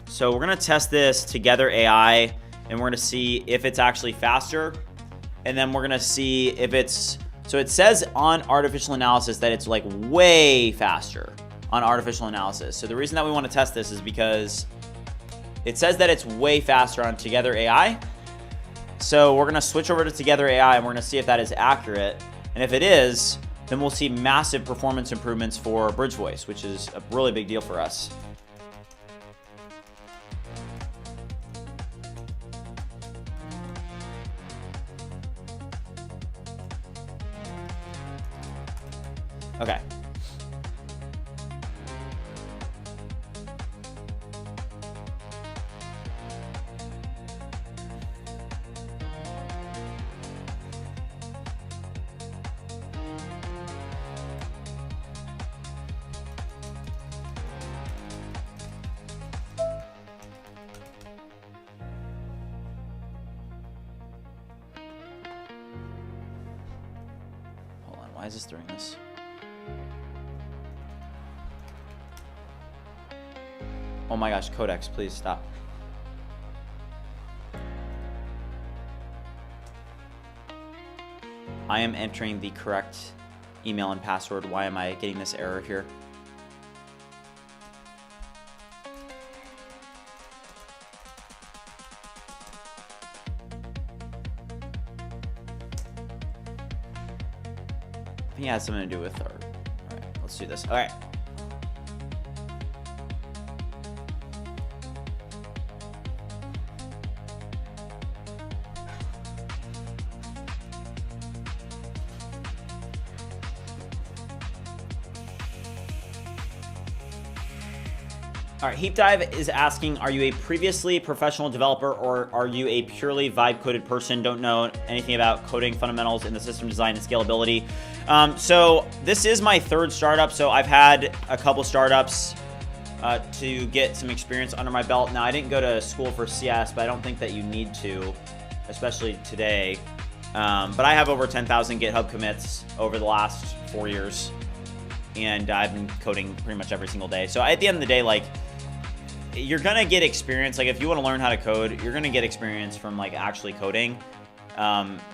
So we're going to test this together AI, and we're going to see if it's actually faster. And then we're going to see if it's, so it says on artificial analysis that it's like way faster on artificial analysis. So the reason that we want to test this is because it says that it's way faster on Together AI. So we're going to switch over to Together AI and we're going to see if that is accurate. And if it is, then we'll see massive performance improvements for BridgeVoice, which is a really big deal for us. Okay. Hold on, why is this doing this? Oh my gosh, Codex, please stop. I am entering the correct email and password. Why am I getting this error here? I think it has something to do with our... All right, let's do this. All right. All right, Heap Dive is asking, are you a previously professional developer or are you a purely vibe-coded person? Don't know anything about coding fundamentals in the system design and scalability. So this is my third startup. So I've had a couple startups to get some experience under my belt. Now, I didn't go to school for CS, but I don't think that you need to, especially today. But I have over 10,000 GitHub commits over the last 4 years. And I've been coding pretty much every single day. So at the end of the day, like, you're gonna get experience. Like, if you want to learn how to code, you're gonna get experience from like actually coding.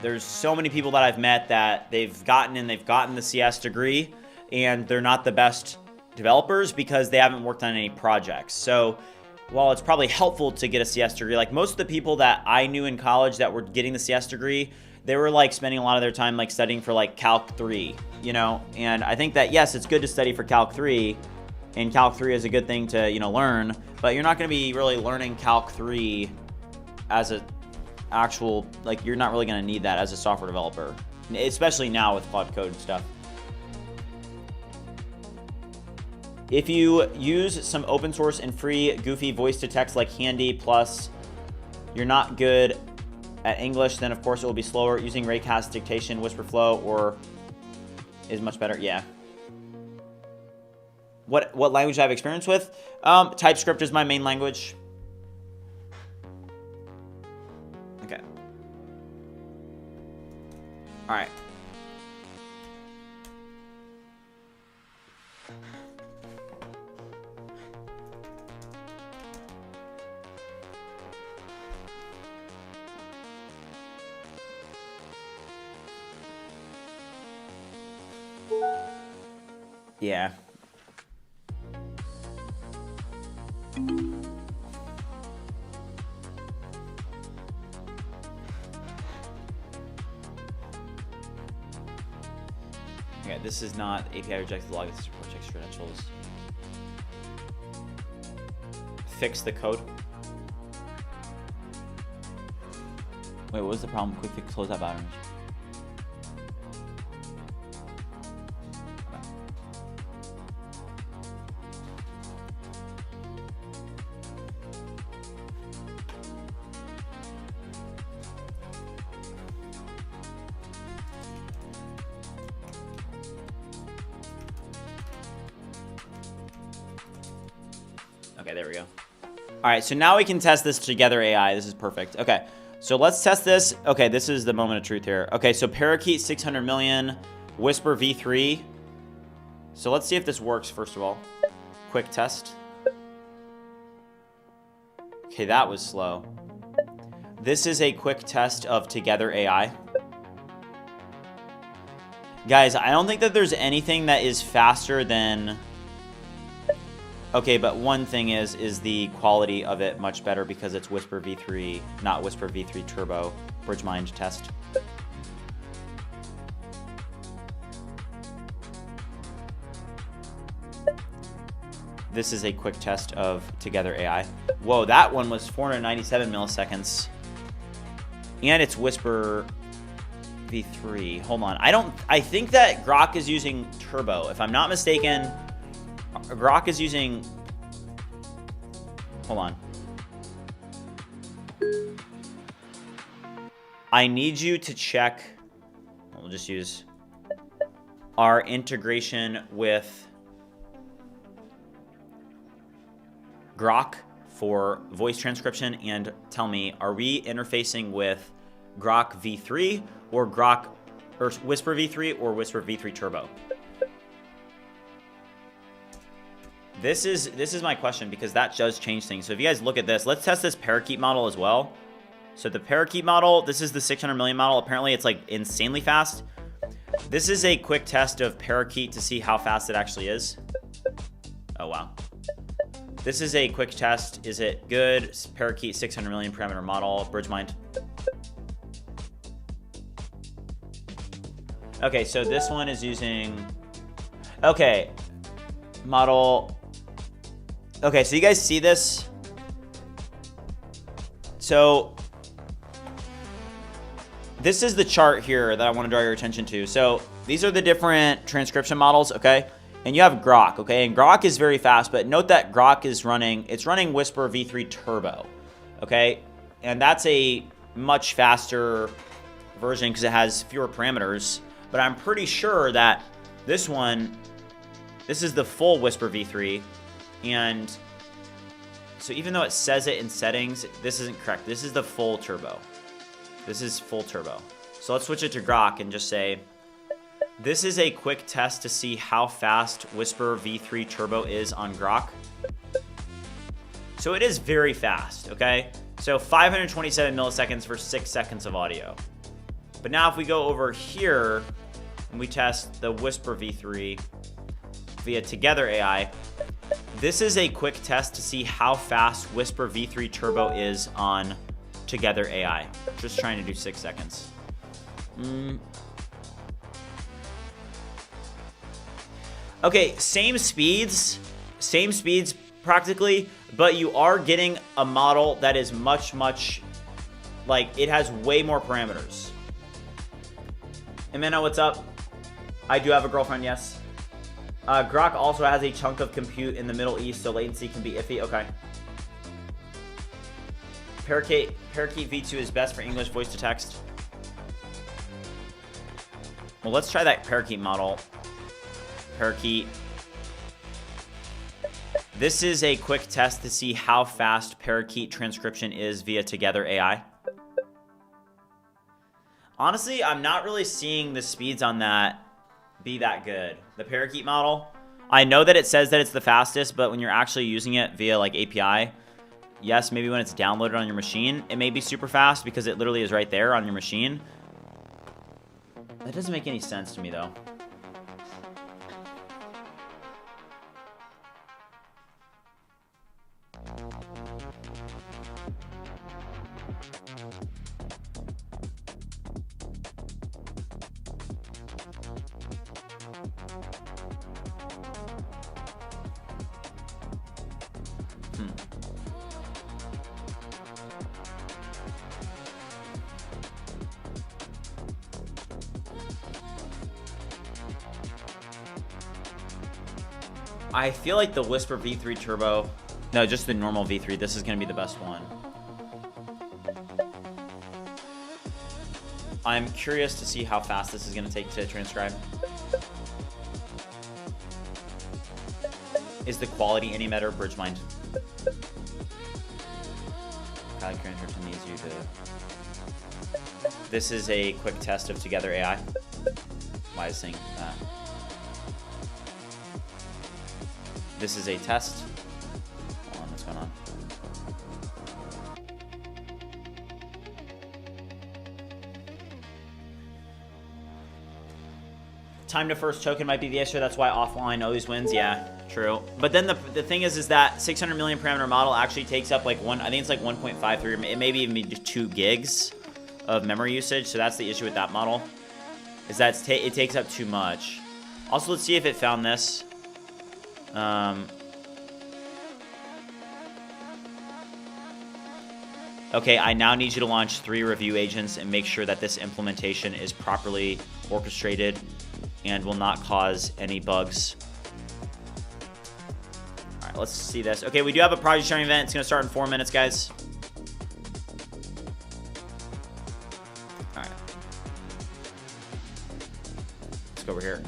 There's so many people that I've met that they've gotten the CS degree and they're not the best developers because they haven't worked on any projects. So while it's probably helpful to get a CS degree, like most of the people that I knew in college that were getting the CS degree, they were like spending a lot of their time like studying for like Calc 3, you know? And I think that, yes, it's good to study for Calc 3, and Calc 3 is a good thing to, you know, learn, but you're not going to be really learning Calc 3 as a actual, like, you're not really going to need that as a software developer, especially now with Claude Code and stuff. If you use some open source and free goofy voice to text like Handy plus you're not good at English, then of course it will be slower. Using Raycast dictation, Whisperflow, or is much better. Yeah. What language I have experience with? TypeScript is my main language. Okay. All right. Yeah. Okay, this is not API rejected log, this is support checks credentials. Fix the code. Wait, what was the problem? Quick fix, close that battery. Okay, there we go. All right, so now we can test this Together AI. This is perfect. Okay, so let's test this. Okay, this is the moment of truth here. Okay, so Parakeet 600 million, Whisper V3. So let's see if this works, first of all. Quick test. Okay, that was slow. This is a quick test of Together AI. Guys, I don't think that there's anything that is faster than Okay, but one thing is the quality of it much better because it's Whisper v3, not Whisper v3 Turbo. BridgeMind test. This is a quick test of Together AI. Whoa, that one was 497 milliseconds. And it's Whisper v3. Hold on. I think that Grok is using Turbo. If I'm not mistaken, Grok is using... Hold on. I need you to check... We'll just use our integration with Grok for voice transcription and tell me, are we interfacing with Grok v3 or Whisper v3 or Whisper v3 Turbo? This is my question because that does change things. So if you guys look at this, let's test this parakeet model as well. So the parakeet model, this is the 600 million model. Apparently it's like insanely fast. This is a quick test of parakeet to see how fast it actually is. Oh, wow. This is a quick test. Is it good? Parakeet 600 million parameter model, BridgeMind. Okay, so this one is using, okay, model. Okay, so you guys see this? So this is the chart here that I want to draw your attention to. So these are the different transcription models, okay? And you have Grok, okay? And Grok is very fast, but note that Grok is running Whisper v3 Turbo, okay? And that's a much faster version because it has fewer parameters. But I'm pretty sure that this is the full Whisper v3. And so even though it says it in settings, this isn't correct. This is the full Turbo. This is full Turbo. So let's switch it to Grok and just say, this is a quick test to see how fast Whisper v3 Turbo is on Grok. So it is very fast, okay? So 527 milliseconds for 6 seconds of audio. But now if we go over here and we test the Whisper v3 via Together AI, this is a quick test to see how fast Whisper v3 Turbo is on Together AI. Just trying to do 6 seconds. Okay, same speeds practically, but you are getting a model that is much, like, it has way more parameters. Amanda, what's up? I do have a girlfriend, yes. Grok also has a chunk of compute in the Middle East, so latency can be iffy. Okay. Parakeet v2 is best for English voice to text. Well, let's try that Parakeet model. Parakeet. This is a quick test to see how fast Parakeet transcription is via Together AI. Honestly, I'm not really seeing the speeds on that be that good. The Parakeet model, I know that it says that it's the fastest, but when you're actually using it via like API, yes, maybe when it's downloaded on your machine, it may be super fast because it literally is right there on your machine. That doesn't make any sense to me though. I feel like the Whisper v3 Turbo, no, just the normal v3, this is going to be the best one. I'm curious to see how fast this is going to take to transcribe. Is the quality any better? BridgeMind. Transcription needs you to... This is a quick test of Together AI. Why is saying that? This is a test. Hold on, what's going on? time to first token might be the issue. That's why offline always wins. Yeah, true. But then the thing is that 600 million parameter model actually takes up like I think it's like 1.53, it maybe even be 2 gigs of memory usage. So that's the issue with that model, is that it takes up too much. Also, let's see if it found this. Okay, I now need you to launch 3 review agents and make sure that this implementation is properly orchestrated and will not cause any bugs. All right, let's see this. Okay, we do have a project sharing event. It's going to start in 4 minutes, guys. All right. Let's go over here.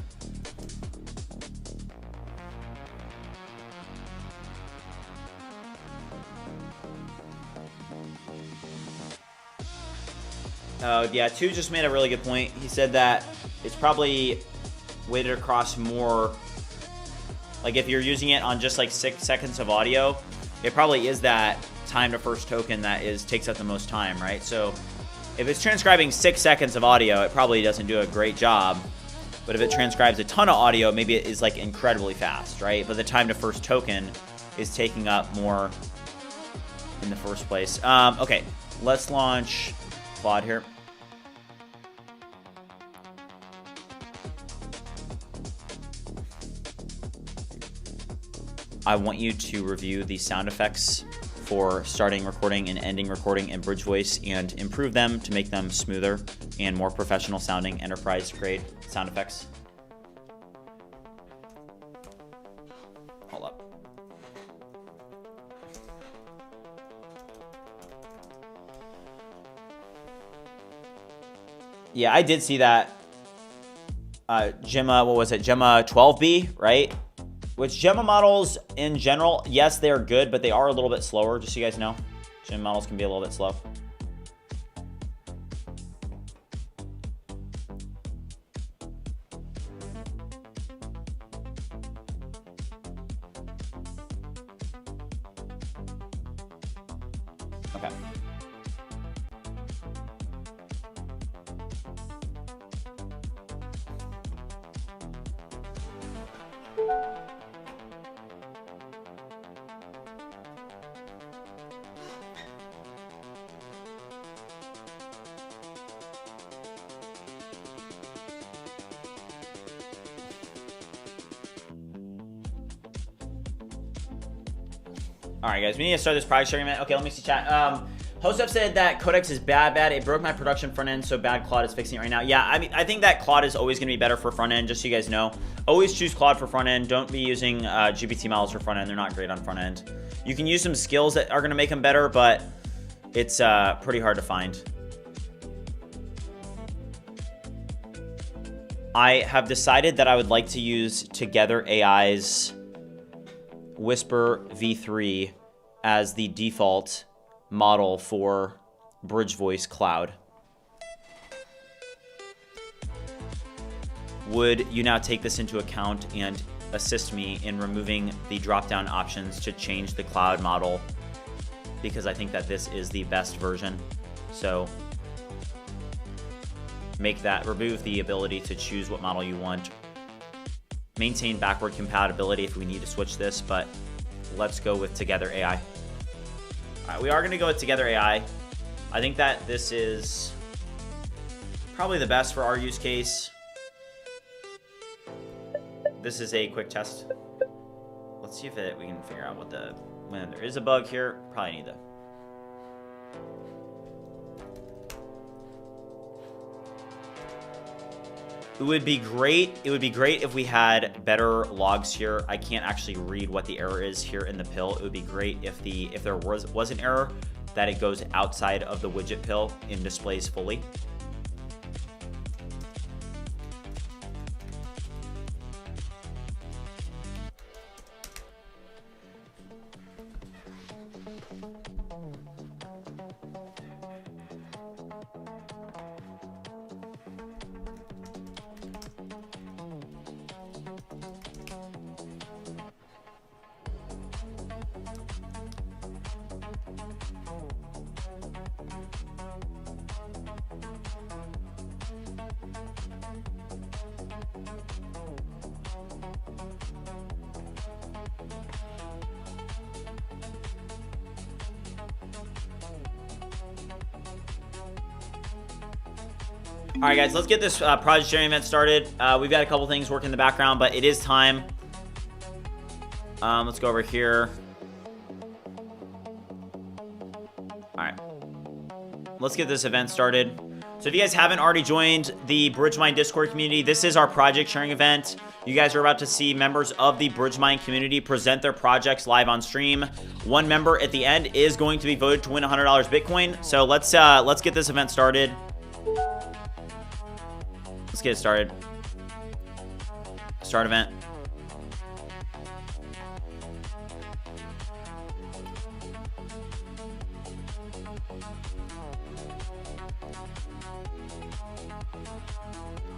Yeah, 2 just made a really good point. He said that it's probably weighted across more. Like if you're using it on just like 6 seconds of audio, it probably is that time to first token that takes up the most time, right? So if it's transcribing 6 seconds of audio, it probably doesn't do a great job. But if it transcribes a ton of audio, maybe it is like incredibly fast, right? But the time to first token is taking up more in the first place. Okay, let's launch Claude here. I want you to review the sound effects for starting recording and ending recording in BridgeVoice and improve them to make them smoother and more professional sounding enterprise grade sound effects. Hold up. Yeah, I did see that. Gemma, what was it? Gemma 12B, right? Which Gemma models in general, yes, they're good, but they are a little bit slower, just so you guys know. Gemma models can be a little bit slow. Okay. All right, guys, we need to start this project sharing event. Okay, let me see chat. Hostup said that Codex is bad. It broke my production front end, so bad. Claude is fixing it right now. Yeah, I mean, I think that Claude is always going to be better for front end, just so you guys know. Always choose Claude for front end. Don't be using GPT models for front end. They're not great on front end. You can use some skills that are going to make them better, but it's pretty hard to find. I have decided that I would like to use Together AI's Whisper v3 as the default model for BridgeVoice Cloud. Would you now take this into account and assist me in removing the drop-down options to change the cloud model? Because I think that this is the best version. So remove the ability to choose what model you want. Maintain backward compatibility if we need to switch this, but let's go with Together AI. All right, we are going to go with Together AI. I think that this is probably the best for our use case. This is a quick test. Let's see if we can figure out when there is a bug here. Probably need to. It would be great if we had better logs here. I can't actually read what the error is here in the pill. It would be great if there was an error, that it goes outside of the widget pill and displays fully. All right, guys, let's get this project sharing event started. We've got a couple things working in the background, but it is time. Let's go over here. All right. Let's get this event started. So if you guys haven't already joined the BridgeMind Discord community, this is our project sharing event. You guys are about to see members of the BridgeMind community present their projects live on stream. One member at the end is going to be voted to win $100 Bitcoin. So let's get this event started. Let's get it started. Start event.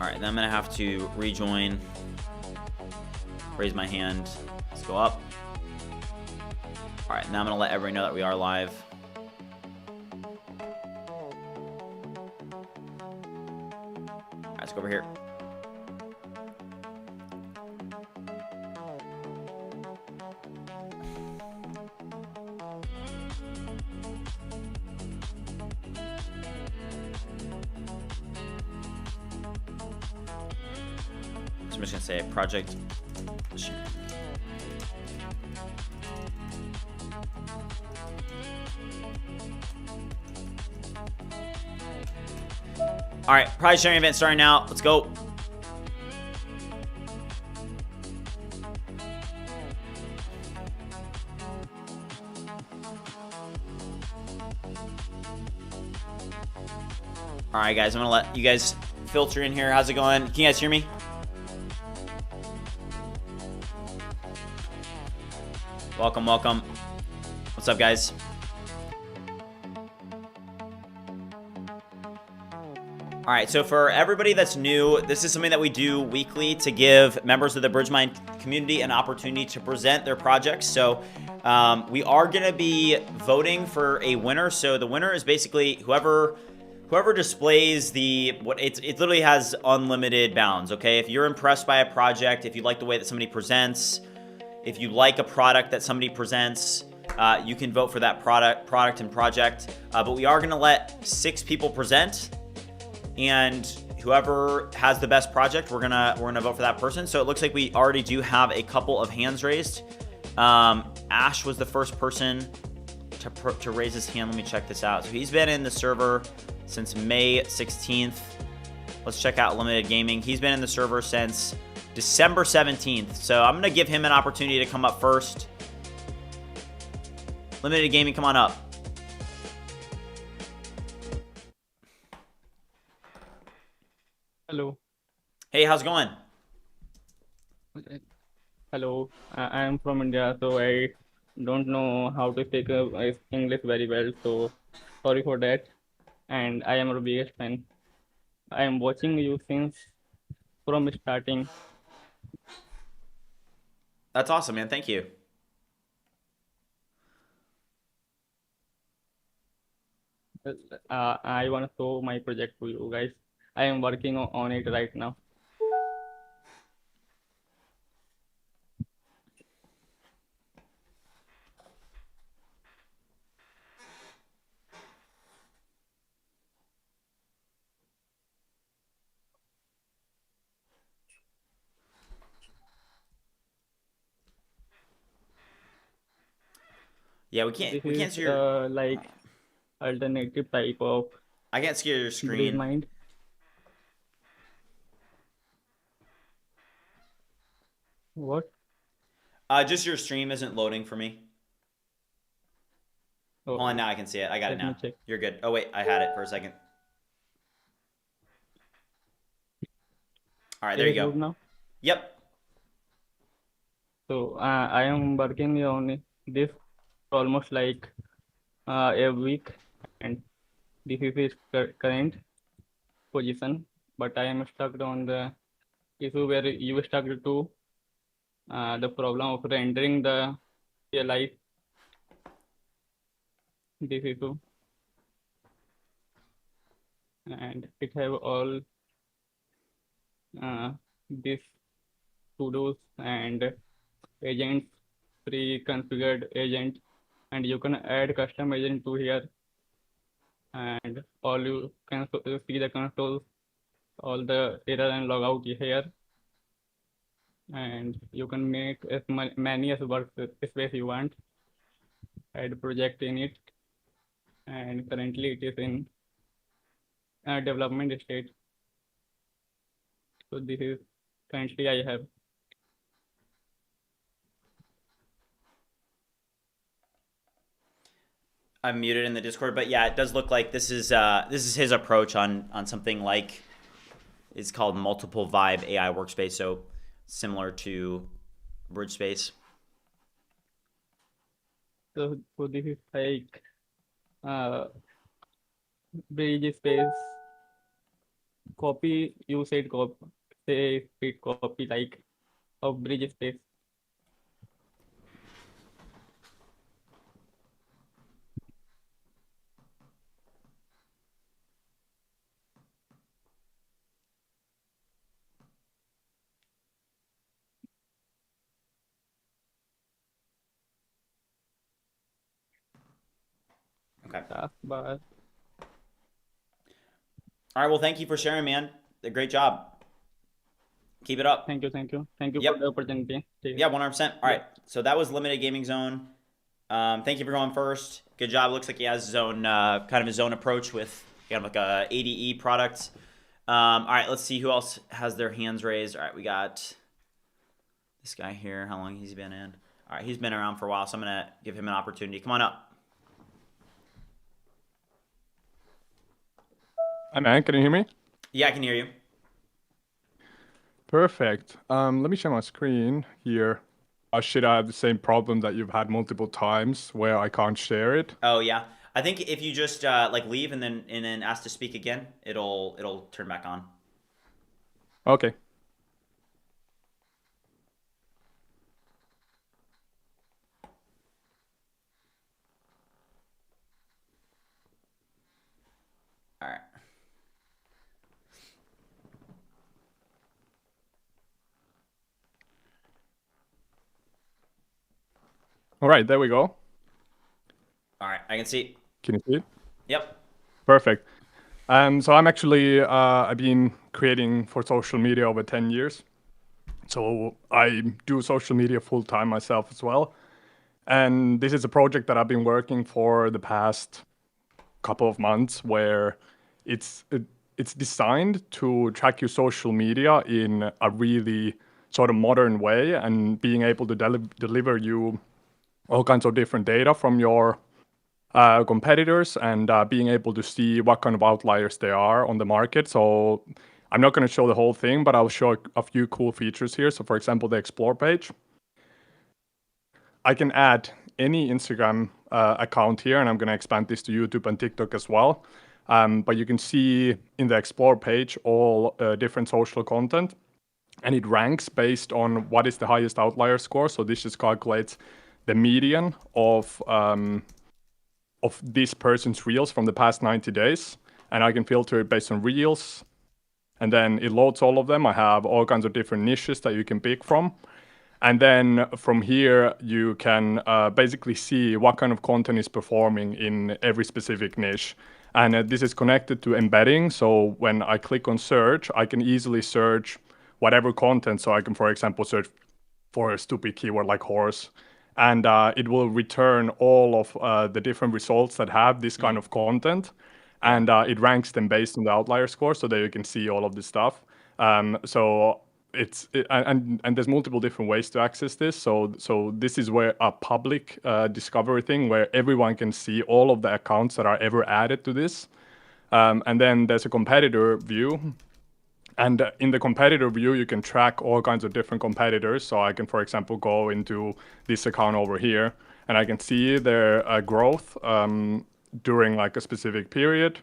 All right, then I'm gonna have to rejoin. Raise my hand. Let's go up. All right, now I'm gonna let everybody know that we are live. All right, let's go over here. So I'm just gonna say project. All right, project sharing event starting now. Let's go. All right, guys, I'm gonna let you guys filter in here. How's it going? Can you guys hear me? Welcome, welcome. What's up, guys? All right, so for everybody that's new, this is something that we do weekly to give members of the BridgeMind community an opportunity to present their projects. So we are going to be voting for a winner. So the winner is basically whoever displays it literally has unlimited bounds. Okay, if you're impressed by a project, if you like the way that somebody presents, if you like a product that somebody presents, you can vote for that product and project. But we are going to let 6 people present. And whoever has the best project, we're gonna vote for that person. So it looks like we already do have a couple of hands raised. Ash was the first person to raise his hand. Let me check this out. So he's been in the server since May 16th. Let's check out Limited Gaming. He's been in the server since December 17th. So I'm gonna give him an opportunity to come up first. Limited Gaming, come on up. Hello. Hey, how's it going? Hello. I am from India, so I don't know how to speak English very well. So sorry for that. And I am your biggest fan. I am watching you since from starting. That's awesome, man. Thank you. I want to show my project to you guys. I am working on it right now. Yeah, we can't This see is your. like alternative type of I can't see your screen. BridgeMind. What? Just your stream isn't loading for me. Oh, Hold on, now I can see it. I got it let me now. check. You're good. Oh wait, I had it for a second. All right, there Is you it go. good now? Yep. So I am working on this for almost like a week, and this is his current position. But I am stuck on the issue where you stuck to the problem of rendering the CLI. This issue, and it have all this to-dos and agents, pre-configured agent, and you can add custom agent to here, and all you can see the console all the error and logout here. And you can make as many as workspace you want. Add project in it, and currently it is in development state. So this is currently I have. I'm muted in the Discord, but yeah, it does look like this is his approach on something like it's called multiple vibe AI workspace, so similar to BridgeSpace. So this is like BridgeSpace copy. You said copy, say speed copy like of BridgeSpace. Okay. But All right. Well, thank you for sharing, man. Great job. Keep it up. thank you Yep. for the opportunity. Yeah, 100%. All right. So that was Limited Gaming Zone. Thank you for going first. Good job. Looks like he has his own kind of his own approach with kind of like a ADE product. All right. Let's see who else has their hands raised. All right. We got this guy here. How long has he been in? All right. He's been around for a while, so I'm gonna give him an opportunity. Come on up. Hi, man. Can you hear me? Yeah, I can hear you. Perfect. Let me share my screen here. Should I have the same problem that you've had multiple times where I can't share it? Oh yeah. I think if you just like leave and then ask to speak again, it'll turn back on. Okay. All right. All right, there we go. All right. I can see. Can you see it? Yep. Perfect. So I'm actually, I've been creating for social media over 10 years. So I do social media full time myself as well. And this is a project that I've been working for the past couple of months where it's designed to track your social media in a really sort of modern way and being able to deliver you all kinds of different data from your competitors and being able to see what kind of outliers there are on the market. So I'm not going to show the whole thing, but I'll show a few cool features here. So for example, the explore page. I can add any Instagram account here, and I'm going to expand this to YouTube and TikTok as well. But you can see in the explore page all different social content, and it ranks based on what is the highest outlier score. So this just calculates the median of this person's reels from the past 90 days. And I can filter it based on reels. And then it loads all of them. I have all kinds of different niches that you can pick from. And then from here, you can basically see what kind of content is performing in every specific niche. And this is connected to embedding. So when I click on search, I can easily search whatever content. So I can, for example, search for a stupid keyword like horse. And it will return all of the different results that have this kind of content. And it ranks them based on the outlier score so that you can see all of this stuff. And there's multiple different ways to access this. So this is where a public discovery thing where everyone can see all of the accounts that are ever added to this. And then there's a competitor view. And in the competitor view, you can track all kinds of different competitors. So I can, for example, go into this account over here, and I can see their growth during like a specific period.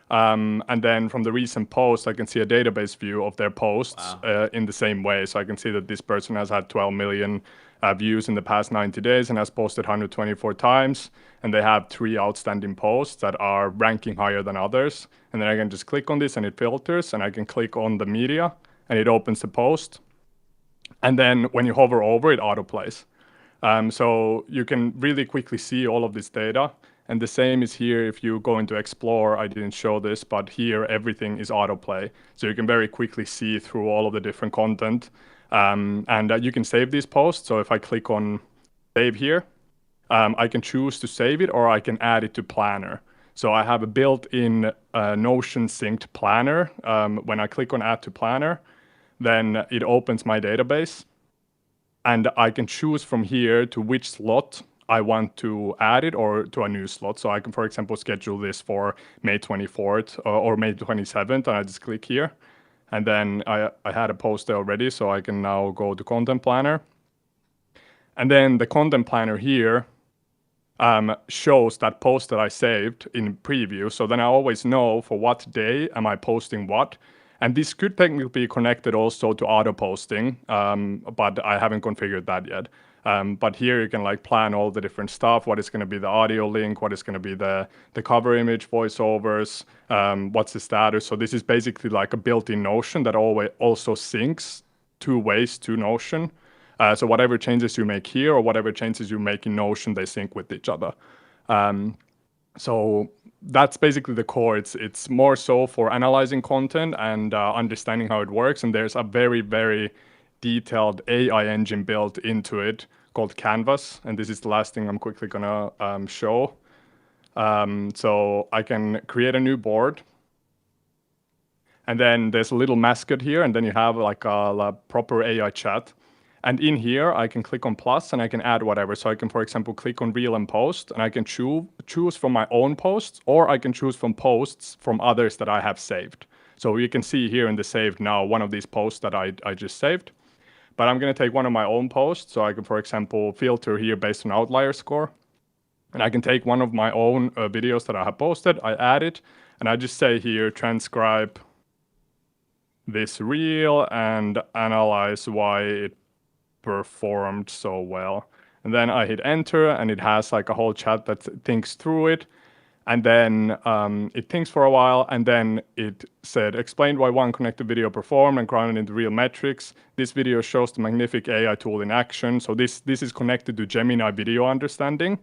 And then from the recent posts, I can see a database view of their posts in the same way. So I can see that this person has had 12 million views in the past 90 days and has posted 124 times. And they have 3 outstanding posts that are ranking higher than others. And then I can just click on this and it filters, and I can click on the media and it opens the post. And then when you hover over it, autoplays. So you can really quickly see all of this data. And the same is here if you go into Explore. I didn't show this, but here everything is autoplay. So you can very quickly see through all of the different content. And you can save these posts. So if I click on save here, I can choose to save it or I can add it to Planner. So I have a built-in Notion synced Planner. When I click on add to Planner, then it opens my database. And I can choose from here to which slot I want to add it or to a new slot. So I can, for example, schedule this for May 24th or May 27th. And I just click here. And then I had a post there already. So I can now go to Content Planner. And then the Content Planner here shows that post that I saved in preview. So then I always know for what day am I posting what. And this could technically be connected also to auto posting, but I haven't configured that yet. But here you can like plan all the different stuff, what is going to be the audio link, what is going to be the cover image, voiceovers, what's the status. So this is basically like a built-in Notion that always also syncs 2 ways to Notion. So whatever changes you make here or whatever changes you make in Notion, they sync with each other. So that's basically the core. It's more so for analyzing content and understanding how it works. And there's a very, very detailed AI engine built into it called Canvas. And this is the last thing I'm quickly gonna show. So I can create a new board. And then there's a little mascot here. And then you have like a proper AI chat. And in here, I can click on plus and I can add whatever. So I can, for example, click on reel and post, and I can choose from my own posts, or I can choose from posts from others that I have saved. So you can see here in the saved now, one of these posts that I just saved. But I'm going to take one of my own posts. So I can, for example, filter here based on outlier score. And I can take one of my own videos that I have posted. I add it, and I just say here, transcribe this reel and analyze why it performed so well. And then I hit enter, and it has like a whole chat that thinks through it. And then it thinks for a while, and then it said, explained why one connected video performed and grounded into real metrics. This video shows the magnific AI tool in action. So this is connected to Gemini video understanding.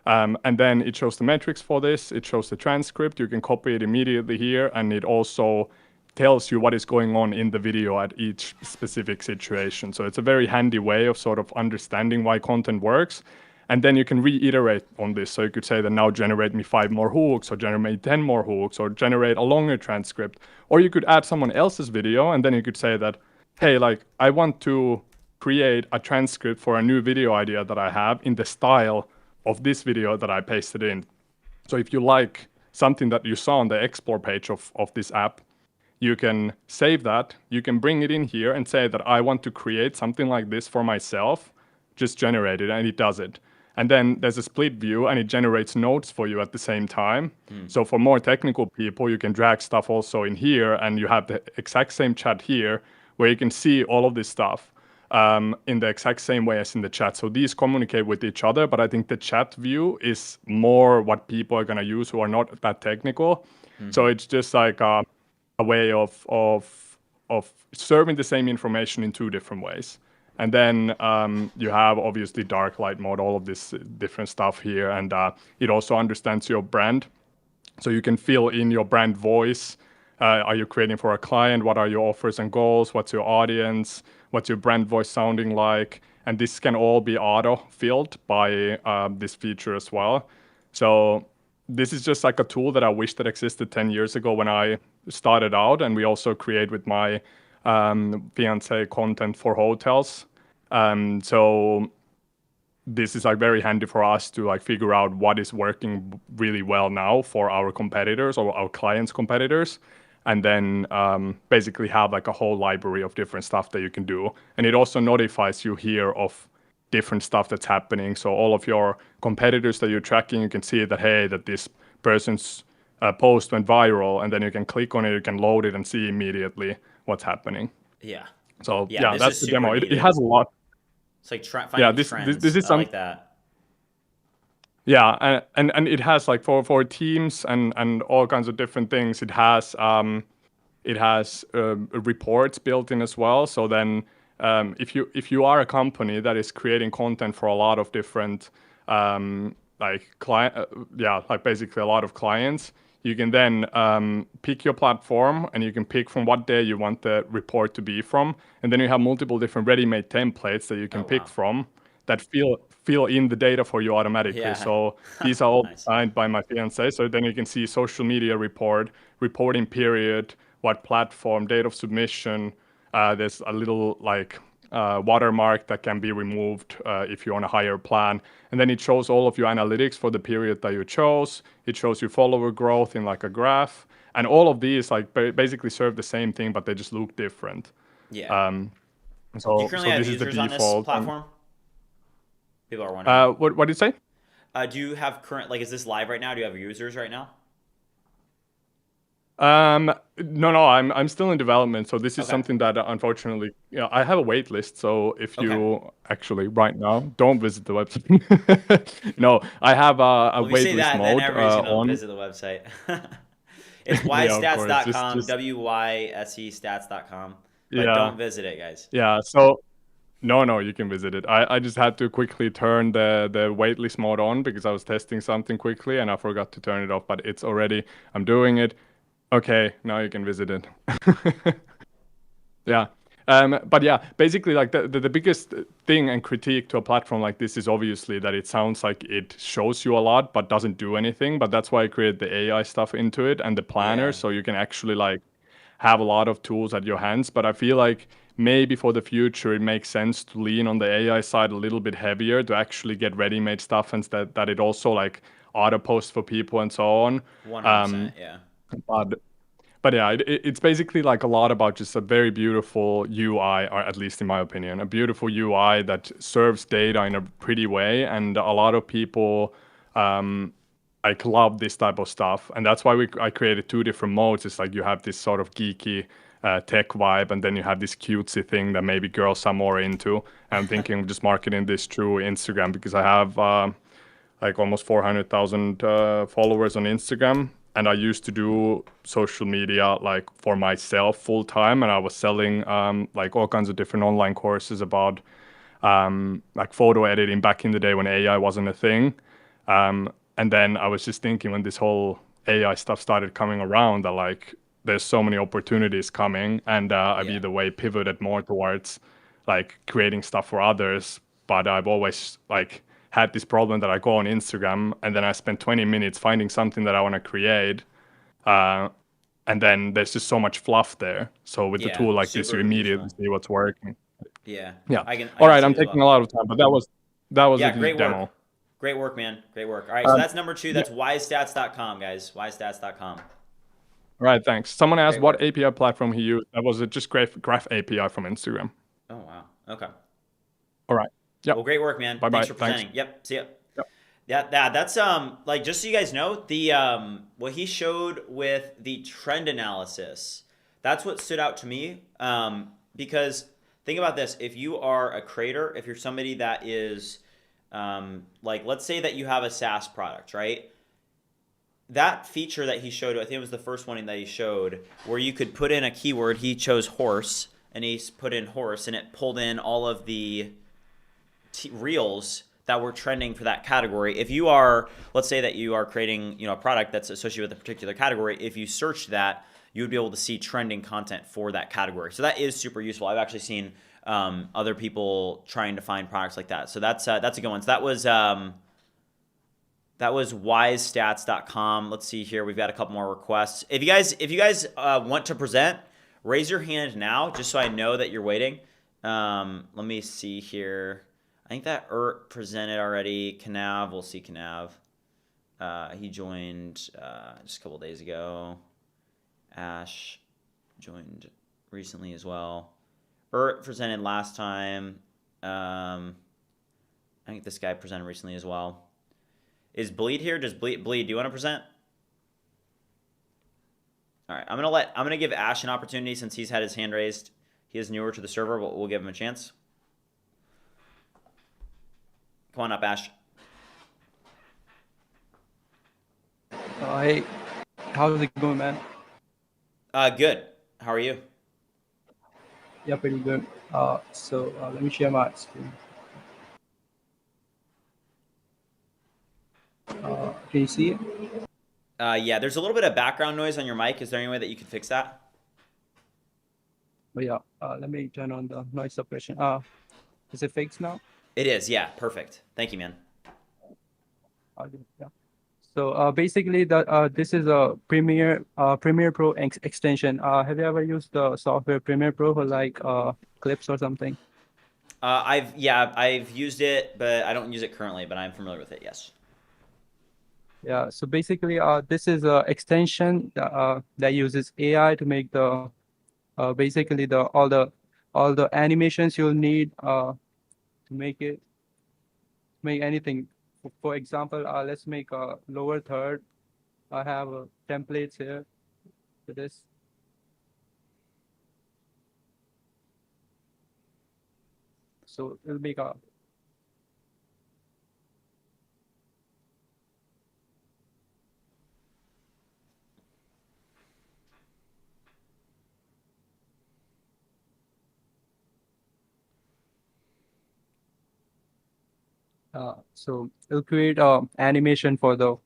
And then it shows the metrics for this. It shows the transcript. You can copy it immediately here, and it also tells you what is going on in the video at each specific situation. So it's a very handy way of sort of understanding why content works. And then you can reiterate on this. So you could say that now generate me 5 more hooks, or generate 10 more hooks, or generate a longer transcript. Or you could add someone else's video, and then you could say that, hey, like I want to create a transcript for a new video idea that I have in the style of this video that I pasted in. So if you like something that you saw on the explore page of this app, you can save that, you can bring it in here and say that I want to create something like this for myself, just generate it, and it does it. And then there's a split view, and it generates notes for you at the same time. So for more technical people, you can drag stuff also in here, and you have the exact same chat here where you can see all of this stuff in the exact same way as in the chat. So these communicate with each other, but I think the chat view is more what people are gonna use who are not that technical. So it's just like a way of serving the same information in 2 different ways. And then you have obviously dark light mode, all of this different stuff here. And it also understands your brand. So you can fill in your brand voice. Are you creating for a client? What are your offers and goals? What's your audience? What's your brand voice sounding like? And this can all be auto-filled by this feature as well. So this is just like a tool that I wish that existed 10 years ago when I started out. And we also create with my fiance content for hotels. So this is like very handy for us to like figure out what is working really well now for our competitors or our clients' competitors. And then basically have like a whole library of different stuff that you can do. And it also notifies you here of different stuff that's happening. So all of your competitors that you're tracking, you can see that, hey, that this person's post went viral, and then you can click on it, you can load it and see immediately what's happening. Yeah. So Yeah, that's the demo. It has a lot. It's like finding trends. This is I like that. Yeah, and it has like for teams and all kinds of different things. It has reports built in as well. So then if you are a company that is creating content for a lot of different like basically a lot of clients, you can then pick your platform and you can pick from what day you want the report to be from. And then you have multiple different ready-made templates that you can pick from that fill in the data for you automatically. Yeah. So these are all Nice. designed by my fiance. So then you can see social media report, reporting period, what platform, date of submission. There's a little like watermark that can be removed if you're on a higher plan. And then it shows all of your analytics for the period that you chose. It shows your follower growth in like a graph. And all of these like basically serve the same thing, but they just look different. Yeah. So, Do you currently have this is the users on this default. platform? People are wondering. What did you say? Do you have is this live right now? Do you have users right now? No, I'm still in development. So this is Okay. something that unfortunately, I have a wait list. So if you actually right now don't visit the website, no, I have a When we wait say list that, mode then everybody's gonna on. visit the website. It's Yeah, of course. wisestats.com, Just WYSE-stats.com. But yeah, don't visit it, guys. yeah. So no, you can visit it. I just had to quickly turn the waitlist mode on because I was testing something quickly and I forgot to turn it off. But it's already. I'm doing it. Okay, now you can visit it. Yeah. But yeah, basically like the biggest thing and critique to a platform like this is obviously that it sounds like it shows you a lot but doesn't do anything. But that's why I created the AI stuff into it and the planner, Yeah. so you can actually like have a lot of tools at your hands. But I feel like maybe for the future it makes sense to lean on the AI side a little bit heavier to actually get ready-made stuff and that it also like auto posts for people and so on. 100%, yeah. But yeah, it's basically like a lot about just a very beautiful UI, or at least in my opinion, a beautiful UI that serves data in a pretty way. And a lot of people like love this type of stuff. And that's why I created two different modes. It's like you have this sort of geeky tech vibe, and then you have this cutesy thing that maybe girls are more into. I'm thinking of just marketing this through Instagram because I have like almost 400,000 followers on Instagram. And I used to do social media like for myself full time, and I was selling like all kinds of different online courses about like photo editing back in the day when AI wasn't a thing. And then I was just thinking when this whole AI stuff started coming around that like there's so many opportunities coming, and I've either way pivoted more towards like creating stuff for others. But I've always like had this problem that I go on Instagram and then I spend 20 minutes finding something that I want to create. And then there's just so much fluff there. So with a tool like this, you immediately see what's working. Yeah. Yeah. I All right, see I'm it as taking well. a lot of time, but that was a great demo. work. Great work, man. Great work. All right, so that's number 2. That's wisestats.com, guys. Wisestats.com. All right, thanks. Someone asked Great what work. API platform he used. That was just Graph API from Instagram. Oh, wow. Okay. All right. Yep. Well, great work, man. Bye-bye. Thanks for presenting. Thanks. Yep. See ya. Yep. Yeah, that's like just so you guys know, the what he showed with the trend analysis, that's what stood out to me. Because think about this: if you are a creator, if you're somebody that is like, let's say that you have a SaaS product, right? That feature that he showed, I think it was the first one that he showed, where you could put in a keyword. He chose horse, and he put in horse, and it pulled in all of the reels that were trending for that category. If you are, let's say that you are creating, a product that's associated with a particular category, if you search that, you would be able to see trending content for that category. So that is super useful. I've actually seen other people trying to find products like that. So that's a good one. So that was wisestats.com. Let's see here. We've got a couple more requests. If you guys want to present, raise your hand now, just so I know that you're waiting. Let me see here. I think that presented already. Kanav, we'll see Kanav. He joined just a couple days ago. Ash joined recently as well. Presented last time. I think this guy presented recently as well. Is Bleed here? Does Bleed, do you want to present? All right, I'm gonna give Ash an opportunity since he's had his hand raised. He is newer to the server, but we'll give him a chance. Come on up, Ash. Hey, how's it going, man? Good. How are you? Yeah, pretty good. Let me share my screen. Can you see it? Yeah, there's a little bit of background noise on your mic. Is there any way that you could fix that? But yeah, let me turn on the noise suppression. Is it fixed now? It is, yeah, perfect. Thank you, man. Yeah. So basically, this is a Premiere Pro extension. Have you ever used the software Premiere Pro for like clips or something? I've used it, but I don't use it currently, but I'm familiar with it, yes. Yeah. So basically, this is a extension that uses AI to make the basically all the animations you'll need to make anything. For example, let's make a lower third. I have templates here for this. So it'll make a so it'll create animation for the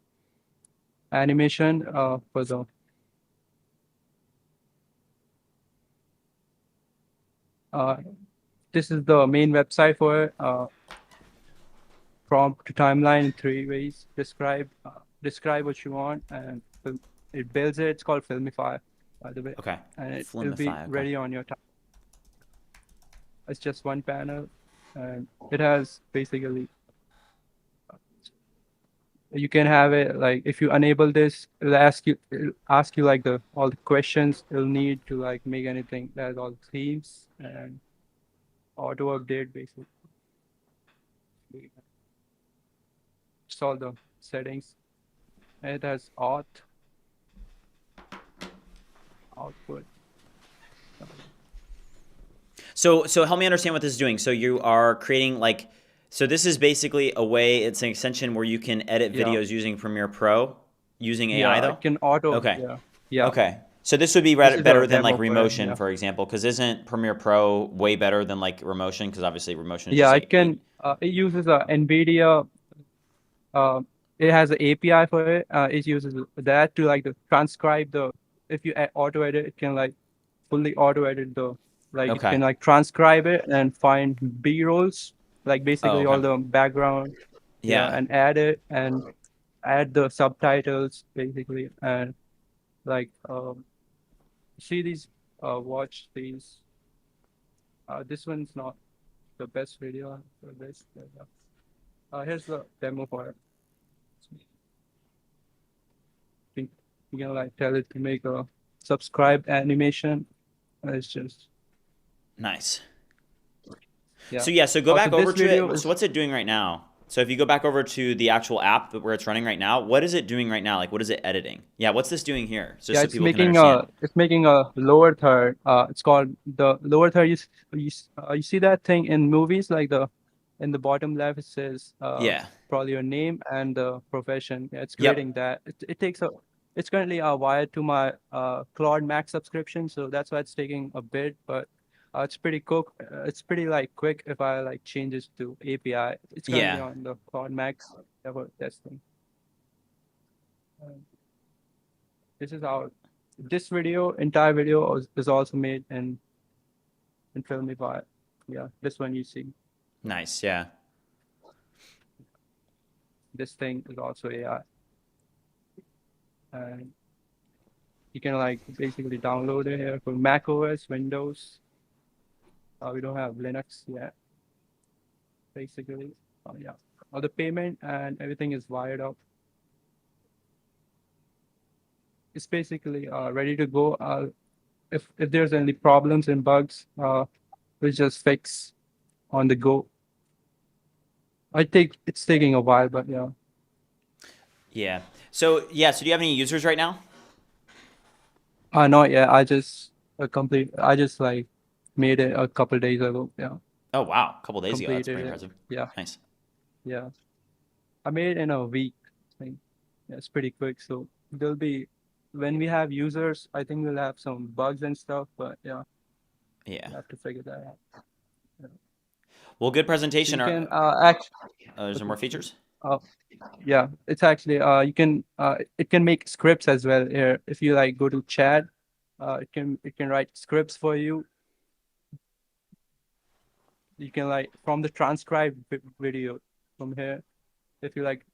this is the main website for it. Prompt to timeline in 3 ways. Describe what you want, and it builds it. It's called Filmify, by the way. Okay. And it'll be Filmify, okay. ready on your time. It's just one panel, and it has basically. You can have it like if you enable this, it'll ask you like all the questions you'll need to like make anything. There's all the themes and auto update basically. It's all the settings. And it has output. So help me understand what this is doing. So you are creating like, so this is basically a way, it's an extension where you can edit videos using Premiere Pro using AI though? It can auto. Okay. Yeah. Okay. So this would be This is better our than like demo for it, Remotion, yeah. for example, because isn't Premiere Pro way better than like Remotion? Because obviously Remotion is Yeah, just it like can. It uses a NVIDIA. It has an API for it. It uses that to like transcribe the. If you auto edit, it can like fully auto edit the. Like Okay. it can like transcribe it and find B rolls, like basically all okay. the background. Yeah. And add it and add the subtitles basically and like see these watch these. This one's not the best video for this. Here's the demo for it. You can like tell it to make a subscribe animation. It's just Nice. yeah. So go back Also, over this to video it. is- So what's it doing right now? So if you go back over to the actual app where it's running right now, what is it doing right now? Like what is it editing? Yeah, what's this doing here? So Yeah, so it's people can making understand. it's making a lower third. It's called the lower third. You see that thing in movies like in the bottom left it says Yeah. probably your name and the profession. Yeah, it's Yep. creating that. It's currently wired to my Claude Max subscription, so that's why it's taking a bit, but it's pretty quick. It's pretty like quick if I like change this to API. It's currently Yeah. on the Claude Max for testing. This is how this entire video is also made in Filmify. Yeah, this one you see. Nice. Yeah. This thing is also AI. And you can like basically download it here for Mac OS, Windows. We don't have Linux yet. Basically, yeah. All the payment and everything is wired up. It's basically ready to go. If there's any problems and bugs, we'll just fix on the go. It's taking a while, but yeah. Yeah. So do you have any users right now? Not yet. I just like made it a couple days ago. Yeah. Oh wow, a couple days ago. That's Completed pretty it. impressive. Yeah. Nice. Yeah. I made it in a week. I think. Yeah, it's pretty quick. So there'll be when we have users, I think we'll have some bugs and stuff, but yeah, Yeah. we'll have to figure that out. Well, good presentation. You can Is there more features? Yeah, it's actually you can it can make scripts as well here. If you like go to chat, it can write scripts for you. You can like from the transcribed video from here. If you like,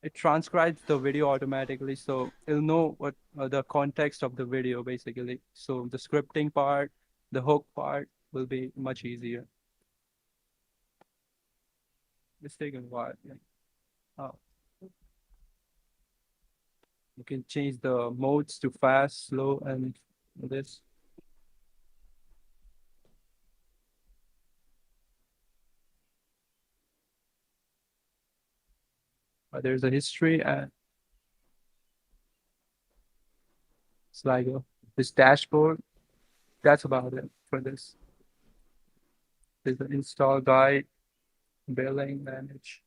it transcribes the video automatically, so it'll know what the context of the video basically. So the scripting part, the hook part will be much easier. It's taking a while. Yeah. You can change the modes to fast, slow, and this. There's a history and it's like this dashboard. That's about it for this. There's the install guide, billing, manage.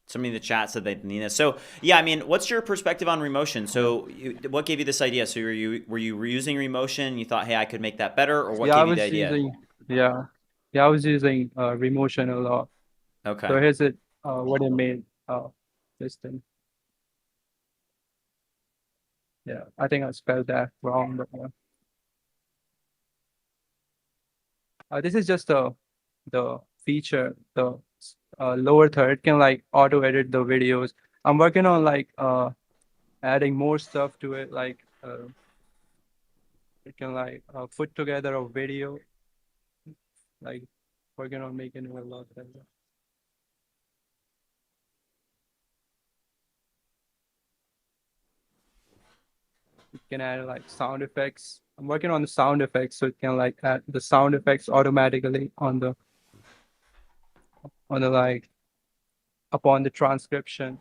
Somebody in the chat said they need this. So yeah, I mean, what's your perspective on remotion? So what gave you this idea? So were you reusing remotion? You thought, hey, I could make that better, or what gave you the idea? I was using remotion a lot. Okay. So here's it. What I made. This thing. Yeah, I think I spelled that wrong, but this is just the feature, the lower third can like auto edit the videos. I'm working on like adding more stuff to it, like it can like put together a video, like working on making it a lot better. It can add like sound effects. I'm working on the sound effects, so it can like add the sound effects automatically on the like upon the transcription.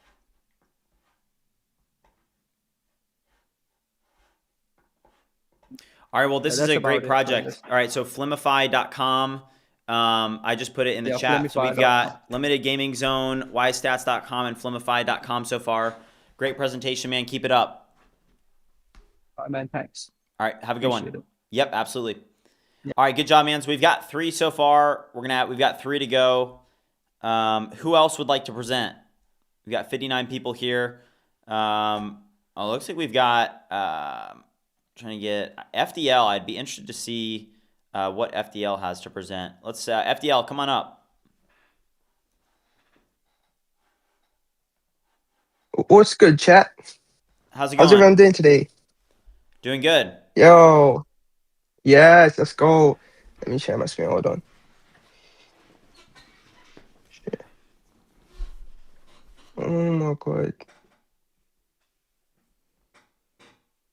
All right, well, this is a great project. All right, so flimify.com. I just put it in the chat. So we've got Limited Gaming Zone, ystats.com, and flimify.com so far. Great presentation, man. Keep it up. Man, thanks. All right, have a good one. Yep, absolutely. Yeah. All right, good job, man. So we've got 3 so far. We've got 3 to go. Who else would like to present? We've got 59 people here. It looks like we've got trying to get FDL. I'd be interested to see what FDL has to present. Let's FDL, come on up. What's good, chat? How's it going? How's everyone doing today? Doing good. Yo. Yes, let's go. Let me share my screen. Hold on. Shit. Oh my god.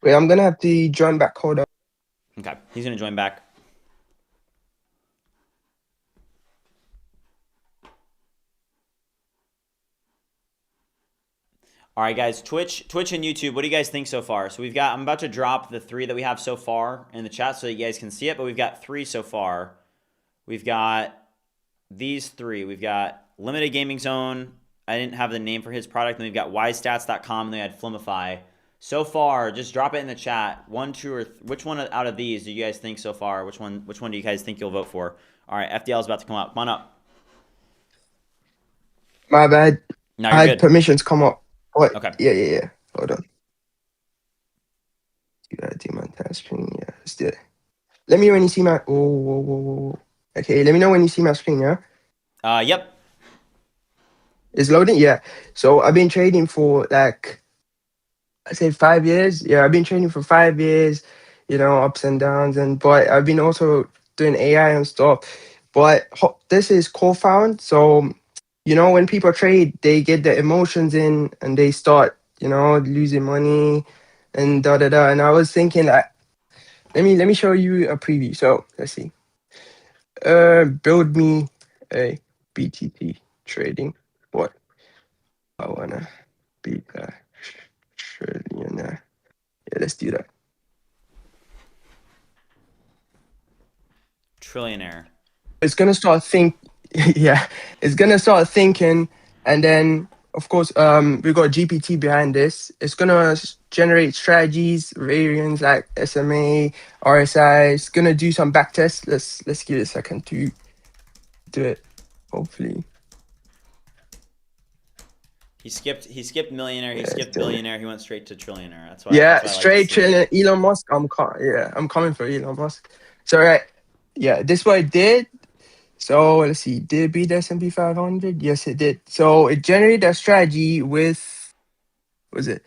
Wait, I'm gonna have to join back. Hold on. Okay, he's gonna join back. All right, guys, Twitch and YouTube, what do you guys think so far? So I'm about to drop the 3 that we have so far in the chat so that you guys can see it, but we've got 3 so far. We've got these 3. We've got Limited Gaming Zone. I didn't have the name for his product. And we've got ystats.com, and then we had Flimify. So far, just drop it in the chat. 1, 2, or which one out of these do you guys think so far? Which one do you guys think you'll vote for? All right, FDL is about to come up. Come on up. My bad. No, I had good. permissions come up. What? Okay. Yeah. Hold on. You gotta do my task screen. Yeah, let's do it. Let me know when you see my. Whoa. Okay, let me know when you see my screen. Yeah. Yep. It's loading. Yeah. So I've been trading for like, I said 5 years. Yeah, I've been trading for 5 years. You know, ups and downs, but I've been also doing AI and stuff. But this is co-found, so. You know, when people trade, they get their emotions in and they start, you know, losing money and da-da-da. And I was thinking like, let me show you a preview. So let's see. Build me a BTC trading. What? I wanna be a trillionaire. Yeah, let's do that. Trillionaire. It's gonna start yeah, it's gonna start thinking, and then of course, we got GPT behind this. It's gonna generate strategies, variants like SMA, RSI. It's gonna do some back tests. Let's give it a second to do it. Hopefully, He skipped millionaire. He yeah, it's skipped doing it. billionaire. He went straight to trillionaire. That's Yeah, what I like to straight see. trailing Elon Musk. I'm coming for Elon Musk. So right, yeah, this what it did. So let's see, did it beat the S&P 500? Yes, it did. So it generated a strategy with, was it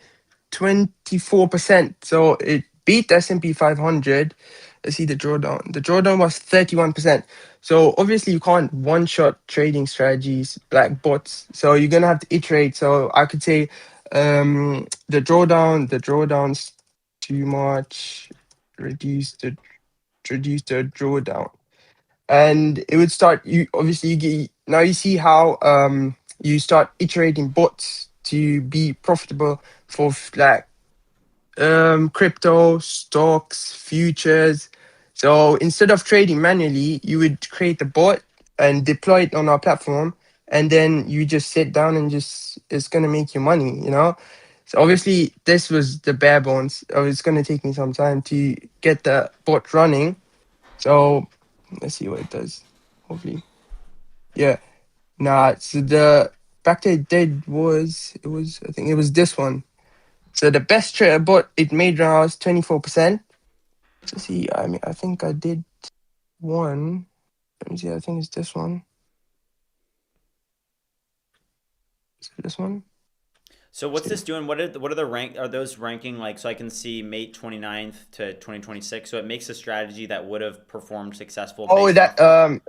24%? So it beat the S&P 500. Let's see the drawdown. The drawdown was 31%. So obviously you can't one-shot trading strategies like bots. So you're gonna have to iterate. So I could say the drawdown's too much. Reduce the drawdown, and it would start. You obviously you get now. You see how you start iterating bots to be profitable for like crypto, stocks, futures. So instead of trading manually, you would create a bot and deploy it on our platform, and then you just sit down and just it's gonna make you money, you know. So obviously this was the bare bones. It's gonna take me some time to get the bot running. So let's see what it does. Hopefully, yeah. Nah. So the back it did was I think it was this one. So the best trader bot it made now is 24%. Let's see. I mean, I think I did one. Let me see. I think it's this one. Is it this one? So what's this doing? What are the rank? Are those ranking like so I can see May 29th to 2026? So it makes a strategy that would have performed successful. Oh, Based that off.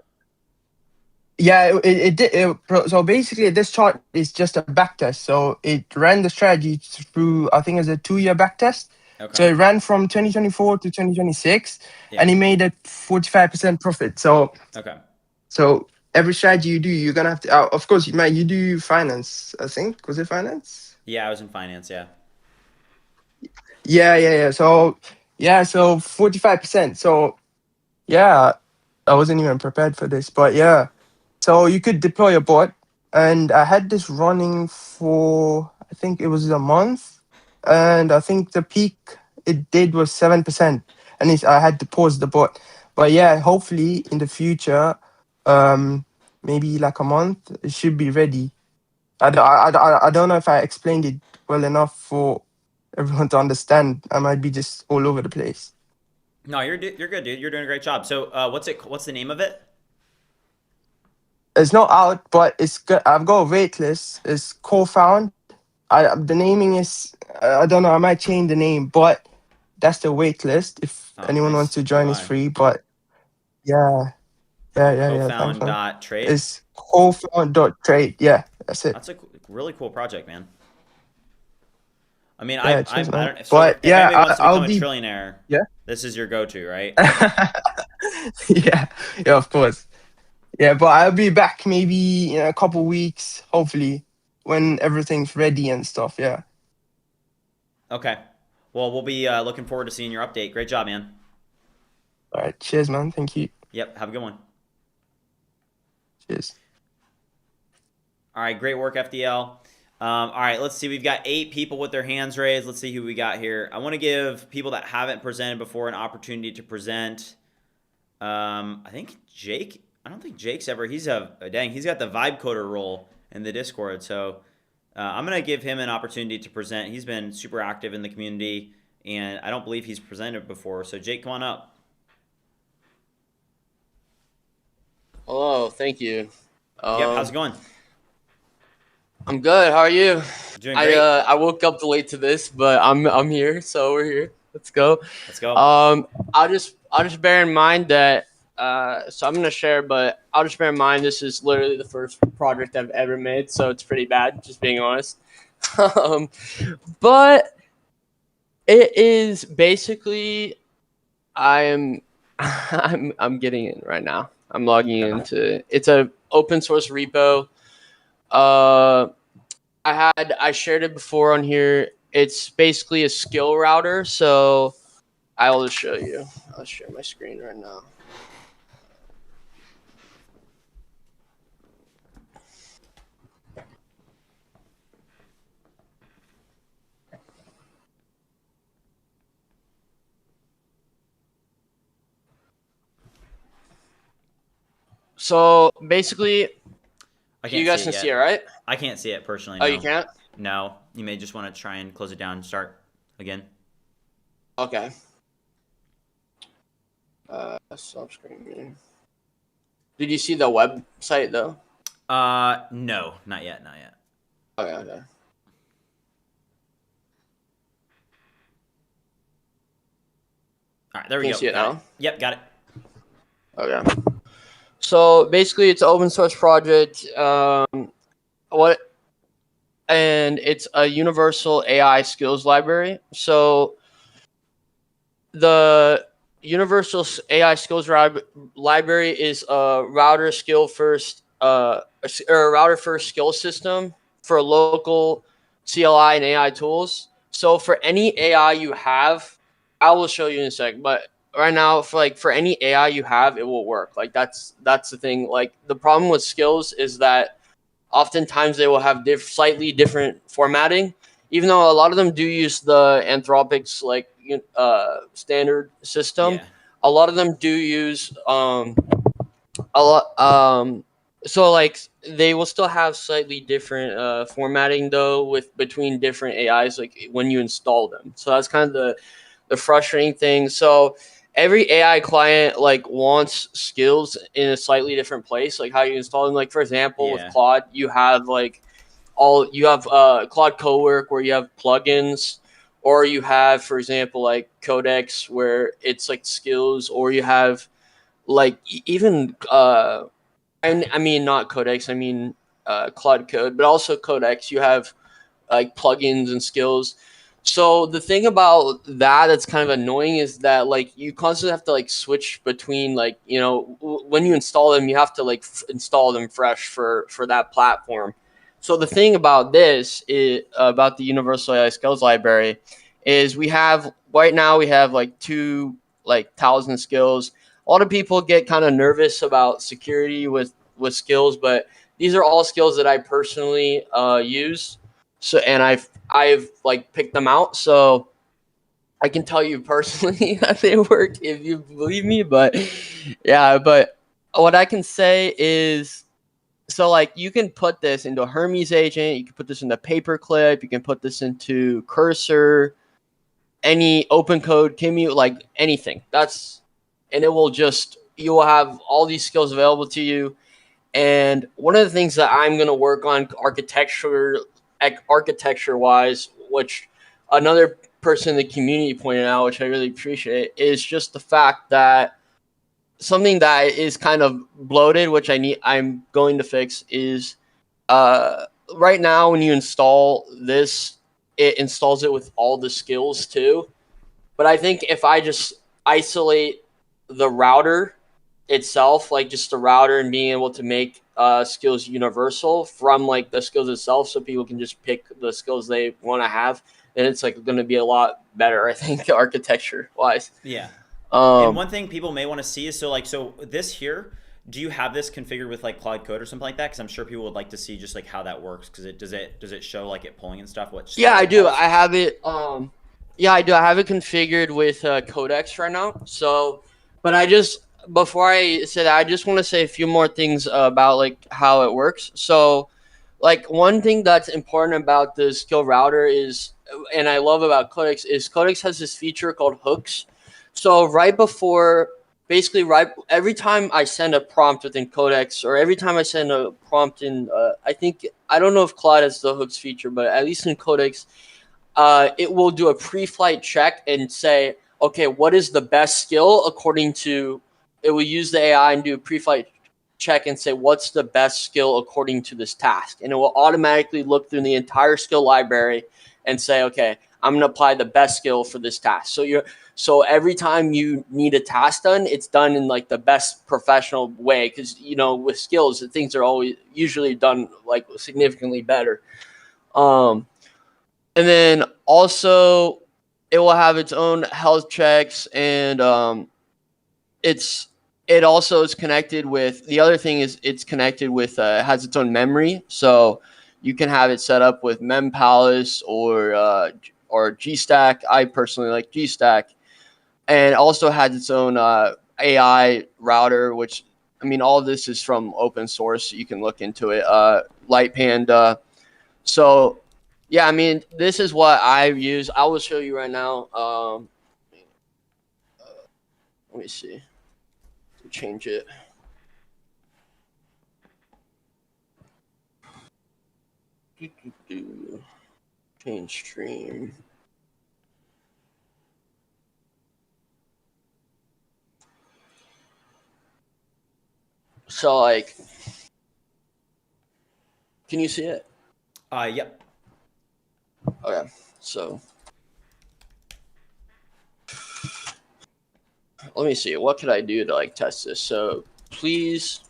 yeah, it did. So basically, this chart is just a backtest. So it ran the strategy through, I think it's a 2-year backtest. Okay. So it ran from 2024 to 2026, Yeah. and it made a 45% profit. So Okay. so every strategy you do, you're gonna have to. Of course, you do finance. I think was it finance? Yeah, I was in finance. Yeah. Yeah. So 45%. So yeah, I wasn't even prepared for this, but yeah. So you could deploy a bot, and I had this running for I think it was a month, and I think the peak it did was 7%, and I had to pause the bot. But yeah, hopefully in the future, maybe like a month, it should be ready. I don't know if I explained it well enough for everyone to understand. I might be just all over the place. No, you're good, dude. You're doing a great job. So what's the name of it? It's not out, but it's good. I've got a wait list. It's co-found. The naming is I don't know. I might change the name, but that's the wait list. If Oh, anyone nice. wants to join, it's free. But yeah. Thanks, Co-found man. dot trade. It's co-found.trade. Yeah, that's it. That's a really cool project, man. I mean, Yeah, cheers, man. don't. So But if yeah, anybody wants to I'll become a be trillionaire, yeah. this is your go-to, right? yeah, of course. Yeah, but I'll be back maybe in a couple weeks, hopefully, when everything's ready and stuff. Yeah. Okay. Well, we'll be looking forward to seeing your update. Great job, man. All right. Cheers, man. Thank you. Yep. Have a good one. Cheers. All right. Great work, FDL. All right. Let's see. We've got 8 people with their hands raised. Let's see who we got here. I want to give people that haven't presented before an opportunity to present. I think Jake. I don't think Jake's ever. He's got the Vibecoder role in the Discord. So I'm going to give him an opportunity to present. He's been super active in the community, and I don't believe he's presented before. So Jake, come on up. Hello, thank you. Yep, how's it going? I'm good. How are you? Doing great. I woke up late to this, but I'm here, so we're here. Let's go. Let's go. I'll just bear in mind that so I'm gonna share, but I'll just bear in mind this is literally the first project I've ever made, so it's pretty bad, just being honest. But it is basically I'm getting in right now. I'm logging into it's a open source repo. I shared it before on here. It's basically a skill router, so I will just show you. I'll share my screen right now. So basically, I can't you guys see can it yet. see it, right? I can't see it personally. Oh, No. you can't? No, you may just want to try and close it down and start again. Okay. Stop screen. Did you see the website though? No, not yet, not yet. Okay, okay. All right, there we Can go. you see it Got now? Yep, got it. Okay. So basically, it's an open source project. And it's a universal AI skills library. So the universal AI skills library is a router first skill system for local CLI and AI tools. So for any AI you have, I will show you in a sec, but right now for any AI you have, it will work. Like that's the thing. Like the problem with skills is that oftentimes they will have slightly different formatting, even though a lot of them do use the Anthropic's standard system. Yeah. A lot of them do use a lot. So like they will still have slightly different formatting though between different AIs, like when you install them. So that's kind of the frustrating thing. So every AI client like wants skills in a slightly different place, like how you install them. Like for example, with Claude, you have Claude Code where you have plugins, or you have, for example, like Codex where it's like skills, or you have like even I mean not Codex, I mean Claude Code, but also Codex. You have like plugins and skills. So the thing about that's kind of annoying is that like you constantly have to like switch between like, you know, when you install them, you have to like install them fresh for that platform. So the thing about this is about the Universal AI Skills Library is we have like 2,000 skills. A lot of people get kind of nervous about security with skills, but these are all skills that I personally use. So and I've like picked them out, so I can tell you personally that they work if you believe me. But yeah, but what I can say is, so like you can put this into a Hermes agent, you can put this into Paperclip, you can put this into Cursor, any open code, Commute, like anything. And it will you will have all these skills available to you. And one of the things that I'm going to work on architecture wise, which another person in the community pointed out, which I really appreciate, is just the fact that something that is kind of bloated, which I'm going to fix, is right now when you install this, it installs it with all the skills too. But I think if I just isolate the router itself, like just the router, and being able to make skills universal from like the skills itself, so people can just pick the skills they want to have, then it's like going to be a lot better, I think, architecture wise. Yeah. And one thing people may want to see is so this here, do you have this configured with like Claude Code or something like that? Because I'm sure people would like to see just like how that works. Because does it show like it pulling and stuff? Yeah, I do. I have it. Yeah, I do. I have it configured with Codex right now. So, but before I say that, I just want to say a few more things about like how it works. So, like one thing that's important about the skill router is, and I love about Codex, is Codex has this feature called hooks. So every time I send a prompt within Codex, or every time I send a prompt in, I don't know if Claude has the hooks feature, but at least in Codex, it will do a pre-flight check and say, okay, what is the best skill it will use the AI and do a pre-flight check and say, what's the best skill according to this task? And it will automatically look through the entire skill library and say, okay, I'm going to apply the best skill for this task. So every time you need a task done, it's done in like the best professional way. Because, you know, with skills, things are always usually done like significantly better. And then also it will have its own health checks, and it also is connected with, the other thing is it's connected with, has its own memory. So you can have it set up with MemPalace or GStack. I personally like GStack. And also has its own AI router, which I mean, all this is from open source. You can look into it. Light Panda. So, yeah, I mean, this is what I use. I will show you right now. Let me see. Change it. Change stream. So, like, can you see it? Yep. Okay, so let me see. What could I do to like test this? So please,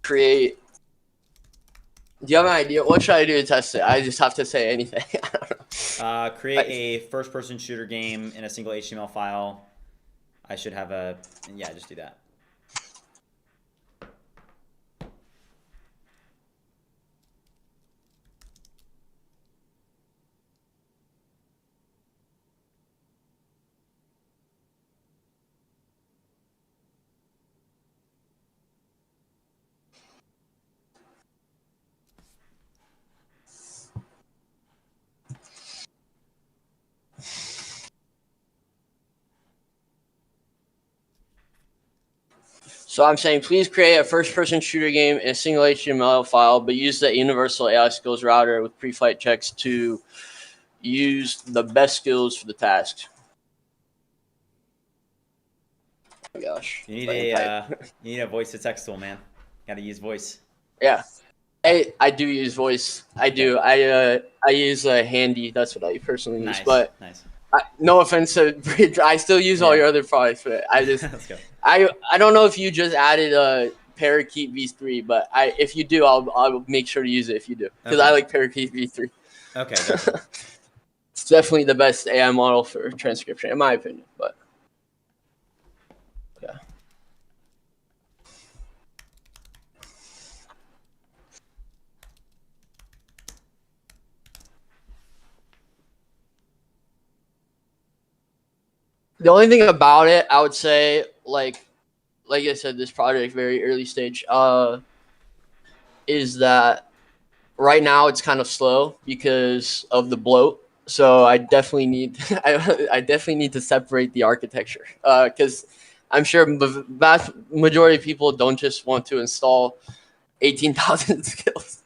create. Do you have an idea? What should I do to test it? I just have to say anything. I don't know. Create a first-person shooter game in a single HTML file. I should have a, yeah, just do that. So I'm saying, please create a first-person shooter game in a single HTML file, but use the universal AI skills router with pre-flight checks to use the best skills for the task. Oh my gosh. You need a voice-to-text tool, man. Got to use voice. Yeah. I do use voice. I do. I use Handy. That's what I personally use. Nice. But nice. No offense to Bridge, I still use all your other products, but I just Let's go. I don't know if you just added a Parakeet V3, but if you do, I'll make sure to use it if you do, because I like Parakeet V3. Okay. Definitely. It's definitely the best AI model for transcription, in my opinion. But yeah. The only thing about it, I would say, like I said, this project very early stage, is that right now it's kind of slow because of the bloat. So I definitely need I definitely need to separate the architecture, because I'm sure the vast majority of people don't just want to install 18,000 skills.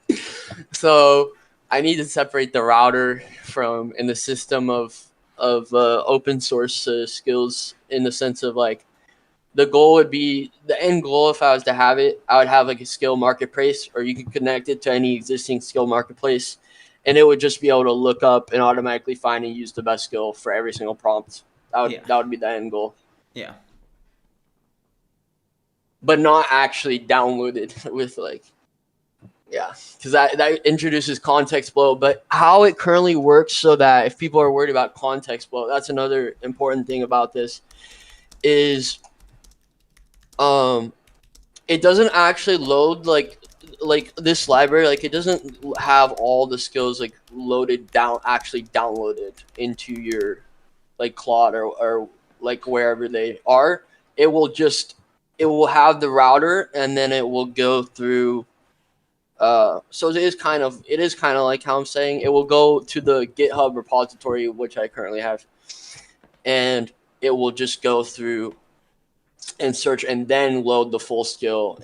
So I need to separate the router from in the system of open source skills, in the sense of like the goal would be, the end goal, if I was to have it, I would have like a skill marketplace, or you could connect it to any existing skill marketplace, and it would just be able to look up and automatically find and use the best skill for every single prompt. That would be the end goal. Yeah. But not actually downloaded with like, yeah, because that introduces context blow. But how it currently works, so that if people are worried about context blow, that's another important thing about this, is it doesn't actually load like this library, like it doesn't have all the skills like loaded down, actually downloaded into your like Claude or like wherever they are. It will have the router, and then it will go through. So it is kind of like how I'm saying, it will go to the GitHub repository, which I currently have, and it will just go through and search and then load the full skill.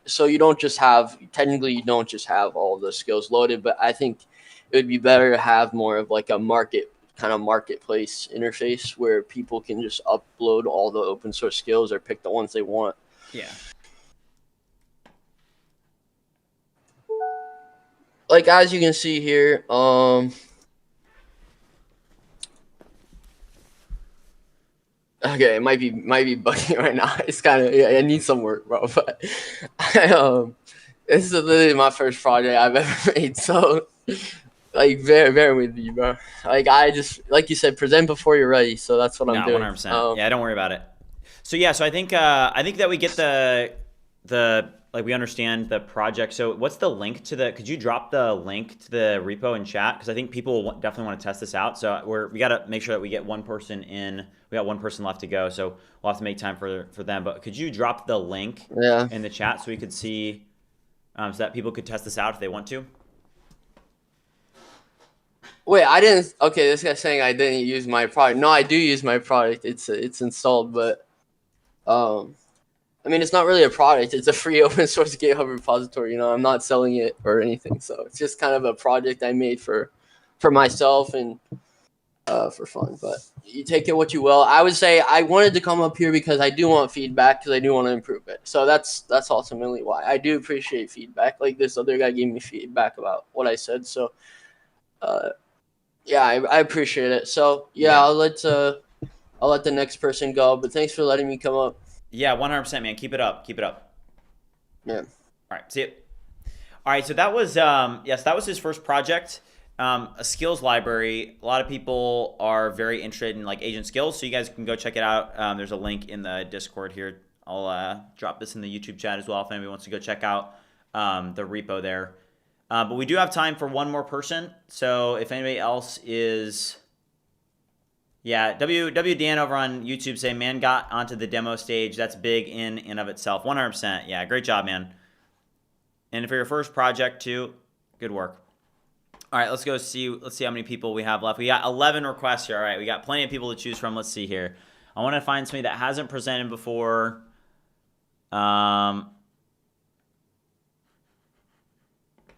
So you don't just have all the skills loaded, but I think it would be better to have more of like a marketplace interface where people can just upload all the open source skills or pick the ones they want. Yeah. Like as you can see here, okay, it might be bugging right now. It's kind of, I need some work, bro. But this is literally my first project I've ever made, so like bear with me, bro. Like I just, like you said, present before you're ready. So that's what I'm doing. 100%. Yeah, don't worry about it. So yeah, so I think that we get the like we understand the project. So what's the link to the, could you drop the link to the repo in chat? Because I think people will definitely want to test this out. So we got to make sure that we get one person in. We got one person left to go. So we'll have to make time for them. But could you drop the link in the chat so we could see, so that people could test this out if they want to? Wait, I didn't. Okay, this guy's saying I didn't use my product. No, I do use my product. It's installed, but I mean, it's not really a product. It's a free open source GitHub repository. You know, I'm not selling it or anything. So it's just kind of a project I made for myself and for fun. But you take it what you will. I would say I wanted to come up here because I do want feedback, because I do want to improve it. So that's ultimately why. I do appreciate feedback. Like this other guy gave me feedback about what I said. So yeah, I appreciate it. So yeah, I'll let the next person go. But thanks for letting me come up. Yeah, 100%, man. Keep it up. Keep it up. Yeah. All right. See it. All right. So that was yes, that was his first project. A skills library. A lot of people are very interested in like agent skills, so you guys can go check it out. There's a link in the Discord here. I'll drop this in the YouTube chat as well if anybody wants to go check out the repo there. But we do have time for one more person. So if anybody else is, yeah, W Dan over on YouTube say, man got onto the demo stage. That's big in and of itself. 100%. Yeah, great job, man. And for your first project too, good work. All right, let's go see. Let's see how many people we have left. We got 11 requests here. All right, we got plenty of people to choose from. Let's see here. I want to find somebody that hasn't presented before.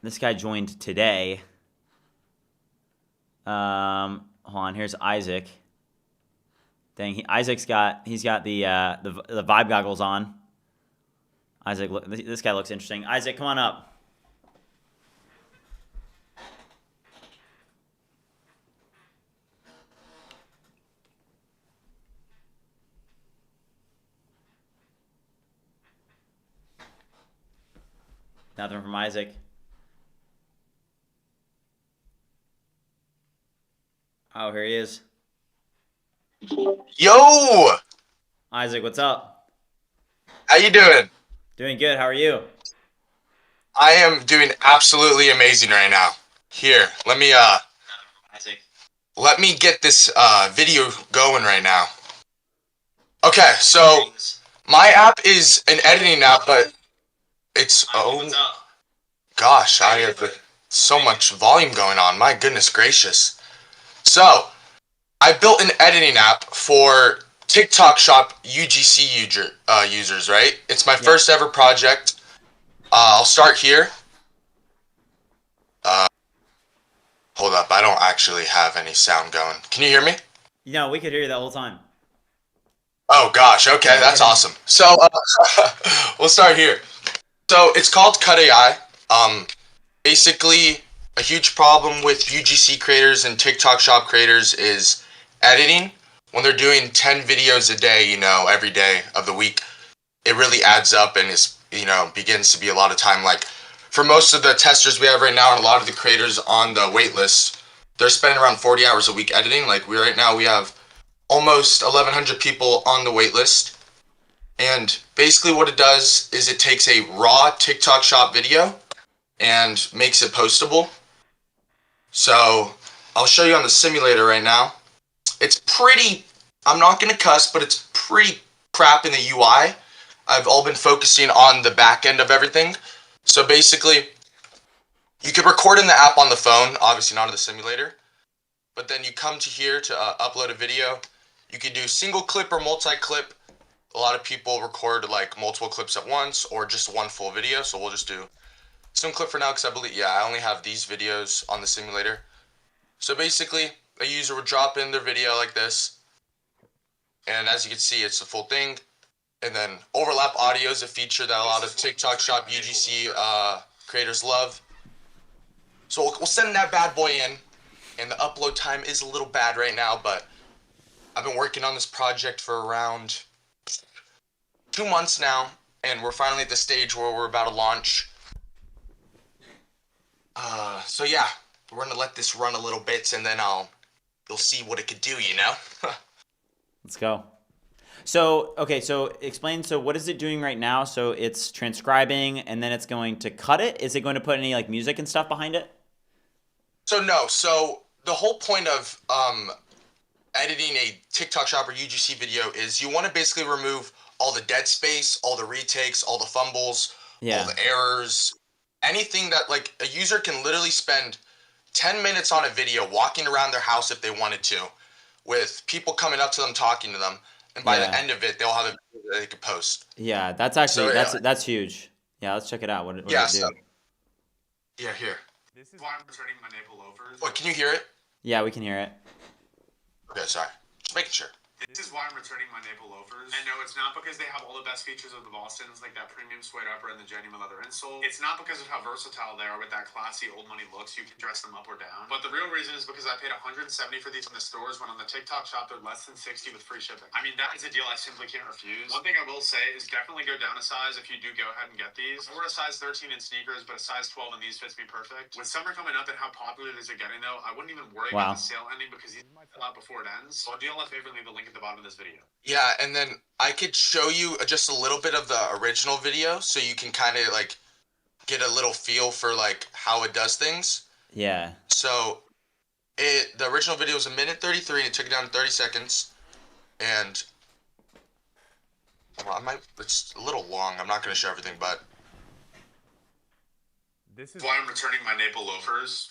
This guy joined today. Hold on. Here's Isaac. Dang, Isaac's got the vibe goggles on. Isaac, look, this guy looks interesting. Isaac, come on up. Nothing from Isaac. Oh, here he is. Yo! Isaac, what's up? How you doing? Doing good. How are you? I am doing absolutely amazing right now. Here, let me get this video going right now. Okay, so my app is an editing app, but it's gosh, I have so much volume going on. My goodness gracious. So, I built an editing app for TikTok Shop UGC users, right? It's my first ever project. I'll start here. Hold up, I don't actually have any sound going. Can you hear me? No, we could hear you the whole time. Oh gosh, okay, that's awesome. So, we'll start here. So, it's called Cut AI. Basically, a huge problem with UGC creators and TikTok Shop creators is editing. When they're doing 10 videos a day, you know, every day of the week, it really adds up and is, you know, begins to be a lot of time. Like for most of the testers we have right now and a lot of the creators on the wait list, they're spending around 40 hours a week editing. Like right now we have almost 1,100 people on the wait list. And basically what it does is it takes a raw TikTok Shop video and makes it postable. So I'll show you on the simulator right now. It's pretty, I'm not going to cuss, but it's pretty crap in the UI. I've all been focusing on the back end of everything. So basically, you can record in the app on the phone, obviously not in the simulator. But then you come to here to upload a video. You can do single clip or multi-clip. A lot of people record like multiple clips at once or just one full video. So we'll just do some clip for now because I believe, I only have these videos on the simulator. So basically, a user would drop in their video like this. And as you can see, it's the full thing. And then overlap audio is a feature that a lot of TikTok Shop UGC creators love. So we'll send that bad boy in. And the upload time is a little bad right now, but I've been working on this project for around 2 months now. And we're finally at the stage where we're about to launch. So yeah, we're gonna let this run a little bit and then you'll see what it could do, you know? Let's go. So, okay, so explain, so what is it doing right now? So it's transcribing and then it's going to cut it? Is it going to put any like music and stuff behind it? So no, so the whole point of editing a TikTok Shop or UGC video is you want to basically remove all the dead space, all the retakes, all the fumbles, all the errors, anything that like a user can literally spend 10 minutes on a video walking around their house if they wanted to, with people coming up to them, talking to them, and by the end of it, they'll have a video that they could post. Yeah, that's actually, that's huge. Yeah, let's check it out. What does it do? Yeah, here. This is why I'm returning my maple loafers. What, can you hear it? Yeah, we can hear it. Okay, sorry. Just making sure. This is why I'm returning my maple loafers. And no, it's not because they have all the best features of the Bostons, like that premium suede upper and the genuine leather insole. It's not because of how versatile they are with that classy old money looks. You can dress them up or down. But the real reason is because I paid $170 for these in the stores, when on the TikTok Shop they're less than $60 with free shipping. I mean, that is a deal I simply can't refuse. One thing I will say is definitely go down a size if you do go ahead and get these. I wear a size 13 in sneakers, but a size 12 in these fits me perfect. With summer coming up and how popular these are getting though, I wouldn't even worry about the sale ending because these might sell out before it ends. So I'll do all a favor and leave the link at the bottom of this video. Yeah, and then I could show you just a little bit of the original video so you can kind of like get a little feel for like how it does things. Yeah. So the original video was 1:33 and it took it down to 30 seconds. And well, it's a little long. I'm not going to show everything, but this is why I'm returning my maple loafers.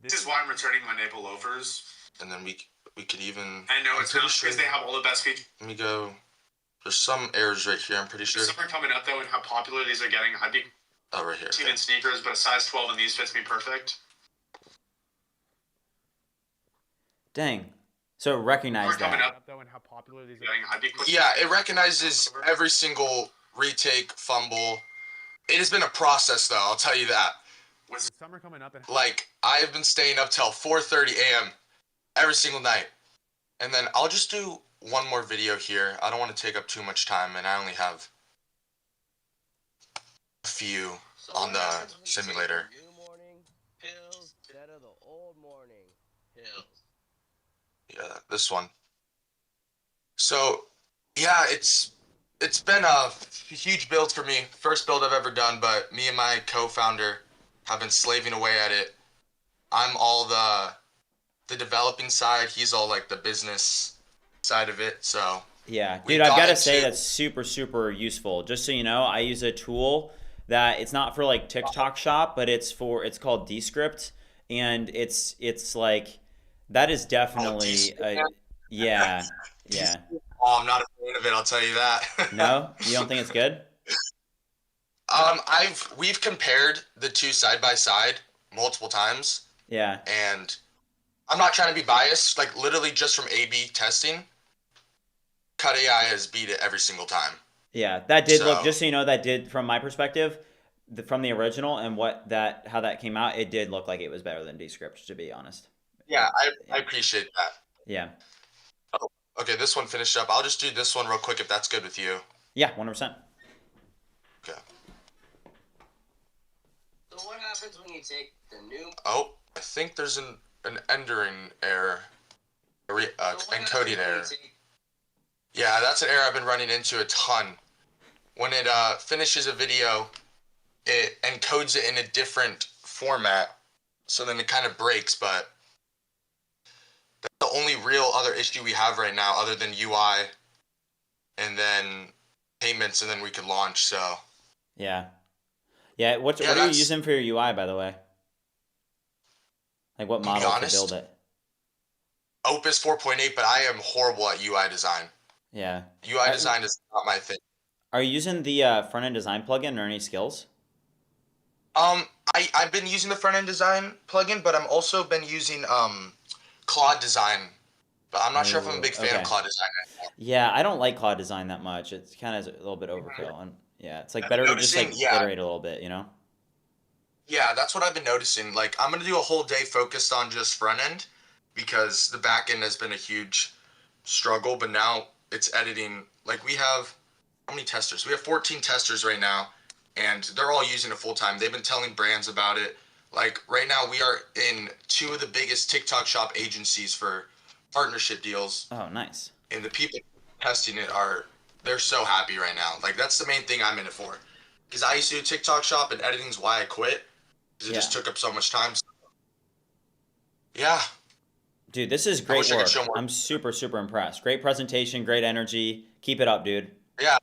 This is why I'm returning my maple loafers. And then we could even... I know, it's not because they have all the best features. Let me go... There's some errors right here, I'm pretty sure. Summer coming up, though, and how popular these are getting. I'd be... Oh, right here. 13 in sneakers, but a size 12 in these fits me perfect. Dang. So it recognized that. Coming up, though, and how popular these are getting. I'd be... Yeah, it recognizes every single retake, fumble. It has been a process, though, I'll tell you that. With summer coming up... Like, I have been staying up till 4:30 a.m. every single night. And then I'll just do one more video here. I don't want to take up too much time, and I only have a few on the simulator. New morning pills instead of the old morning pills. Yeah, this one. So, yeah, it's been a huge build for me. First build I've ever done, but me and my co-founder have been slaving away at it. I'm all the developing side. He's all like the business side of it. So yeah, dude, I've got to say that's super, super useful. Just so you know, I use a tool that it's not for like TikTok Shop, but it's called Descript, and it's like that is definitely yeah. Oh, I'm not a fan of it. I'll tell you that. No, you don't think it's good? We've compared the two side by side multiple times. Yeah. And I'm not trying to be biased, like literally just from A/B testing, Cut AI has beat it every single time. Yeah, that did look, just so you know, that did, from my perspective, from the original and how that came out, it did look like it was better than Descript, to be honest. Yeah, I appreciate that. Yeah. Oh, okay, this one finished up. I'll just do this one real quick if that's good with you. Yeah, 100%. Okay. So what happens when you take the new... Oh, I think there's an endering error. Encoding error. Yeah, that's an error I've been running into a ton. When it finishes a video, it encodes it in a different format, so then it kind of breaks, but that's the only real other issue we have right now other than UI and then payments, and then we could launch, so. Yeah. Yeah, what are you using for your UI, by the way? Like what model to build it? Opus 4.8, but I am horrible at UI design. Yeah. UI design is not my thing. Are you using the front-end design plugin or any skills? I've been using the front-end design plugin, but I'm also been using Claude Design. But I'm not sure if I'm a big fan of Claude Design right now. Yeah, I don't like Claude Design that much. It's kind of a little bit overkill. And yeah, it's like better to just like iterate a little bit, you know? Yeah, that's what I've been noticing. Like, I'm going to do a whole day focused on just front-end because the back-end has been a huge struggle, but now it's editing. Like, we have, how many testers? We have 14 testers right now, and they're all using it full-time. They've been telling brands about it. Like, right now, we are in 2 of the biggest TikTok Shop agencies for partnership deals. Oh, nice. and the people testing it they're so happy right now. Like that's the main thing I'm in it for. Because I used to do TikTok shop, and editing's why I quit. Because it just took up so much time. So, yeah. Dude, this is great work. I'm super, super impressed. Great presentation, great energy. Keep it up, dude. Yeah.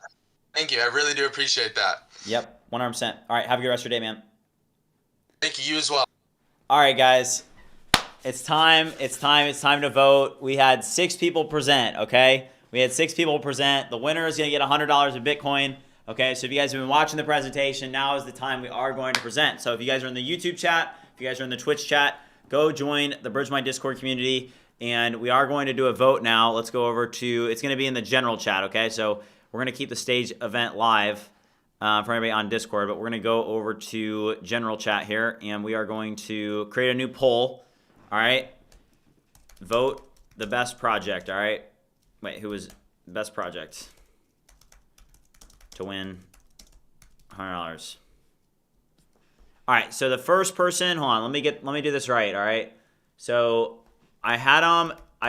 Thank you. I really do appreciate that. Yep, 100%. All right, have a good rest of your day, man. Thank you as well. All right, guys. It's time. It's time to vote. We had 6 people present, okay? We had 6 people present. The winner is going to get $100 of Bitcoin. Okay, so if you guys have been watching the presentation, now is the time we are going to present. So if you guys are in the YouTube chat, if you guys are in the Twitch chat, go join the BridgeMind Discord community, and we are going to do a vote now. Let's go over to, it's going to be in the general chat, okay? So we're going to keep the stage event live for everybody on Discord, but we're going to go over to general chat here, and we are going to create a new poll, all right? Vote the best project, all right? Wait, who was best project to win $100? All right, so the first person, hold on, let me do this right, all right? So I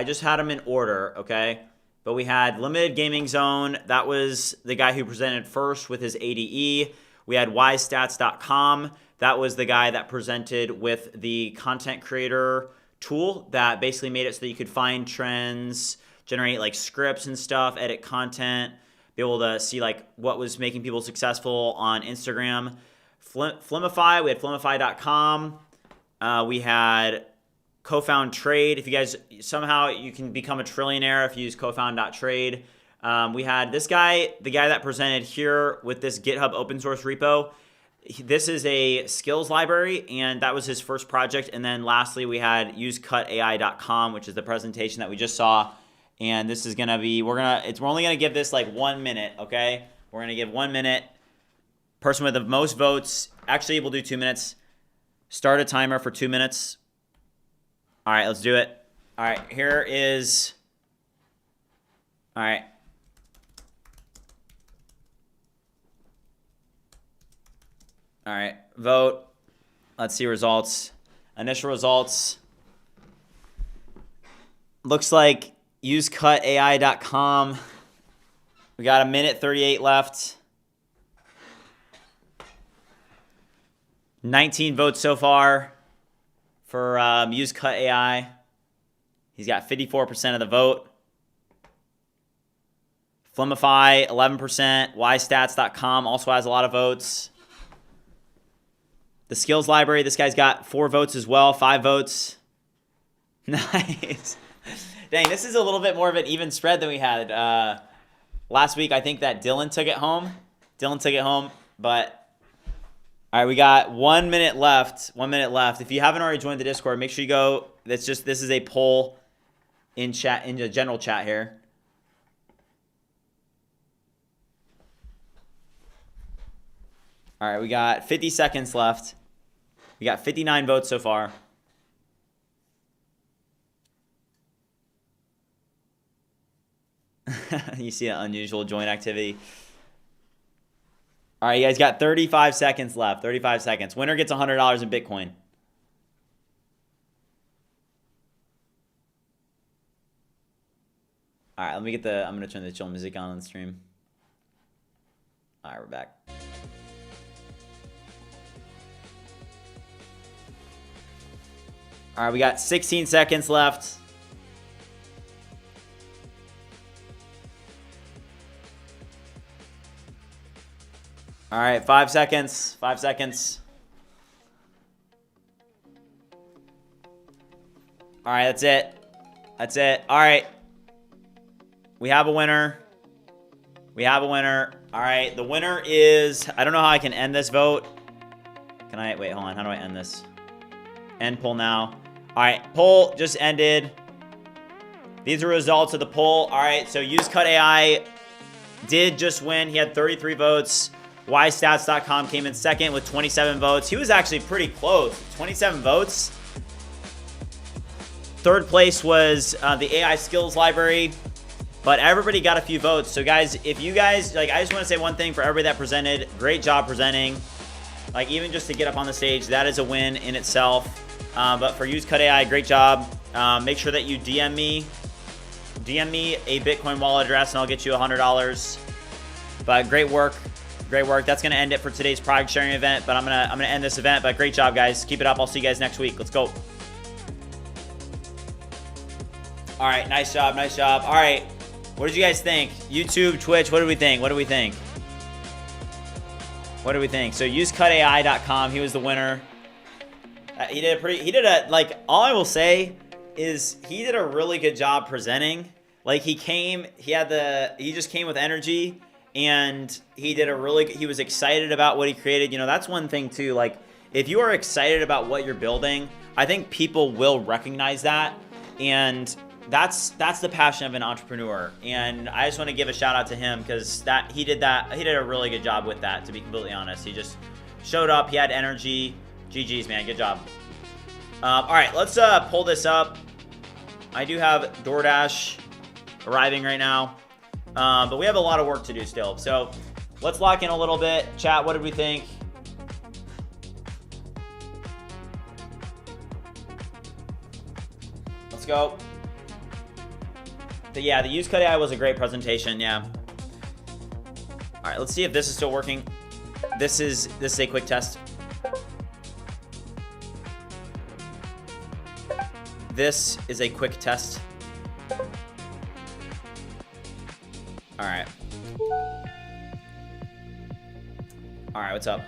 just had them in order, okay? But we had Limited Gaming Zone. That was the guy who presented first with his ADE. We had wisestats.com. That was the guy that presented with the content creator tool that basically made it so that you could find trends, generate like scripts and stuff, edit content, be able to see like what was making people successful on Instagram. Flimify, we had flimify.com. We had Cofound Trade. If you guys, somehow you can become a trillionaire if you use cofound.trade. We had this guy, the guy that presented here with this GitHub open source repo. This is a skills library, and that was his first project. And then lastly, we had usecutAI.com, which is the presentation that we just saw. And this is gonna be, we're only gonna give this like 1 minute, okay? We're gonna give 1 minute. Person with the most votes, actually we'll do 2 minutes. Start a timer for 2 minutes. All right, let's do it. All right, here is, all right. All right, vote. Let's see results. Initial results. Looks like usecutAI.com. We got 1:38 left. 19 votes so far for usecutAI. He's got 54% of the vote. Flimify, 11%. ystats.com also has a lot of votes. The skills library, this guy's got 4 votes as well, 5 votes. Nice. Dang, this is a little bit more of an even spread than we had last week. I think that Dylan took it home. But all right, we got 1 minute left. 1 minute left. If you haven't already joined the Discord, make sure you go. This is a poll in chat, in the general chat here. All right, we got 50 seconds left. We got 59 votes so far. You see an unusual join activity. All right, you guys got 35 seconds left. 35 seconds. Winner gets $100 in Bitcoin. All right, I'm going to turn the chill music on the stream. All right, we're back. All right, we got 16 seconds left. All right, 5 seconds. 5 seconds. All right, that's it. That's it. All right. We have a winner. We have a winner. All right, the winner is, I don't know how I can end this vote. Can I, wait, hold on. How do I end this? End poll now. All right, poll just ended. These are results of the poll. All right, so usecutAI did just win. He had 33 votes. ystats.com came in second with 27 votes. He was actually pretty close. 27 votes. Third place was the AI Skills Library, but everybody got a few votes. So guys, if you guys, like, I just want to say one thing for everybody that presented. Great job presenting. Like, even just to get up on the stage, that is a win in itself. But for usecutAI, great job. Make sure that you DM me DM me a Bitcoin wallet address and I'll get you $100. But great work. Great work. That's going to end it for today's product sharing event. But I'm gonna end this event. But great job, guys. Keep it up. I'll see you guys next week. Let's go. All right. Nice job. Nice job. All right. What did you guys think? YouTube, Twitch. What did we think? What do we think? What do we think? So use cutai.com. He was the winner. All I will say is he did a really good job presenting. Like he just came with energy, and he was excited about what he created. You know, that's one thing too. Like if you are excited about what you're building, I think people will recognize that. And that's the passion of an entrepreneur. And I just want to give a shout out to him because he did a really good job with that, to be completely honest. He just showed up, he had energy. GG's, man, good job. All right, let's pull this up. I do have DoorDash arriving right now, but we have a lot of work to do still. So let's lock in a little bit. Chat, what did we think? Let's go. But yeah, the use Cut AI was a great presentation. Yeah. All right, let's see if this is still working. This is a quick test. This is a quick test. All right. All right, what's up?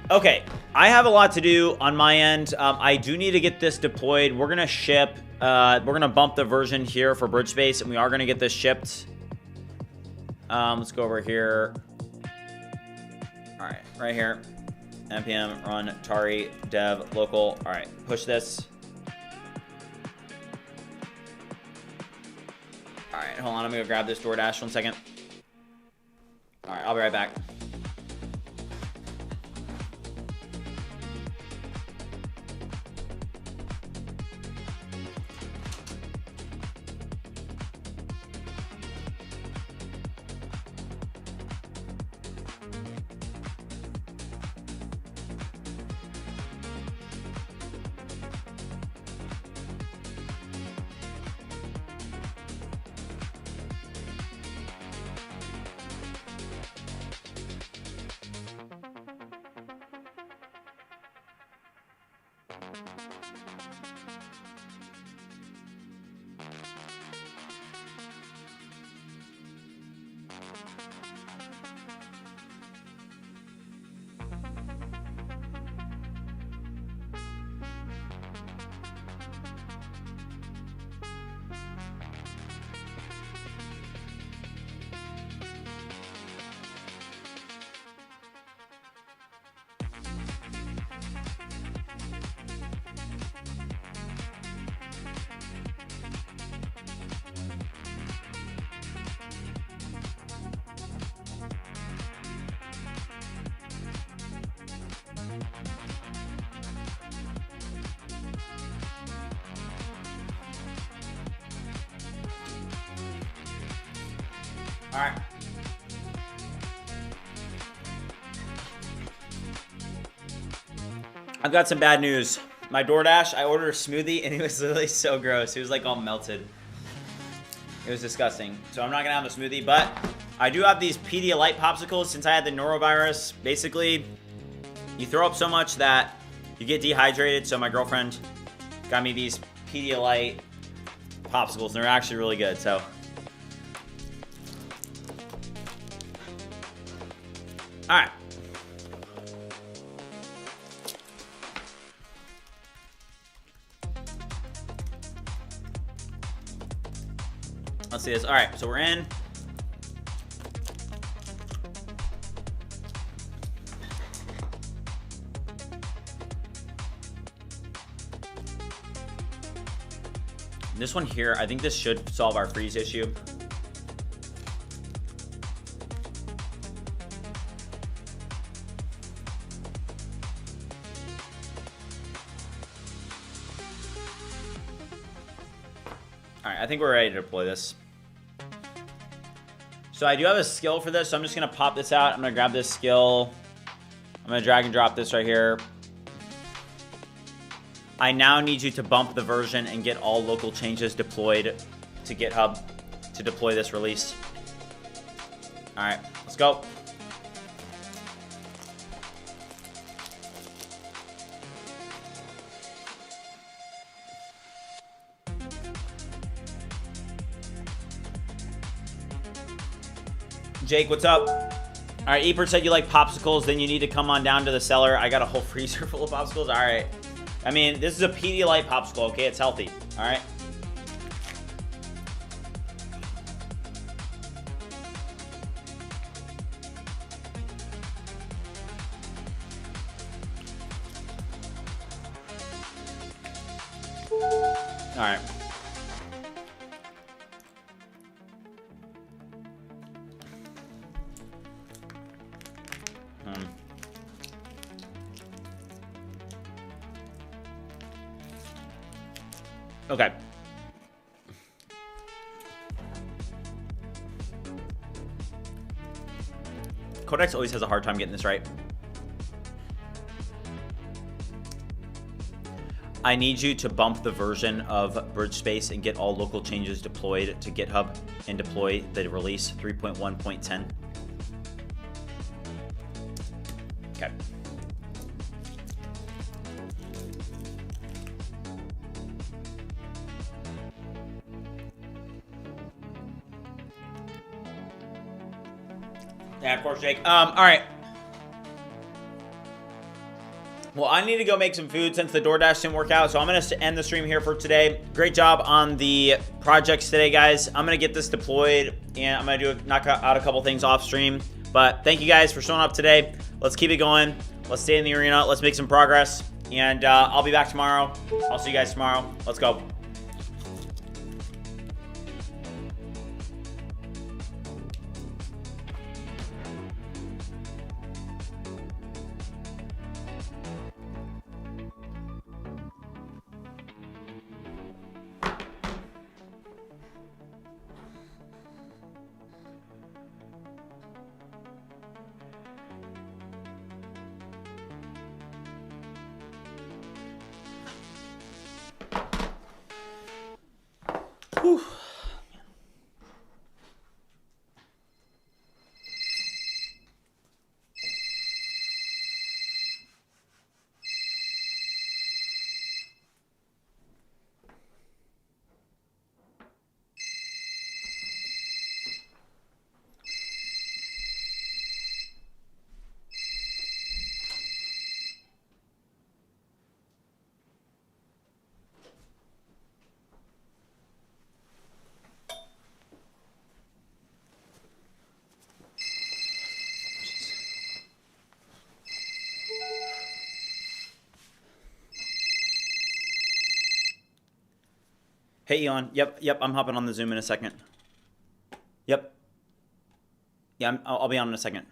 Okay, I have a lot to do on my end. I do need to get this deployed. We're gonna ship. We're gonna bump the version here for BridgeSpace, and we are gonna get this shipped. Let's go over here. All right, right here. npm run tari dev local. All right, push this. All right, hold on. I'm gonna grab this DoorDash 1 second. All right, I'll be right back. All right. I've got some bad news. My DoorDash, I ordered a smoothie and it was literally so gross. It was like all melted. It was disgusting. So I'm not gonna have a smoothie, but I do have these Pedialyte popsicles since I had the norovirus. Basically, you throw up so much that you get dehydrated. So my girlfriend got me these Pedialyte popsicles and they're actually really good. So all right. Let's see this. All right, so we're in. This one here, I think this should solve our freeze issue. I think we're ready to deploy this. So I do have a skill for this, so I'm just gonna pop this out. I'm gonna grab this skill. I'm gonna drag and drop this right here. I now need you to bump the version and get all local changes deployed to GitHub. to deploy this release. All right, let's go. Jake, what's up? All right, Eper said you like popsicles, then you need to come on down to the cellar. I got a whole freezer full of popsicles. All right. I mean, this is a Pedialyte popsicle, okay? It's healthy. All right. All right. Okay. Codex always has a hard time getting this right. I need you to bump the version of BridgeSpace and get all local changes deployed to GitHub and deploy the release 3.1.10. Okay. Yeah, of course, Jake. All right. Well, I need to go make some food since the DoorDash didn't work out, so I'm going to end the stream here for today. Great job on the projects today, guys. I'm going to get this deployed, and I'm going to knock out a couple things off stream. But thank you guys for showing up today. Let's keep it going. Let's stay in the arena. Let's make some progress. And I'll be back tomorrow. I'll see you guys tomorrow. Let's go. Whew. Hey, Eon. Yep, I'm hopping on the Zoom in a second. Yep. Yeah, I'll be on in a second.